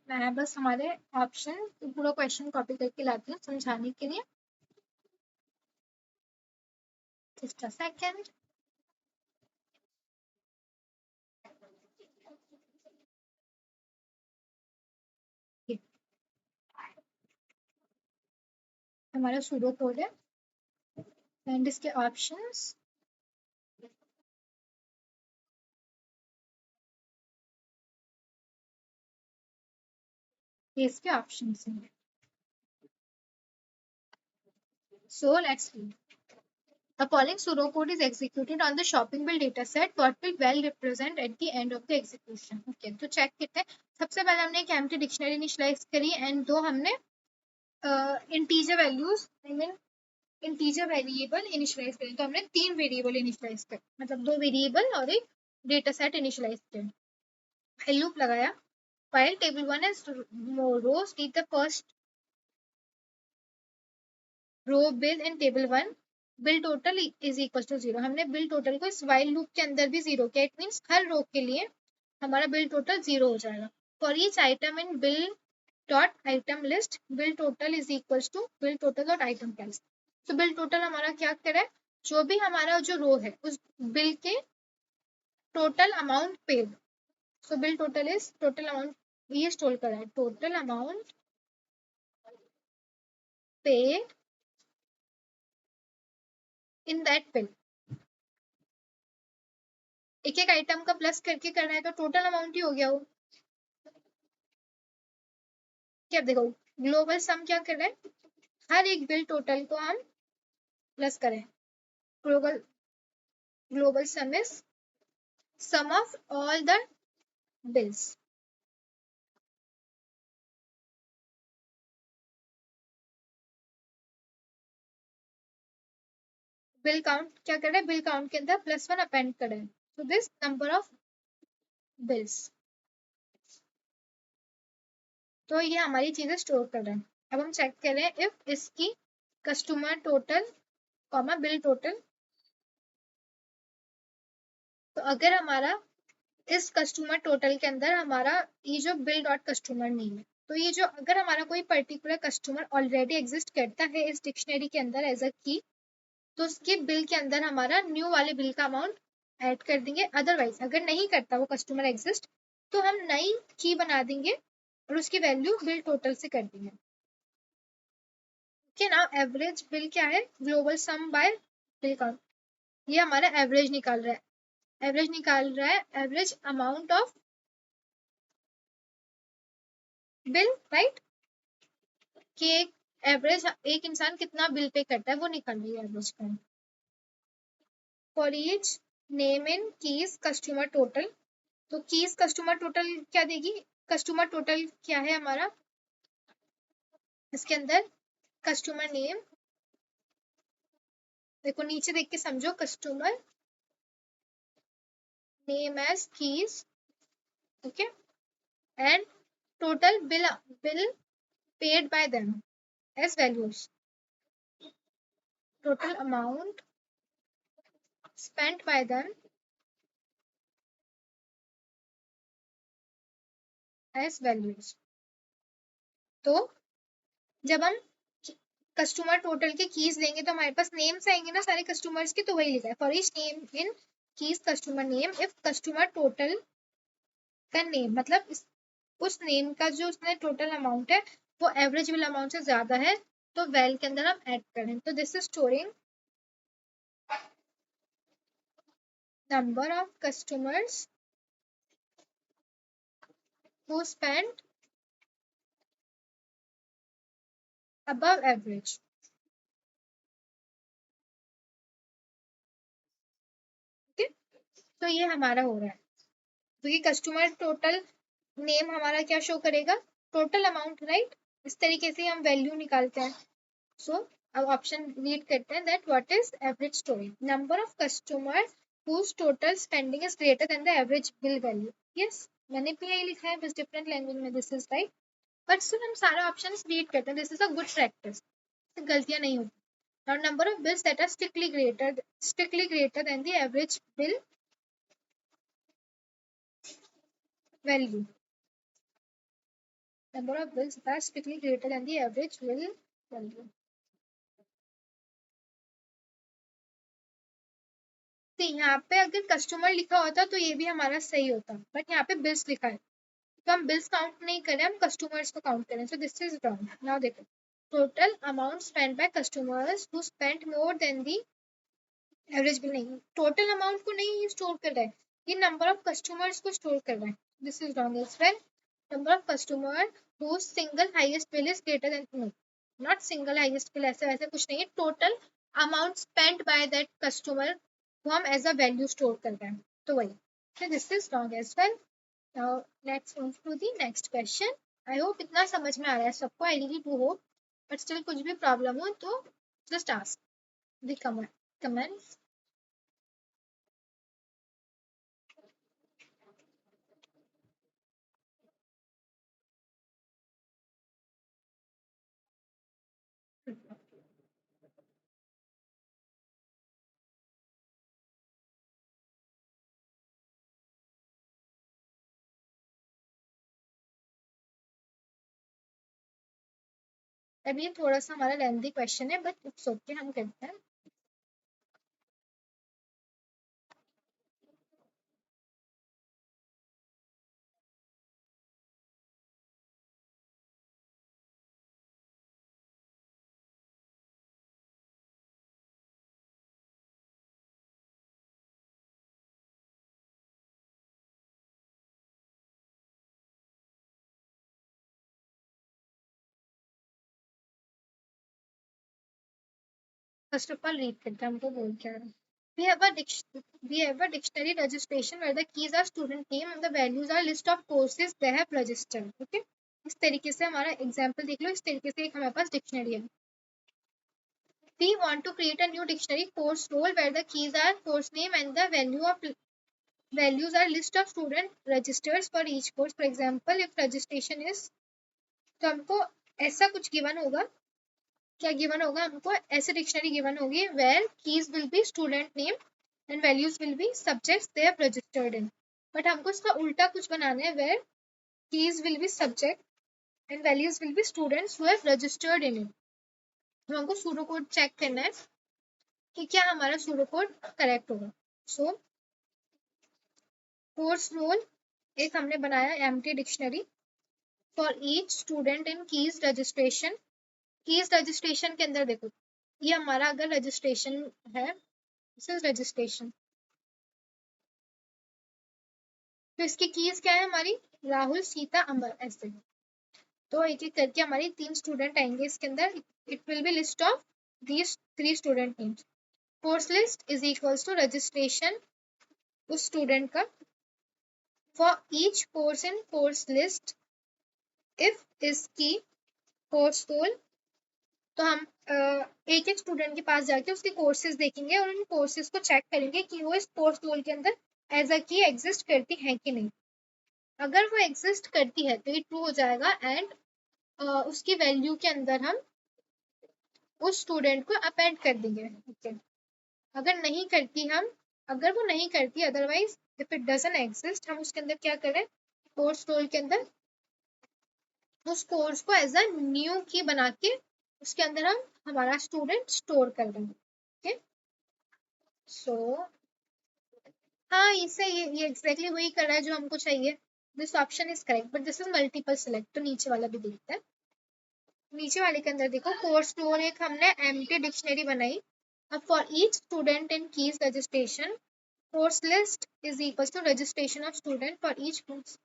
मैं बस हमारे option पूरा क्वेश्चन कॉपी करके लाती हूँ समझाने के लिए। Just a second. हमारा सूडो कोड है एंड इसके ऑप्शंस इसके ऑप्शंस हैं। So let's see. The following pseudocode is executed on the shopping bill dataset. What will well represent at the end of the execution? Okay, तो check करते हैं। सबसे पहले हमने एक एम्प्टी डिक्शनरी इनिशियलाइज करी एंड दो हमने integer values I mean integer variable initialize करी। तो हमने 3 वेरिएबल इनिशियलाइज कर, मतलब 2 वेरिएबल और एक डेटा सेट इनिशियलाइज किया। व्हाइल लूप लगाया, while table 1 has rows, read the first row bill in table 1 bill total is equal to 0। हमने बिल टोटल को इस वाइल लूप के अंदर भी 0 किया, इट मीन्स हर रो के लिए हमारा बिल टोटल 0 हो जाएगा। For each item in bill dot item list bill total is equal to bill total dot item price. तो बिल टोटल हमारा क्या करे, जो भी हमारा जो रो है उस बिल के total amount paid. So bill total is total amount, ये स्टोर करा है total amount paid in that bill. एक एक आइटम का प्लस करके करना है तो टोटल अमाउंट ही हो गया वो। क्या देखो, ग्लोबल सम क्या कर रहा है, हर एक बिल टोटल को हम प्लस करें। Global global sum is sum of all the bills. Bill count क्या कर रहा है, बिल काउंट के अंदर +1 अपेंड कर रहे हैं, so this number of bills. तो ये हमारी चीजें स्टोर कर रहे हैं। अब हम चेक करें इफ इसकी customer total comma bill total. तो अगर हमारा इस कस्टमर टोटल के अंदर हमारा ये जो बिल डॉट कस्टमर नेम है, तो ये जो अगर हमारा कोई पर्टिकुलर कस्टमर ऑलरेडी एग्जिस्ट करता है इस डिक्शनरी के अंदर एज अ की, तो उसके बिल के अंदर हमारा न्यू वाले बिल का अमाउंट ऐड कर देंगे। अदरवाइज अगर नहीं करता वो कस्टमर एग्जिस्ट, तो हम नई की बना देंगे और उसकी वैल्यू बिल टोटल से कर देंगे। ओके, नाउ एवरेज बिल क्या है, global sum by bill count. ये हमारा एवरेज निकाल रहा है, एवरेज निकाल रहा है, average amount of bill, right. कि एक एवरेज एक इंसान कितना बिल पे करता है वो निकाल रही है एवरेज का। For each name in keys customer total. तो कीज कस्टमर टोटल क्या देगी, कस्टमर टोटल क्या है हमारा, इसके अंदर कस्टमर नेम, देखो नीचे देख के समझो, customer name as keys, okay, and total bill paid by them as values, total amount spent by them as values. तो जब हम कस्टमर टोटल के कीज लेंगे तो हमारे पास नेम्स आएंगे ना सारे कस्टमर्स के, तो वही लिखा है for each name in keys customer name if customer total का नेम, मतलब उस नेम का जो उसने टोटल अमाउंट है वो एवरेज बिल अमाउंट से ज्यादा है, तो वेल के अंदर हम ऐड करें। तो this is storing number of customers who spend above average। Okay, तो ये हमारा हो रहा है। तो ये कस्टमर टोटल नेम हमारा क्या शो करेगा, टोटल अमाउंट, राइट। इस तरीके से हम वैल्यू निकालते हैं। सो अब ऑप्शन रीड करते हैं that what is average storing, number of customer whose total spending is greater than the average bill value। yes, मैंने भी यही लिखा है बस डिफरेंट लैंग्वेज में, this is right. But still हम सारे ऑप्शंस रीड करते हैं, this is a good practice, गलतियां नहीं होती। Now number of bills that are strictly greater than the average bill value, number of bills that are strictly greater than the average bill value। तो यहाँ पे अगर customer लिखा होता तो ये भी हमारा सही होता, बट यहाँ पे बिल्स लिखा है तो हम बिल्स काउंट नहीं करें, हम कस्टमर्स को काउंट करें। So this is wrong. Now देखो, total amount spend by customers who spent more than the average bill, नहीं, टोटल अमाउंट को नहीं स्टोर कर रहा है, ये नंबर ऑफ कस्टमर्स को स्टोर कर रहा है। This is wrong as well. Number of customer who single highest bill is greater than, no, not single highest bill, ऐसे ऐसे कुछ नहीं है, total amount spent by that customer को हम एज अ वैल्यू स्टोर कर रहे हैं, तो वही। so this is wrong as well। now let's move to the next question। I hope इतना समझ में आ रहा है सबको, I really do hope, but still कुछ भी प्रॉब्लम हो तो just ask the comments। अब ये थोड़ा सा हमारा लेंथी क्वेश्चन है बट इट्स ओके, हम करते हैं। फर्स्ट ऑफ ऑल रीड करते हैं हमको बोल क्या रहा है। We have a dictionary registration where the keys are student name and the values are list of courses they have registered. Okay, इस तरीके से हमारा एग्जाम्पल देख लो, इस तरीके से एक हमारे पास डिक्शनरी है। We want to create a new dictionary course role where the keys are course name and the values are list of student registers for each course. For example, if registration is, तो हमको ऐसा कुछ given होगा, क्या given होगा हमको, ऐसे dictionary given होगी where keys will be student name and values will be subjects they have registered in. But हमको इसका उल्टा कुछ बनाना है, where keys will be subject and values will be students who have registered in it. तो हमको pseudo code check करना है कि क्या हमारा सूडो कोड करेक्ट होगा। सो कोर्स रोल एक हमने बनाया empty dictionary for each student in keys registration. Keys registration के अंदर देखो, ये हमारा अगर रजिस्ट्रेशन है, दिस इज रजिस्ट्रेशन, तो इसकी कीज क्या है हमारी, राहुल सीता अमर ऐसे। तो एक एक करके हमारी 3 स्टूडेंट आएंगे इसके अंदर। It will be list of these 3 student names. Course list is equals to registration उस स्टूडेंट का for each course in course list if इसकी कोर्स रोल। तो हम एक एक स्टूडेंट के पास जाके उसके कोर्सेज देखेंगे और उन कोर्सेज को चेक करेंगे कि वो इस कोर्स रोल के अंदर एज अ की एग्जिस्ट करती है कि नहीं। अगर वो एग्जिस्ट करती है तो ये ट्रू हो जाएगा एंड उसकी वैल्यू के अंदर हम उस स्टूडेंट को अपेंड कर देंगे। ओके, अगर नहीं करती हम, अगर वो नहीं करती, otherwise if it doesn't exist, हम उसके अंदर क्या करें, कोर्स रोल के अंदर उस कोर्स को एज अ न्यू की बना के उसके अंदर हम हमारा स्टूडेंट स्टोर कर देंगे। ओके, सो हाँ, इससे ये एग्जैक्टली वही कर रहा है जो हमको चाहिए। This option is correct but this is multiple select. तो नीचे वाला भी देखते हैं। नीचे वाले के अंदर देखो, कोर्स रोल एक हमने एम्प्टी डिक्शनरी बनाई। अब for each student in keys registration course list is equal to registration of student for each course.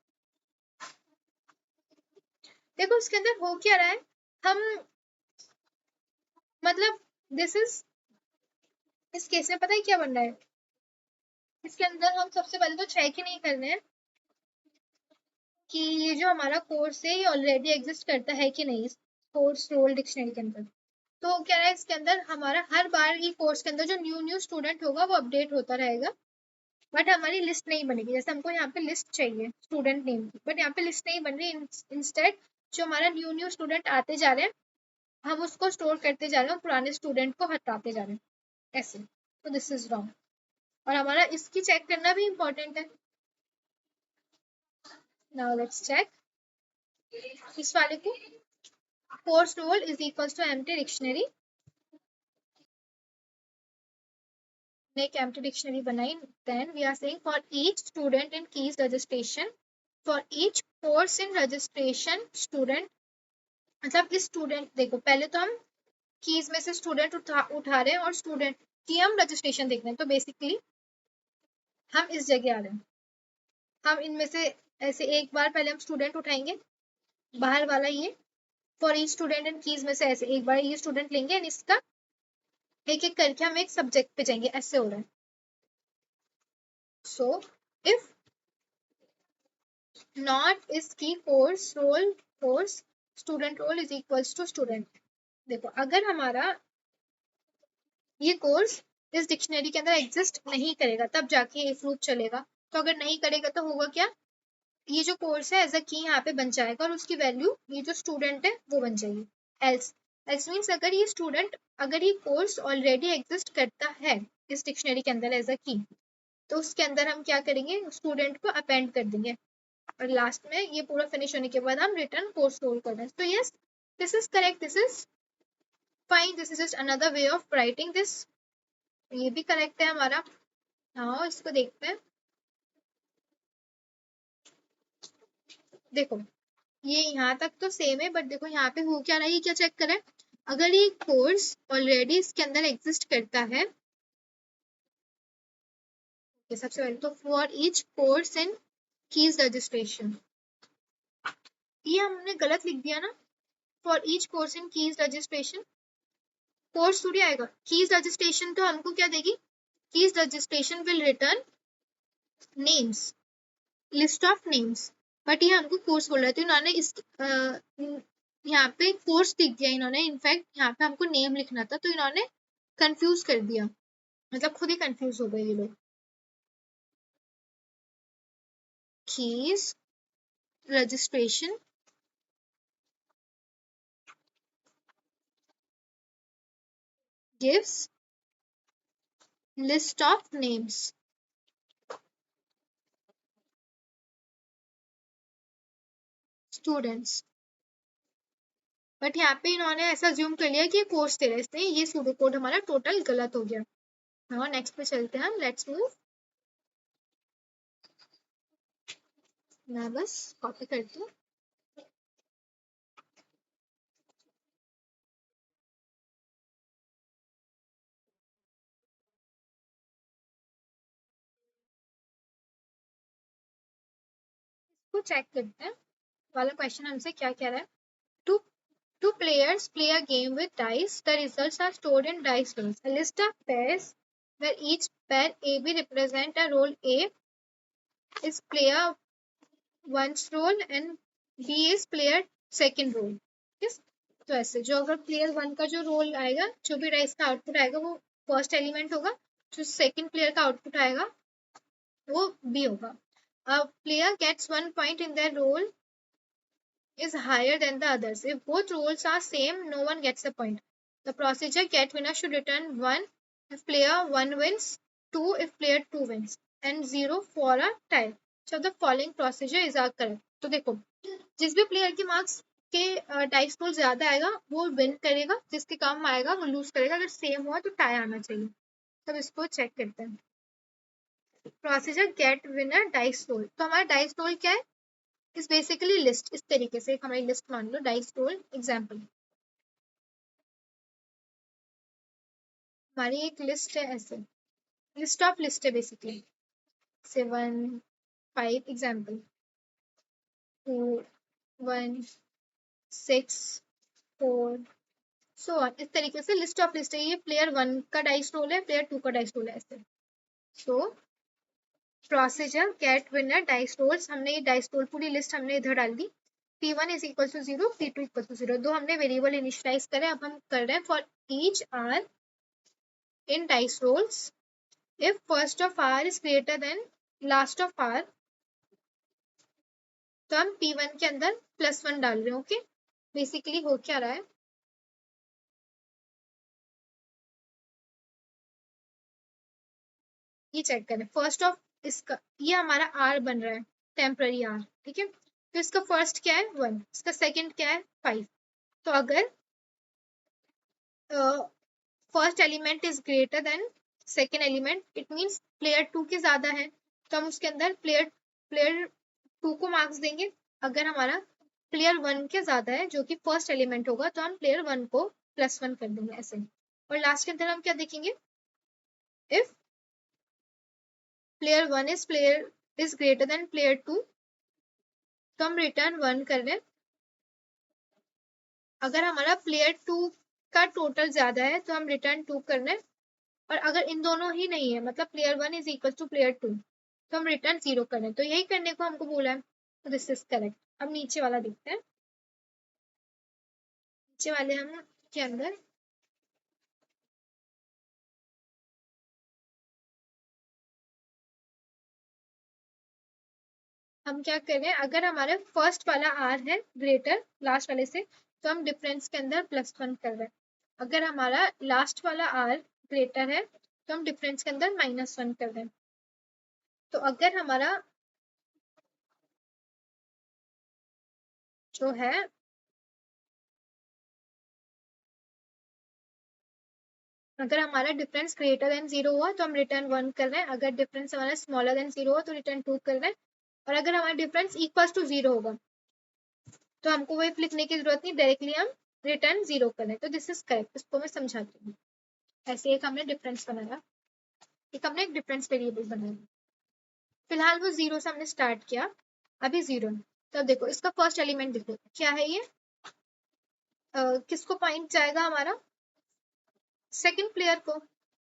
देखो उसके अंदर हो क्या रहा है, हम मतलब दिस इज, इस केस में पता है क्या बन रहा है, इसके अंदर हम सबसे पहले तो चेक ही नहीं करने हैं कि ये जो हमारा कोर्स है ये ऑलरेडी एग्जिस्ट करता है कि नहीं इस कोर्स रोल डिक्शनरी के अंदर। तो क्या है, इसके अंदर हमारा हर बार ये कोर्स के अंदर जो न्यू स्टूडेंट होगा वो अपडेट होता रहेगा, बट हमारी लिस्ट नहीं बनेगी। जैसे हमको यहाँ पे लिस्ट चाहिए स्टूडेंट नेम की, बट यहाँ पे लिस्ट नहीं बन रही। इंस्टेड जो हमारा न्यू स्टूडेंट आते जा रहे हैं हम उसको स्टोर करते जा रहे हैं, पुराने स्टूडेंट को हटाते जा रहे हैं ऐसे। तो दिस इज रॉन्ग और हमारा इसकी चेक करना भी इम्पोर्टेंट है। नाउ लेट्स चेक इस वाले को, course roll is equals to empty dictionary. एक एम्प्टी डिक्शनरी बनाई, then we are saying for each student in keys registration for each course in registration student. मतलब इस स्टूडेंट, देखो पहले तो हम कीज में से स्टूडेंट उठा रहे हैं और स्टूडेंट की हम रजिस्ट्रेशन देख रहे हैं। तो बेसिकली हम इस जगह आ रहे हैं, हम इनमें से ऐसे एक बार पहले हम स्टूडेंट उठाएंगे, बाहर वाला ये for each student in keys में से ऐसे एक बार ये स्टूडेंट लेंगे एंड इसका एक एक करके हम एक सब्जेक्ट पे जाएंगे, ऐसे हो रहा है। So if not is key course roll course student roll is equals to student. देखो अगर हमारा ये कोर्स इस डिक्शनरी के अंदर एग्जिस्ट नहीं करेगा तब जाके ये प्रूफ चलेगा। तो अगर नहीं करेगा तो होगा क्या, ये जो कोर्स है एज अ की यहाँ पे बन जाएगा और उसकी वैल्यू ये जो स्टूडेंट है वो बन जाएगी। एल्स मीन्स अगर ये स्टूडेंट, अगर ये कोर्स ऑलरेडी एग्जिस्ट करता है इस डिक्शनरी के अंदर एज अ की, तो उसके अंदर हम क्या करेंगे, स्टूडेंट को अपेंड कर देंगे और लास्ट में ये पूरा फिनिश होने के बाद हम रिटर्न कोर्स रोल कर दें। तो yes, this is correct, this is fine, this is just another way of writing this. ये भी करेक्ट है हमारा। हाँ, इसको देखते हैं। देखो, ये यहाँ तक तो सेम है, बट देखो यहाँ पे हो क्या रहा है, ये क्या चेक करें। अगर ये कोर्स ऑलरेडी इसके अंदर एग्जिस्ट करता है, सबसे पहले तो for each course in keys registration, ये हमने गलत लिख दिया ना। For each course in keys registration, course थोड़ी आएगा, कीज रजिस्ट्रेशन तो हमको क्या देगी, keys registration will return names, list of names. But ये हमको कोर्स बोल रहे थे, इन्होंने इस यहाँ पे कोर्स लिख दिया इन्होंने, इनफैक्ट यहाँ पे हमको नेम लिखना था, तो इन्होंने कंफ्यूज कर दिया, मतलब खुद ही कंफ्यूज हो गए ये लोग। Keys registration gives list of names, students। But यहाँ पे इन्होंने ऐसा ज्यूम कर लिया कि ये कोर्स दे रहा है, इसलिए ये सूडो कोड हमारा टोटल गलत हो गया। हाँ, नेक्स्ट पे चलते हैं हम, लेट्स मूव। मैं बस कॉपी करती हूँ। इसको चेक करते हैं, वाला क्वेश्चन हमसे क्या कह रहा है। Two Two players play a game with dice. The results are stored in dice rolls. A list of pairs where each pair AB represent a role A is player one's role and B is player second role. Yes? तो ऐसे जो अगर player one का जो role आएगा, जो भी dice का आउटपुट आएगा वो फर्स्ट एलिमेंट होगा, जो सेकंड प्लेयर का आउटपुट आएगा वो बी होगा। A player gets 1 point in their role is higher than the others. If both roles are same, no one gets a point. The procedure get winner should return 1 if player 1 wins, 2 if player 2 wins, and 0 for a tie. So the following procedure is our correct. तो देखो, जिस भी player के marks के dice role ज्यादा आएगा वो win करेगा, जिसके कम आएगा वो लूज करेगा, अगर सेम हुआ तो टाई आना चाहिए। तब इसको चेक करते हैं। Procedure get winner dice roll, तो हमारा डाइस रोल क्या है, इज बेसिकली लिस्ट। इस तरीके से हमारी लिस्ट मान लो, डाइस रोल एग्जाम्पल, हमारी एक लिस्ट है ऐसे, लिस्ट ऑफ लिस्ट है बेसिकली, 7 5 एग्जाम्पल, 2 1 6 4 सो ऑन, इस तरीके से लिस्ट ऑफ लिस्ट है। ये प्लेयर वन का डाइस रोल है, प्लेयर टू का डाइस रोल है ऐसे। So procedure get winner dice rolls, हमने ये डाइस रोल पूरी लिस्ट हमने इधर डाल दी। P1 is equal to 0, P2 equal to 0, दो हमने वेरिएबल इनिशियलाइज करे। अब हम कर रहे हैं for each R in dice rolls, if first of r is greater than last of r, तो हम P1 के अंदर +1 डाल रहे हैं। ओके, बेसिकली हो क्या रहा है, ये चेक करें। फर्स्ट ऑफ इसका, ये हमारा r बन रहा है, टेम्पररी r, ठीक है। तो इसका फर्स्ट क्या है 1, इसका सेकंड क्या है 5। तो अगर first element is greater then second element, it means player 2 के ज्यादा है, तो हम उसके अंदर प्लेयर प्लेयर 2 को मार्क्स देंगे। अगर हमारा प्लेयर 1 के ज्यादा है जो कि फर्स्ट एलिमेंट होगा, तो हम प्लेयर 1 को +1 कर देंगे ऐसे। और लास्ट के अंदर हम क्या देखेंगे, if player 1 is greater then player 2, तो हम रिटर्न 1 कर रहे हैं। अगर हमारा प्लेयर 2 का टोटल ज्यादा है तो हम रिटर्न 2 कर रहे हैं। और अगर इन दोनों ही नहीं है, मतलब player 1 is equal to player 2, तो हम रिटर्न 0 करें। तो यही करने को हमको बोला है, तो दिस इज करेक्ट। अब नीचे वाला देखते हैं। नीचे वाले हम के अंदर हम क्या कर रहे हैं, अगर हमारे फर्स्ट वाला आर है ग्रेटर लास्ट वाले से, तो हम डिफरेंस के अंदर +1 कर रहे हैं। अगर हमारा लास्ट वाला आर ग्रेटर है तो हम डिफरेंस के अंदर -1 कर रहे हैं। तो अगर हमारा जो है अगर हमारा डिफरेंस ग्रेटर देन 0 हुआ तो हम रिटर्न 1 कर रहे हैं, अगर डिफरेंस हमारा स्मॉलर देन 0 हुआ तो रिटर्न 2 कर रहे हैं, और अगर हमारा डिफरेंस इक्वल टू 0 होगा तो हमको वही लिखने की जरूरत नहीं, डायरेक्टली हम रिटर्न 0 कर रहे हैं। तो दिस इज करेक्ट, इसको मैं समझाती हूँ। ऐसे एक हमने डिफरेंस बनाया, एक हमने एक डिफरेंस वेरिएबल बनाया, फिलहाल वो 0 से हमने स्टार्ट किया, अभी 0 है। तो अब देखो इसका फर्स्ट एलिमेंट देखो क्या है ये, किसको पॉइंट जाएगा हमारा, सेकंड प्लेयर को।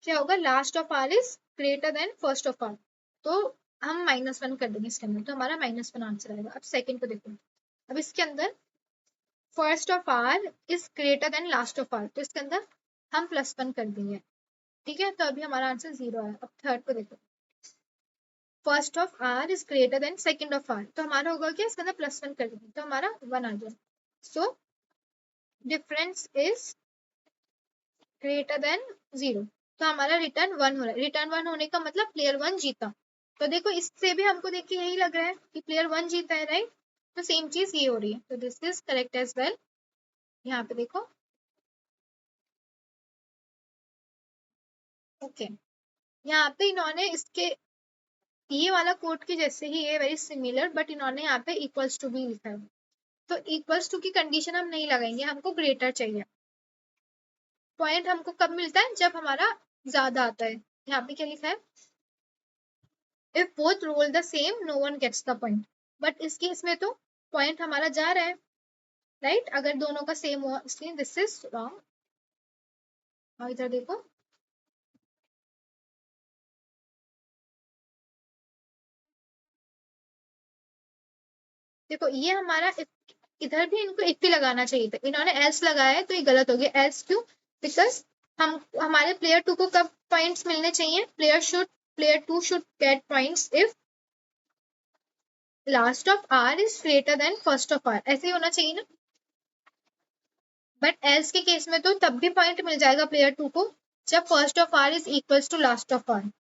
क्या होगा, last of R is greater than first of R, तो हम -1 कर देंगे इसके अंदर, तो हमारा -1 आंसर आएगा। अब सेकंड को देखो, अब इसके अंदर first of R is greater than last of R, तो इसके अंदर हम +1 कर देंगे, ठीक है। तो अभी हमारा आंसर 0 है। अब थर्ड को देखो, first of R is greater than second of R, तो हमारा होगा क्या, इसके अंदर +1 कर देंगे तो हमारा 1 आ जाए। So difference is greater then 0, तो हमारा रिटर्न 1 हो रहा है। रिटर्न 1 होने का मतलब प्लेयर 1 जीता। तो देखो इससे भी हमको देख के यही लग रहा है कि प्लेयर 1 जीता है, राइट। तो सेम चीज ये हो रही है, तो this is correct as well. यहाँ पे देखो, ओके यहाँ पे इन्होंने इसके ये वाला कोड के जैसे ही है, वेरी सिमिलर, बट इन्होंने यहाँ पे इक्वल्स टू भी लिखा है। तो इक्वल्स टू की कंडीशन हम नहीं लगाएंगे, हमको ग्रेटर चाहिए। पॉइंट हमको कब मिलता है, जब हमारा ज्यादा आता है। यहाँ पे क्या लिखा है, if both roll the same no one gets the point, but इस केस में तो पॉइंट हमारा जा रहा है, राइट। अगर दोनों का सेम हुआ, इसलिए दिस इज रॉन्ग। और इधर देखो, देखो ये हमारा इधर भी इनको इफ ही लगाना चाहिए था, इन्होंने एल्स लगाया है तो ये गलत हो गया। एल्स क्यों, बिकॉज हम हमारे प्लेयर 2 को कब पॉइंट्स मिलने चाहिए, player 2 should get points if last of R is greater than first of R, ऐसे ही होना चाहिए ना। बट एल्स के केस में तो तब भी पॉइंट मिल जाएगा प्लेयर 2 को जब first of R is equals to last of R,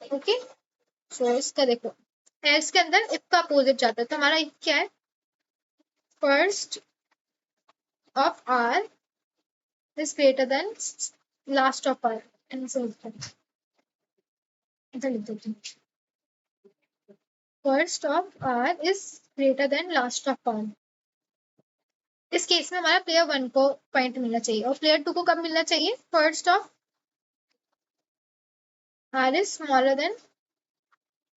okay. So इसका देखो, एल्स के अंदर इफ का अपोजिट जाता है, तो हमारा इफ क्या है, first of R is greater than last of r, ऐसे लिखते हैं, इधर लिख देते हैं, first of r is greater than last of r। इस केस में हमारा प्लेयर 1 को पॉइंट मिलना चाहिए, और प्लेयर 2 को कब मिलना चाहिए, first of r is smaller than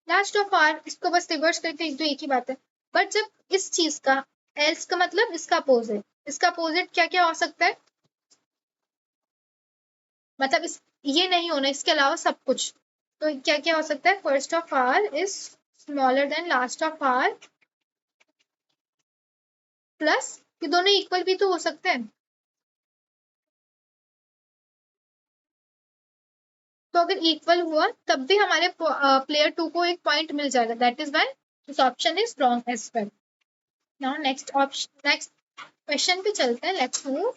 last of r। इसको बस रिवर्स करके लिख दो, एक ही बात है। बट जब इस चीज का एल्स का मतलब इसका अपोजिट, इसका अपोजिट क्या क्या हो सकता है, मतलब इस ये नहीं होना, इसके अलावा सब कुछ। तो क्या क्या हो सकता है, first of R is smaller than last of R, plus ये दोनों इक्वल भी तो हो सकते हैं। तो अगर इक्वल हुआ तब भी हमारे प्लेयर 2 को एक पॉइंट मिल जाएगा, that is why this option is wrong as well. Now next option, next question पे चलते हैं, let's move.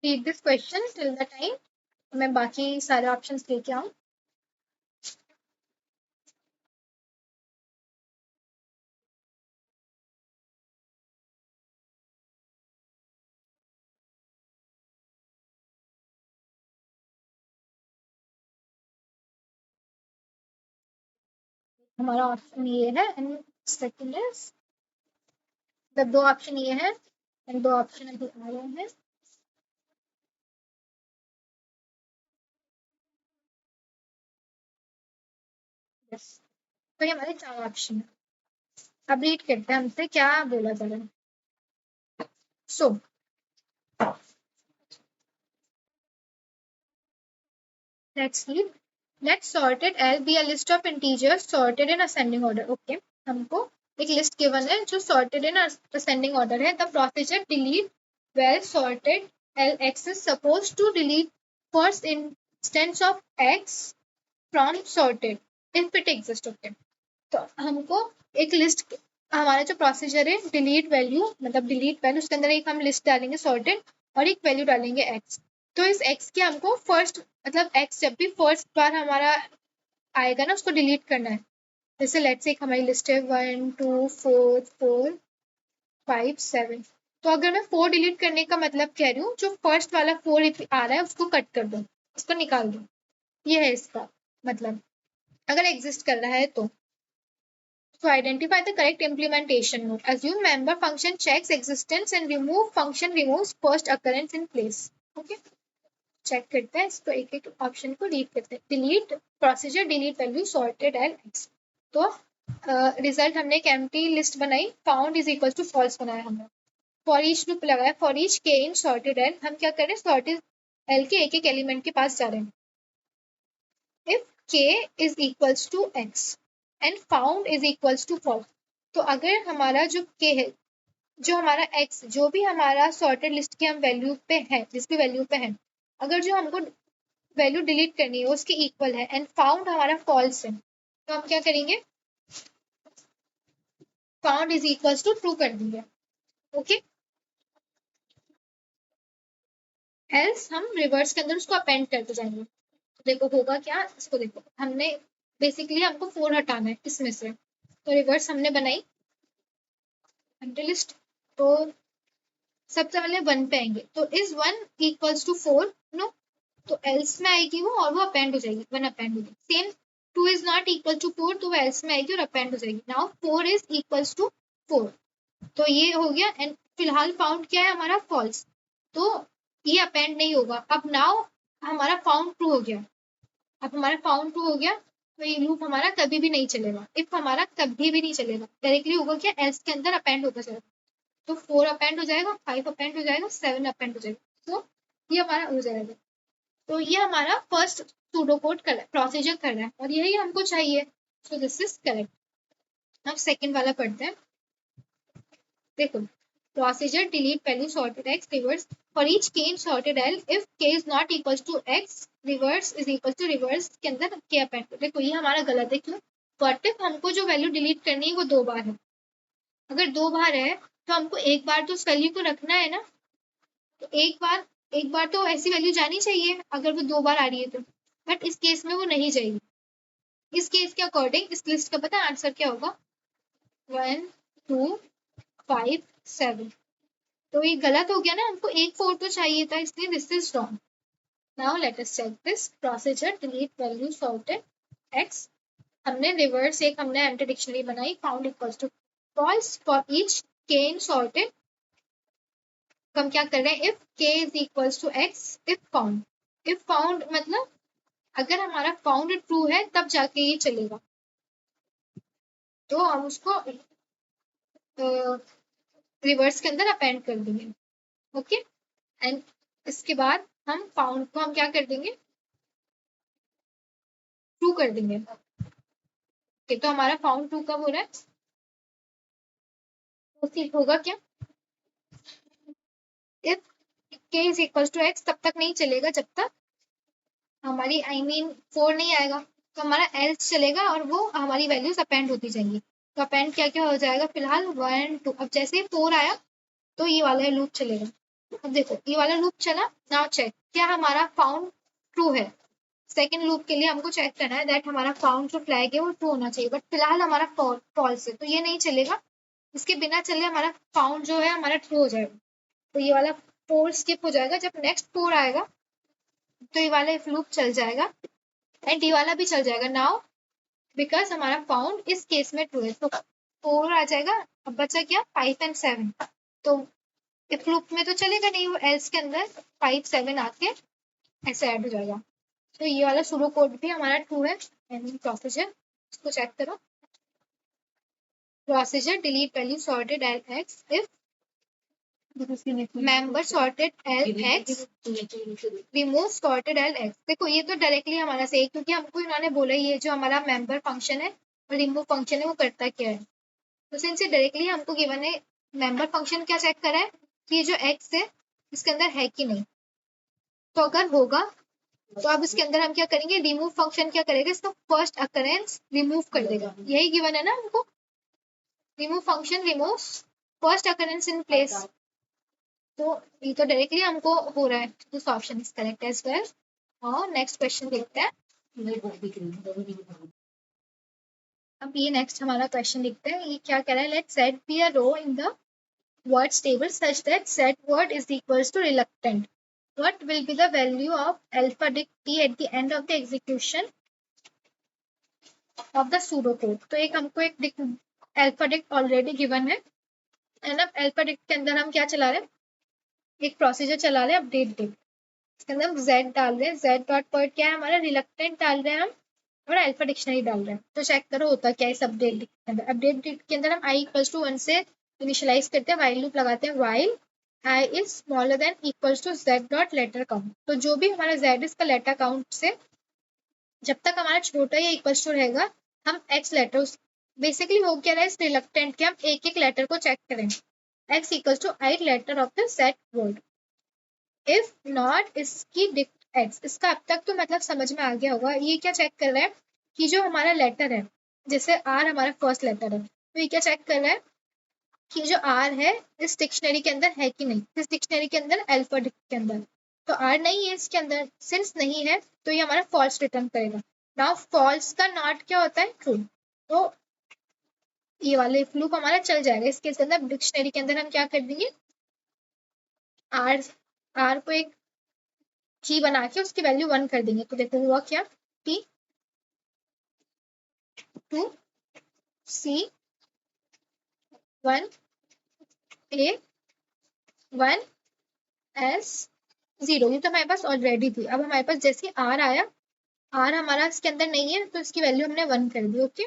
Read this question till the time मैं बाकी सारे ऑप्शंस लेके आऊं। हमारा ऑप्शन ये है, एंड सेकंड इज, मतलब दो ऑप्शन ये है एंड दो ऑप्शन अभी आ रहे हैं। यस, तो ये हमारे चार ऑप्शन है। अब रीड करते हैं हमसे क्या बोला जा रहा है। सो let's read. Let's sorted L be a list of integers sorted in ascending order. Okay, हमको एक लिस्ट गिवन है जो sorted in ascending order है। The procedure delete well sorted LX is supposed to delete first instance of X from sorted if it exists. Okay, तो हमको एक list, हमारा जो प्रोसीजर है डिलीट वैल्यू, मतलब डिलीट वैल्यू, उसके अंदर एक हम लिस्ट डालेंगे सॉर्टेड और एक वैल्यू डालेंगे एक्स। तो इस x के हमको फर्स्ट मतलब x जब भी फर्स्ट बार हमारा आएगा ना उसको डिलीट करना है। जैसे लेट्स से हमारी लिस्ट है 1 2 4 4 5 7। तो अगर मैं 4 डिलीट करने का मतलब कह रही हूँ, जो फर्स्ट वाला 4 आ रहा है उसको कट कर दो, उसको निकाल दो, ये है इसका मतलब, अगर एग्जिस्ट कर रहा है तो। So identify the correct implementation node. Assume member function checks existence and remove function removes first occurrence in place. Okay. Check करते हैं इसको, एक एक ऑप्शन को रीड करते हैं। Delete procedure delete value sorted L X. तो रिजल्ट हमने एक एम्प्टी लिस्ट बनाई, found is equal to false बनाया हमने। फॉर ईच लूप लगाया, फॉर ईच के इन सॉर्टेड एल, हम क्या कर रहे हैं सॉर्टेड एल के एक एक एलिमेंट के पास जा रहे हैं। इफ के is equals to X and found is equals to false. तो अगर हमारा जो के है, जो हमारा एक्स, जो भी हमारा सॉर्टेड लिस्ट की हम वैल्यू पे है, जिस भी वैल्यू पे है, अगर जो हमको वैल्यू डिलीट करनी है उसके इक्वल है एंड फाउंड हमारा फॉल्स है, तो हम क्या करेंगे found is equals to true कर देंगे। ओके। एल्स हम रिवर्स के अंदर उसको अपेंड करते जाएंगे। देखो होगा क्या, इसको देखो, हमने बेसिकली हमको 4 हटाना है इसमें से, तो रिवर्स हमने बनाई एम्प्टी लिस्ट। तो सबसे पहले 1 पे आएंगे, तो इज 1 इक्वल्स टू 4 नो, तो एल्स में आएगी वो और वो अपेंड हो जाएगी, 1 अपेंड हो जाएगी। Same 2 is not equal to 4, तो वो एल्स में आएगी और अपेंड हो जाएगी। नाउ 4 इज इक्वल्स टू 4, तो ये हो गया। एंड फिलहाल फाउंड क्या है हमारा फॉल्स, तो ये अपेंड नहीं होगा। अब नाउ हमारा फाउंड ट्रू हो गया, अब हमारा फाउंड ट्रू हो गया, तो ये लूप हमारा कभी भी नहीं चलेगा। इफ हमारा कभी भी नहीं चलेगा, डायरेक्टली होगा क्या एल्स के अंदर अपेंड होता चलेगा। तो 4 अपेंड हो जाएगा, 5 अपेंड हो जाएगा, 7 अपेंड हो जाएगा, तो ये हमारा हो जाएगा। तो ये हमारा फर्स्ट सूडो कोड प्रोसीजर कर रहा है और यही हमको चाहिए। So this is correct. अब सेकंड वाला पढ़ते हैं। देखो, procedure delete value sorted X reverse for each के इन सॉर्टेड एल इफ के is not equal to X reverse is equal to reverse के अंदर के अपेंड। देखो ये हमारा गलत है, क्यों? व्हाट इफ हमको जो वैल्यू डिलीट करनी है वो 2 बार है। अगर 2 बार है तो हमको एक बार तो उस वैल्यू को रखना है ना, तो एक बार तो ऐसी वैल्यू जानी चाहिए अगर वो 2 बार आ रही है तो। बट इस केस में वो नहीं जाएगी। इस केस के अकॉर्डिंग इस लिस्ट का पता आंसर क्या होगा, 1 2 5 7। तो ये गलत हो गया ना, हमको एक 4 तो चाहिए था, इसलिए this is wrong. Now let us check this procedure delete value sorted x. हमने रिवर्स एक हमने एम्प्टी डिक्शनरी बनाई, found equals to false for each के इन सॉर्टेड। हम क्या कर रहे हैं, इफ के is equals to x if found मतलब अगर हमारा फाउंड ट्रू है तब जाके ये चलेगा, तो हम उसको रिवर्स के अंदर अपेंड कर देंगे। ओके। एंड इसके बाद हम फाउंड को हम क्या कर देंगे, ट्रू कर देंगे। ओके, तो हमारा फाउंड ट्रू कब हो रहा है, तो होगा क्या, इफ के इज इक्वल टू एक्स तब तक नहीं चलेगा जब तक हमारी फोर नहीं आएगा, तो हमारा एल्स चलेगा और वो हमारी वैल्यूज अपेंड होती जाएंगी। तो अपेंड क्या क्या हो जाएगा, फिलहाल 1 2। अब जैसे ही 4 आया तो ये वाला लूप चलेगा। अब देखो ये वाला लूप चला। नाउ चेक क्या हमारा फाउंड ट्रू है। सेकंड लूप के लिए हमको चेक करना है दैट हमारा फाउंड जो फ्लैग है वो ट्रू होना चाहिए, बट फिलहाल हमारा फॉल्स है, तो ये नहीं चलेगा। इसके बिना चले हमारा फाउंड जो है हमारा ट्रू हो जाएगा। तो ये वाला 4 स्किप हो जाएगा। जब नेक्स्ट 4 आएगा तो ये वाला लूप चल जाएगा एंड ये वाला भी चल जाएगा। नाउ बिकॉज हमारा फाउंड इस केस में ट्रू है, तो 4 आ जाएगा। अब बचा क्या, 5 एंड 7। तो इफ लूप में तो चलेगा नहीं, वो एल्स के अंदर 5 7 आके ऐसे ऐड हो जाएगा। तो ये वाला सूडो कोड भी हमारा ट्रू है। एंड प्रोसीजर इसको चेक करो, procedure delete value sorted L x if member sorted L x remove sorted L x. देखो ये तो डायरेक्टली हमारा सही, क्योंकि हमको इन्होंने बोला ये जो हमारा मेंबर फंक्शन है और रिमूव फंक्शन है वो करता क्या है, तो सिंस डायरेक्टली हमको गिवन है मेंबर फंक्शन क्या चेक करा है कि ये जो एक्स है इसके अंदर है कि नहीं। तो अगर होगा तो अब इसके अंदर हम क्या करेंगे, रिमूव फंक्शन क्या करेगा, इसका फर्स्ट अकरेंस रिमूव कर देगा। यही गिवन है ना हमको, remove function remove first occurrence in place. तो ये तो डायरेक्टली हमको हो रहा है, this option is correct as well. और नेक्स्ट क्वेश्चन देखते हैं। अब ये नेक्स्ट हमारा क्वेश्चन देखते हैं, ये क्या कह रहा है, let's set b a row in the words table such that set word is equals to reluctant. What will be the value of alpha dict t at the end of the execution of the pseudocode? तो एक हमको एक alpha dict already given है, and अब alpha dict के अंदर हम क्या चला रहे हैं, एक प्रोसीजर चला रहे हैं अपडेट डिक्ट। इसके अंदर हम z डाल रहे हैं, z डॉट पॉइंट क्या है हमारा, रिलक्टेंट डाल रहे हैं हम, और अल्फा डिक्शनरी डाल रहे हैं। तो चेक करो होता क्या है इस अपडेट डिक्ट के अंदर। अपडेट डिक्ट के अंदर हम i इक्वल्स टू 1 से इनिशियलाइज करते हैं, वाइल लूप लगाते हैं, while i is smaller than equals to z dot letter count. तो जो भी हमारा z इसका लेटर काउंट से जब तक हमारा छोटा या इक्वल्स टू रहेगा, हम x लेटर, बेसिकली हो क्या रहा है इस रिलक्टेंट के, हम एक एक लेटर को चेक करेंगे, x equals to i letter of the set word. If not इसकी डिक्ट एक्स, इसका अब तक तो मतलब समझ में आ गया होगा। ये क्या चेक कर रहा है कि जो हमारा लेटर है, जैसे आर हमारा फर्स्ट लेटर है, तो ये क्या चेक कर रहा है कि जो आर है इस डिक्शनरी के अंदर है कि नहीं, इस डिक्शनरी के अंदर अल्फा डिक्ट के अंदर। तो आर नहीं है इसके अंदर, सिंस नहीं है तो ये हमारा फॉल्स रिटर्न करेगा। नाउ फॉल्स का नॉट क्या होता है, ट्रू। तो ये वाले लूप हमारा चल जाएगा। इसके अंदर डिक्शनरी के अंदर हम क्या कर देंगे, आर आर को एक की बना के उसकी वैल्यू 1 कर देंगे। तो देखो हुआ क्या, टी 2 सी 1 ए 1 एस 0, ये तो हमारे पास ऑलरेडी थी। अब हमारे पास जैसे आर आया, आर हमारा इसके अंदर नहीं है तो इसकी वैल्यू हमने 1 कर दी। ओके,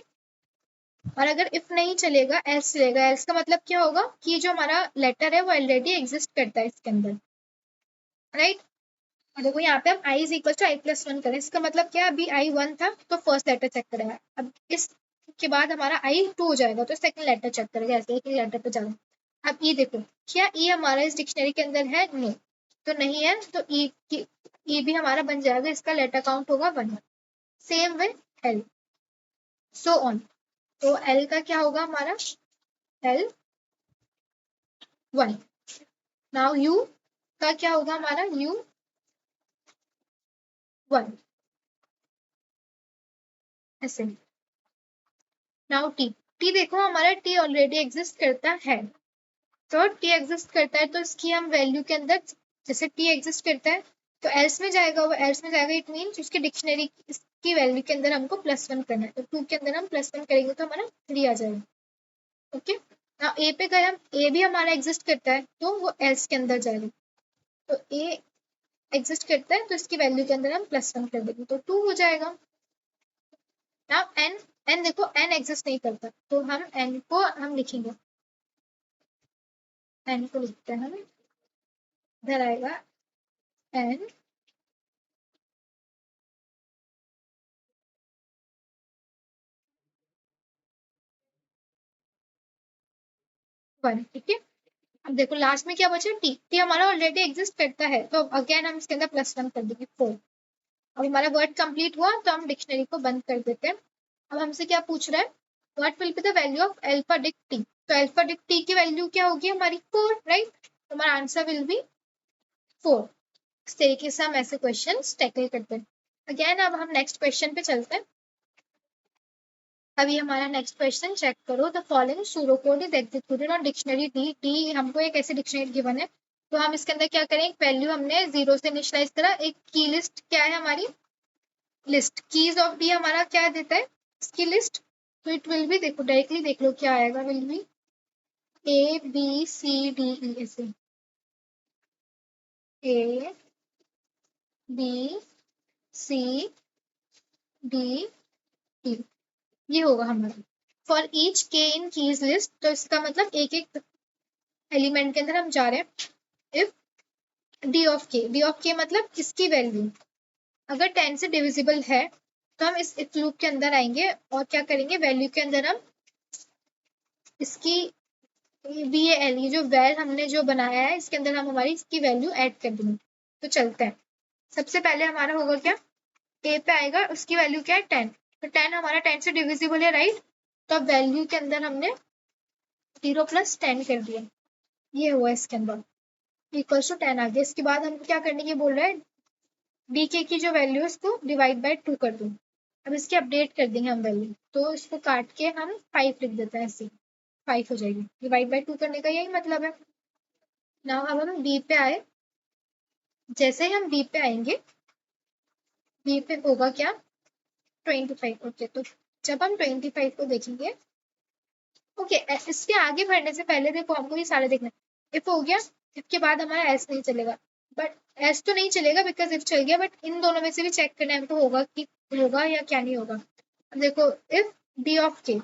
और अगर इफ नहीं चलेगा, एल्स चलेगा। एल्स का मतलब क्या होगा कि जो हमारा लेटर है वो ऑलरेडी एग्जिस्ट करता है इसके अंदर, राइट। देखो यहाँ पे हम i is equal to i+1 करें, इसका मतलब क्या, अभी i 1 था तो फर्स्ट लेटर चेक करेगा। अब इसके बाद हमारा i 2 हो जाएगा तो सेकंड लेटर चेक करेगा, ऐसे एक लेटर पे जाएगा। अब ई देखो, क्या ई हमारा इस डिक्शनरी के अंदर है, नो तो नहीं है, तो ई भी हमारा बन जाएगा, इसका लेटर काउंट होगा 1। Same way L, so on. तो एल का क्या होगा हमारा, एल 1। नाउ यू का क्या होगा हमारा, यू 1, ऐसे। नाउ टी, टी देखो हमारा टी ऑलरेडी एग्जिस्ट करता है, तो टी एग्जिस्ट करता है तो इसकी हम वैल्यू के अंदर, जैसे टी एग्जिस्ट करता है तो एल्स में जाएगा, वो एल्स में जाएगा, इट मीन उसकी डिक्शनरी इसकी वैल्यू के अंदर हमको +1 करना है। तो 2 के अंदर हम +1 करेंगे तो हमारा 3 आ जाएगा। ओके, नाउ ए पे गए हम, ए भी हमारा एग्जिस्ट करता है तो वो एल्स के अंदर जाएगा। तो ए एग्जिस्ट करता है तो इसकी वैल्यू के अंदर हम +1 कर देंगे तो 2 हो जाएगा। नाउ एन, एन देखो एन एग्जिस्ट नहीं करता तो हम एन को हम लिखेंगे, एन को लिखते हैं हम, इधर आएगा एन 1, ठीक है। अब देखो लास्ट में क्या बचा, टी, टी हमारा ऑलरेडी एग्जिस्ट करता है तो अगेन हम इसके अंदर +1 कर देंगे, 4। अब हमारा वर्ड कंप्लीट हुआ तो हम डिक्शनरी को बंद कर देते हैं। अब हमसे क्या पूछ रहा है, what will be the value of alpha dict T. तो अल्फा डिक्ट टी की वैल्यू क्या होगी हमारी, 4, राइट। तो हमारा आंसर विल बी 4। इस तरीके से हम ऐसे क्वेश्चन टैकल करते हैं। अगेन अब हम नेक्स्ट क्वेश्चन पे चलते हैं। अभी हमारा नेक्स्ट क्वेश्चन चेक करो, the following pseudo code is executed on dictionary D. D हमको एक ऐसी डिक्शनरी गिवन है तो हम इसके अंदर क्या करें, एक वैल्यू हमने 0 से इनिशियलाइज करा, एक की लिस्ट क्या है हमारी, लिस्ट कीज ऑफ डी हमारा क्या देता है, इसकी लिस्ट। तो इट विल बी, देखो डायरेक्टली देख लो क्या आएगा, will be a B C d e, ऐसे ए बी सी डी ई, ये होगा हमारा। फॉर ईच के इन कीज लिस्ट, तो इसका मतलब एक एक एलिमेंट के अंदर हम जा रहे हैं। इफ डी ऑफ के मतलब इसकी वैल्यू अगर 10 से डिविजिबल है तो हम इस इफ लूप के अंदर आएंगे और क्या करेंगे, वैल्यू के अंदर हम इसकी बी एल, ये जो वैल हमने जो बनाया है इसके अंदर हम हमारी इसकी वैल्यू ऐड कर देंगे। तो चलते हैं, सबसे पहले हमारा होगा क्या, ए पे आएगा, उसकी वैल्यू क्या है 10, तो 10 हमारा 10 से डिविजिबल है, राइट। तो अब वैल्यू के अंदर हमने 0 + 10 कर दिया, ये हुआ इसके अंदर। इक्वल्स टू 10 आ गया। इसके बाद हमको क्या करने की बोल रहा है, डी के की जो वैल्यू है उसको डिवाइड बाय 2 कर दूँ। अब इसकी अपडेट कर देंगे हम वैल्यू, तो इसको काट के हम 5 लिख देते हैं, ऐसे 5 हो जाएगी। डिवाइड बाय 2 करने का यही मतलब है। नाउ अब हम बी पे आए, जैसे ही हम बी पे आएंगे, बी पे होगा क्या 25। ओके, तो जब हम 25 को देखेंगे, ओके इसके आगे बढ़ने से पहले देखो हमको ये सारे देखना है। इफ हो गया, इफ के बाद हमारा एस नहीं चलेगा, बट एस तो नहीं चलेगा बिकॉज इफ चल गया, बट इन दोनों में से भी चेक करना है हमको होगा कि होगा या क्या नहीं होगा। अब देखो इफ डी ऑफ के,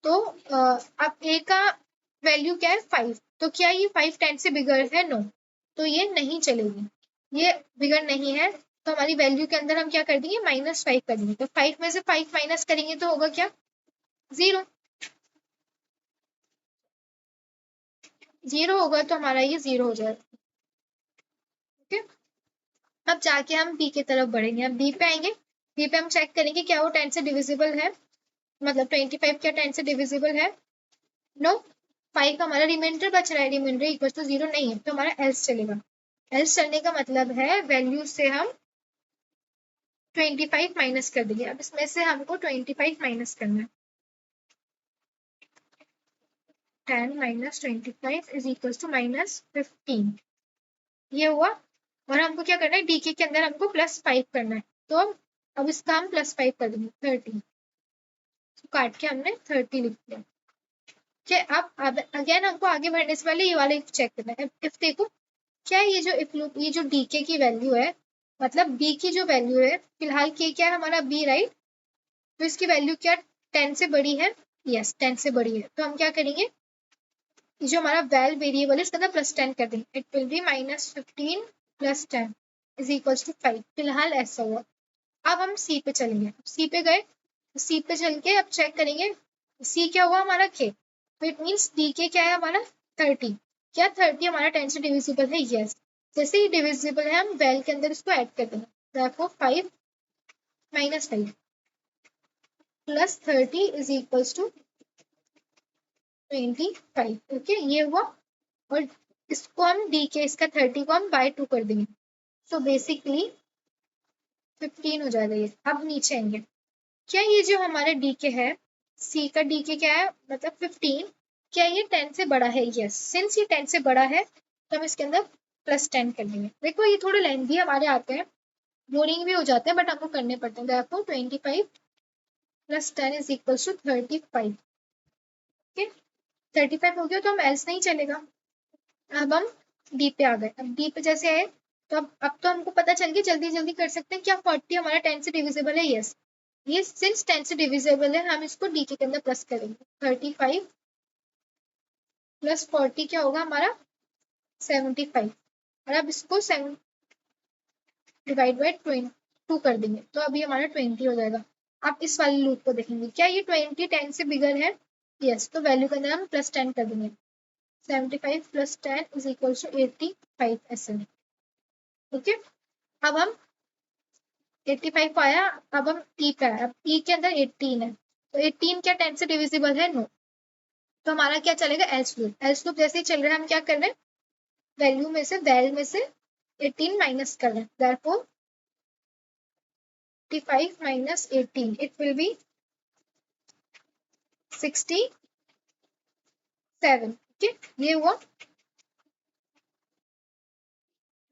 तो अब ए का वैल्यू क्या है 5, तो क्या ये 5 10 से बिगर है? नो, तो ये नहीं चलेगी, ये बिगर नहीं है। तो हमारी वैल्यू के अंदर हम क्या कर देंगे -5 कर देंगे। तो 5 में से 5 माइनस करेंगे तो होगा क्या 0, 0 होगा तो हमारा ये 0 हो जाएगा। ओके, अब जाके हम बी की तरफ बढ़ेंगे। अब बी पे आएंगे, बी पे हम चेक करेंगे क्या वो 10 से डिविजिबल है, मतलब 25 क्या 10 से डिविजिबल है? नो, 5 का हमारा रिमाइंडर बच रहा है, रिमाइंडर इक्वल टू 0 नहीं है, तो हमारा एल्स चलेगा। एल्स चलने का मतलब है वैल्यू से हम 25 माइनस कर देंगे। अब इसमें से हमको 25 माइनस करना है। 10 माइनस 25 इज इक्वल टू -15, ये हुआ। और हमको क्या करना है, डीके के अंदर हमको +5 करना है, तो अब इसका हम +5 कर देंगे 30, तो काट के हमने 30 लिख दिया। ठीक, अब अगेन हमको आगे बढ़ने से पहले ये वाला इफ चेक करना है। इफ देखो क्या ये जो इफ लूप, ये जो डीके की वैल्यू है, मतलब बी की जो वैल्यू है, फिलहाल के क्या है हमारा बी, राइट? तो इसकी वैल्यू क्या 10 से बड़ी है? यस 10 से बड़ी है, तो हम क्या करेंगे, जो हमारा वैल वेरिएबल है इसका अंदर +10 कर देंगे। It will be -15 + 10 is equal to 5। फिलहाल ऐसा हुआ। अब हम सी पे चलेंगे, सी पे गए, सी पे चल के अब चेक करेंगे सी क्या हुआ हमारा के, तो इट मीन्स डी के क्या है हमारा 30। क्या 30 हमारा 10 से डिविजिबल है? यस। जैसे ही डिविजिबल है हम वैल के अंदर इसको ऐड कर देंगे, therefore 5 - 5 + 30 is equal to 25। Okay, ये हुआ। और इसको हम डी के, इसका 30 को हम बाय 2 कर देंगे, सो बेसिकली 15 हो जाएगा ये। अब नीचे आएंगे, क्या ये जो हमारा डी के है, सी का डी के क्या है, मतलब 15, क्या ये 10 से बड़ा है? यस, सिंस ये 10 से बड़ा है तो हम इसके अंदर +10 कर देंगे। देखो ये थोड़े लेंथी हमारे आते हैं, बोरिंग भी हो जाते हैं, बट हमको करने पड़ते हैं। देखो 25 + 10 इज इक्वल टू 35। ओके, 35 हो गया, तो हम एल्स नहीं चलेगा। अब हम डी पे आ गए। अब डी पे जैसे आए, तो अब तो हमको पता चल गया, जल्दी जल्दी कर सकते हैं। क्या 40 हमारा 10 से डिविजिबल है? यस, ये सिंस 10 से डिविजिबल है हम इसको डी के अंदर प्लस करेंगे। 35 + 40 क्या होगा हमारा 75, और अब इसको 7 डिवाइड बाई 2 कर देंगे, तो अभी हमारा 20 हो जाएगा। अब इस वाले लूप को देखेंगे, क्या ये 20 10 से बिगर है? यस, तो वैल्यू के अंदर हम +10 कर देंगे। 75 + 10 इज इक्वल टू 85 ऐसे। ओके, अब हम 85 को आया, अब हम ई पे आया। अब ई के अंदर 18 है, तो 18 क्या 10 से डिविजिबल है? नो, तो हमारा क्या चलेगा एल्स लूप। एल्स लूप जैसे ही चल रहा है हम क्या कर रहे हैं, वैल्यू में से वैल में से 18 माइनस कर रहे हैं, therefore 55 - 18 it will be 67। Okay, ये हुआ।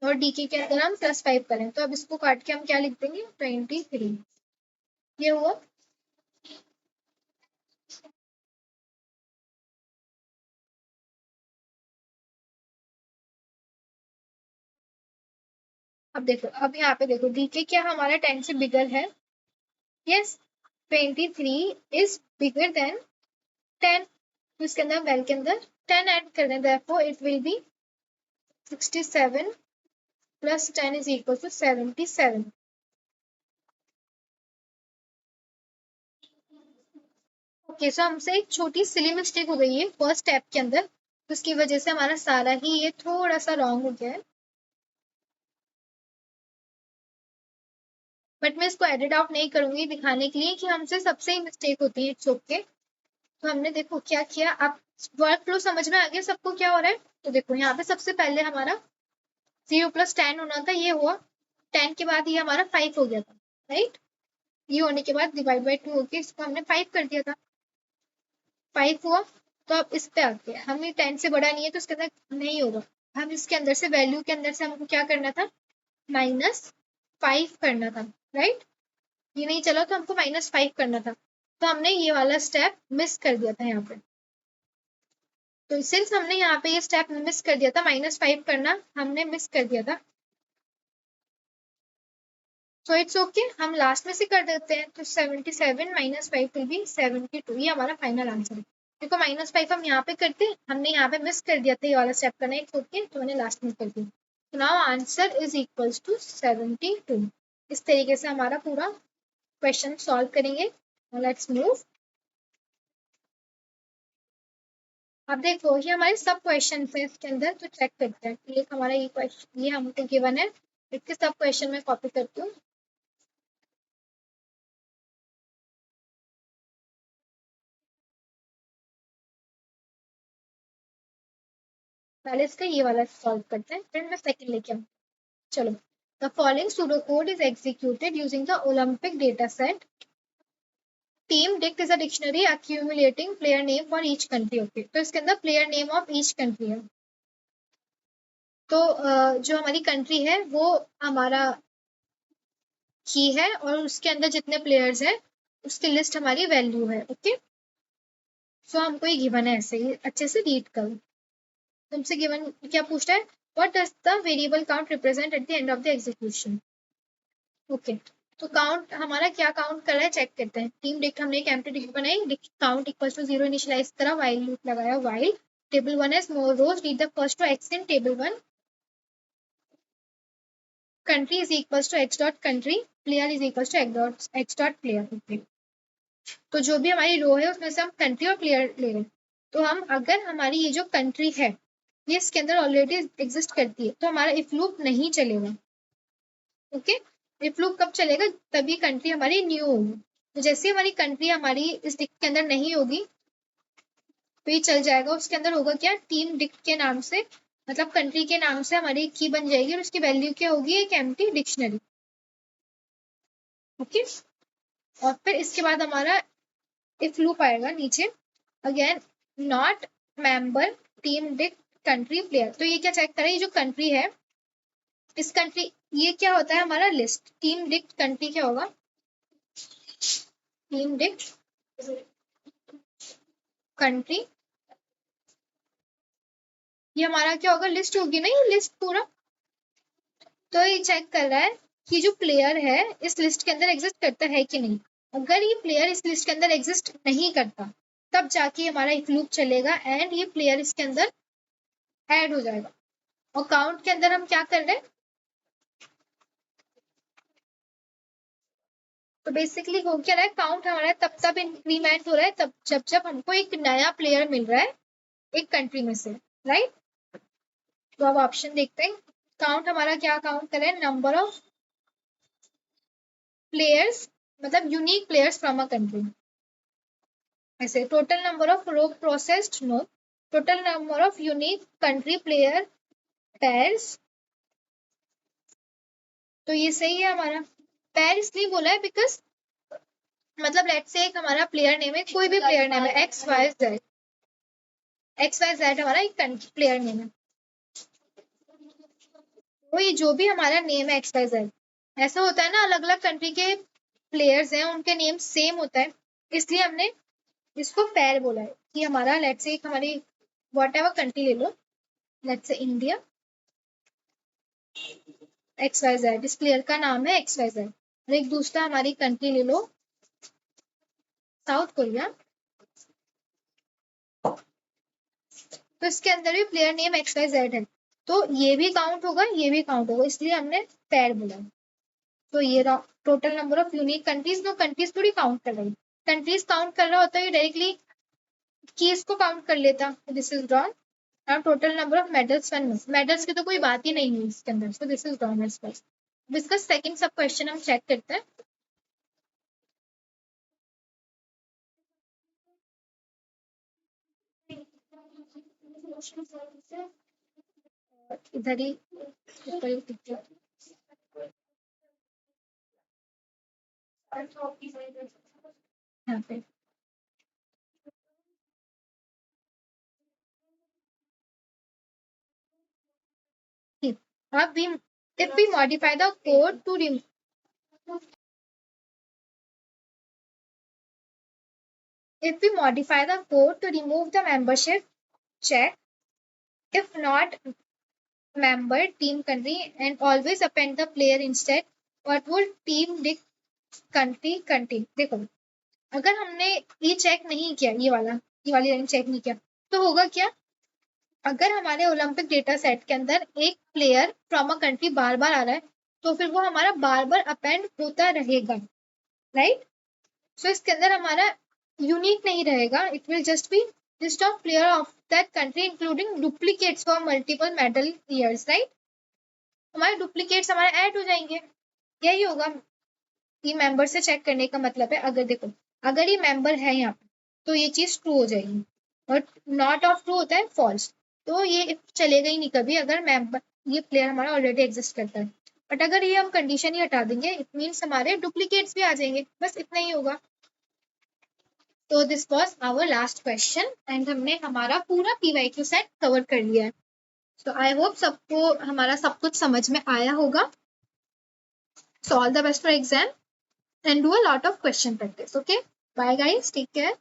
और डीके के अंदर हम +5 करें, तो अब इसको काट के हम क्या लिख देंगे 23, ये हुआ। अब देखो, अब यहाँ पे देखो डीके क्या हमारा 10 से बिगर है? यस, 23 इज बिगर देन 10, तो इसके अंदर वैल के अंदर 10 ऐड कर दें, therefore it will be 67 + 10 is equal to 77। Okay, so हमसे एक छोटी सिली मिस्टेक हो गई है फर्स्ट स्टेप के अंदर, तो उसकी वजह से हमारा सारा ही ये थोड़ा सा रॉन्ग हो गया है, बट मैं इसको एडिट आउट नहीं करूंगी दिखाने के लिए कि हमसे सबसे ही मिस्टेक होती है, इट्स ओके। तो हमने देखो क्या किया, अब वर्क फ्लो समझ में आ गया सबको क्या हो रहा है? तो देखो यहाँ पे सबसे पहले हमारा 0+10 होना था, ये हुआ 10 के बाद ये हमारा 5 हो गया था, राइट। ये होने के बाद डिवाइड बाई 2 होके इसको हमने 5 कर दिया था, 5 हुआ। तो अब इस पे आके हम, ये 10 से बड़ा नहीं है तो इसके अंदर नहीं होगा, हम इसके अंदर से वैल्यू के अंदर से हमको क्या करना था, -5 करना था, राइट। ये नहीं चला तो हमको -5 करना था, तो हमने ये वाला स्टेप मिस कर दिया था यहाँ पे। तो सिंस हमने यहाँ पे ये स्टेप मिस कर दिया था, -5 करना हमने मिस कर दिया था, सो इट्स ओके, हम लास्ट में से कर देते हैं। तो 77 -5 विल बी 72, ये हमारा फाइनल आंसर है। देखो -5 हम यहाँ पे करते, हमने यहाँ पे मिस कर दिया था ये वाला स्टेप करना, इट्स ओके, तो मैंने लास्ट में कर दिया। तो now answer is equals to 72। इस तरीके से हमारा पूरा क्वेश्चन सॉल्व करेंगे। Let's move. अब देखो ये हमारे सब क्वेश्चन है इसके अंदर, तो चेक करते हैं। एक हमारा ये क्वेश्चन, ये हमको गिवन है, इसके सब क्वेश्चन में कॉपी करती हूँ। पहले इसका ये वाला सॉल्व करते हैं, फिर मैं सेकंड लेके आऊँ। चलो, the following pseudo code is executed using the Olympic data set. Team dict is a dictionary accumulating player name for each country. Okay, तो इसके अंदर player name of each country है। तो जो हमारी कंट्री है वो हमारा की है, और उसके अंदर जितने प्लेयर्स हैं उसकी लिस्ट हमारी वैल्यू है। ओके, सो हमको ये गिवन है, ऐसे ही अच्छे से रीड करो। तुमसे गिवन क्या पूछता है, what does the variable count represent eight the end of the execution. Okay, तो काउंट हमारा क्या काउंट कर रहा है, चेक करते हैं। टीम डिक्ट हमने एक एम्प्टी डिक्ट बनाई, काउंट इक्वल्स टू 0 इनिशियलाइज करा, व्हाइल लूप लगाया, while table 1 has more rows, read the first two x in table 1, country is equals to x dot country, player is equals to x dot player। okay, तो जो भी हमारी रो है उसमें से हम कंट्री और प्लेयर ले रहे हैं। तो हम, अगर हमारी ये जो कंट्री है ये इसके अंदर ऑलरेडी एग्जिस्ट करती है, तो हमारा इफ लूप नहीं चलेगा। ओके, इफ लूप कब चलेगा, तभी कंट्री हमारी न्यू होगी। तो जैसे हमारी कंट्री हमारी इस डिक्ट के अंदर नहीं होगी तो ये चल जाएगा, उसके अंदर होगा क्या, टीम डिक्ट के नाम से, मतलब कंट्री के नाम से हमारी की बन जाएगी, और उसकी वैल्यू क्या होगी, एक एम्प्टी डिक्शनरी। ओके, और फिर इसके बाद हमारा इफ लूप आएगा नीचे, again not member team dict country player. तो ये क्या चेक करें, ये जो कंट्री है, इस कंट्री, ये क्या होता है हमारा लिस्ट, टीम डिक्ट कंट्री क्या होगा, टीम डिक्ट कंट्री, ये हमारा क्या होगा, लिस्ट होगी ना, ये लिस्ट पूरा। तो ये चेक कर रहा है कि जो प्लेयर है इस लिस्ट के अंदर एग्जिस्ट करता है कि नहीं। अगर ये प्लेयर इस लिस्ट के अंदर एग्जिस्ट नहीं करता तब जाके हमारा इफ लूप चलेगा, एंड ये प्लेयर इसके अंदर ऐड हो जाएगा। और काउंट के अंदर हम क्या कर रहे हैं, तो बेसिकली हो क्या रहा है, काउंट हमारा तब तब इंक्रीमेंट हो रहा है तब जब जब हमको एक नया प्लेयर मिल रहा है एक कंट्री में से, राइट। तो अब ऑप्शन देखते हैं, काउंट हमारा क्या काउंट करें, नंबर ऑफ प्लेयर्स, मतलब unique players from a country. ऐसे total number of row processed, no, total number of unique country player pairs. तो ये सही है हमारा, पेयर इसलिए बोला है बिकॉज, मतलब लेट्स से एक हमारा प्लेयर नेम है, कोई भी प्लेयर नेम है, x Y z, x Y z हमारा एक प्लेयर नेम है, तो ये जो भी हमारा नेम है एक्स वाई जेड, ऐसा होता है ना, अलग अलग कंट्री के प्लेयर्स हैं उनके नेम सेम होता है, इसलिए हमने इसको पेयर बोला है। कि हमारा लेट्स से एक हमारी वॉट एवर कंट्री ले लो, let's say India, X Y Z, इस प्लेयर का नाम है एक्स वाई जेड। और एक दूसरा हमारी कंट्री ले लो, साउथ कोरिया, तो इसके अंदर भी player name x Y z है, तो ये भी काउंट होगा ये भी काउंट होगा, इसलिए हमने पेयर बोला। तो ये total number of unique countries, no countries थोड़ी काउंट कर रही, कंट्रीज काउंट कर रहा होता है डायरेक्टली कीज को काउंट कर लेता, this is wrong. Now total number of medals won, medals की तो कोई बात ही नहीं है इसके अंदर, so this is wrong as well. इसका सेकंड सब क्वेश्चन हम चेक करते हैं। इधर ही ऊपर ही picture। यहाँ पे ठीक। अब we if we modify the code to if we modify the code to remove the membership check, if not member team country and always append the player instead, what would team dick country contain? देखो अगर हमने ये check नहीं किया, ये वाली line check नहीं किया, तो होगा क्या? अगर हमारे ओलंपिक डेटा सेट के अंदर एक प्लेयर फ्रॉम अ कंट्री बार बार आ रहा है, तो फिर वो हमारा बार बार अपेंड होता रहेगा, राइट? सो इसके अंदर हमारा यूनिक नहीं रहेगा, it will just be list of player of that country including duplicates for multiple medal years, right? हमारे डुप्लीकेट्स हमारे ऐड हो जाएंगे, यही होगा ये मेंबर से चेक करने का मतलब है। अगर देखो अगर ये मेंबर है यहाँ पे तो ये चीज ट्रू हो जाएगी, और नॉट ऑफ ट्रू होता है फॉल्स, तो ये चलेगा ही नहीं कभी अगर मेंबर ये प्लेयर हमारा ऑलरेडी एग्जिस्ट करता है। बट अगर ये हम कंडीशन ही हटा देंगे, इट मीन्स हमारे डुप्लीकेट्स भी आ जाएंगे, बस इतना ही होगा। तो this was our last question and हमने हमारा पूरा PYQ सेट कवर कर लिया है। तो आई होप सबको हमारा सब कुछ समझ में आया होगा। So all the best for exam and do a lot of question practice. Okay. Bye guys. Take care.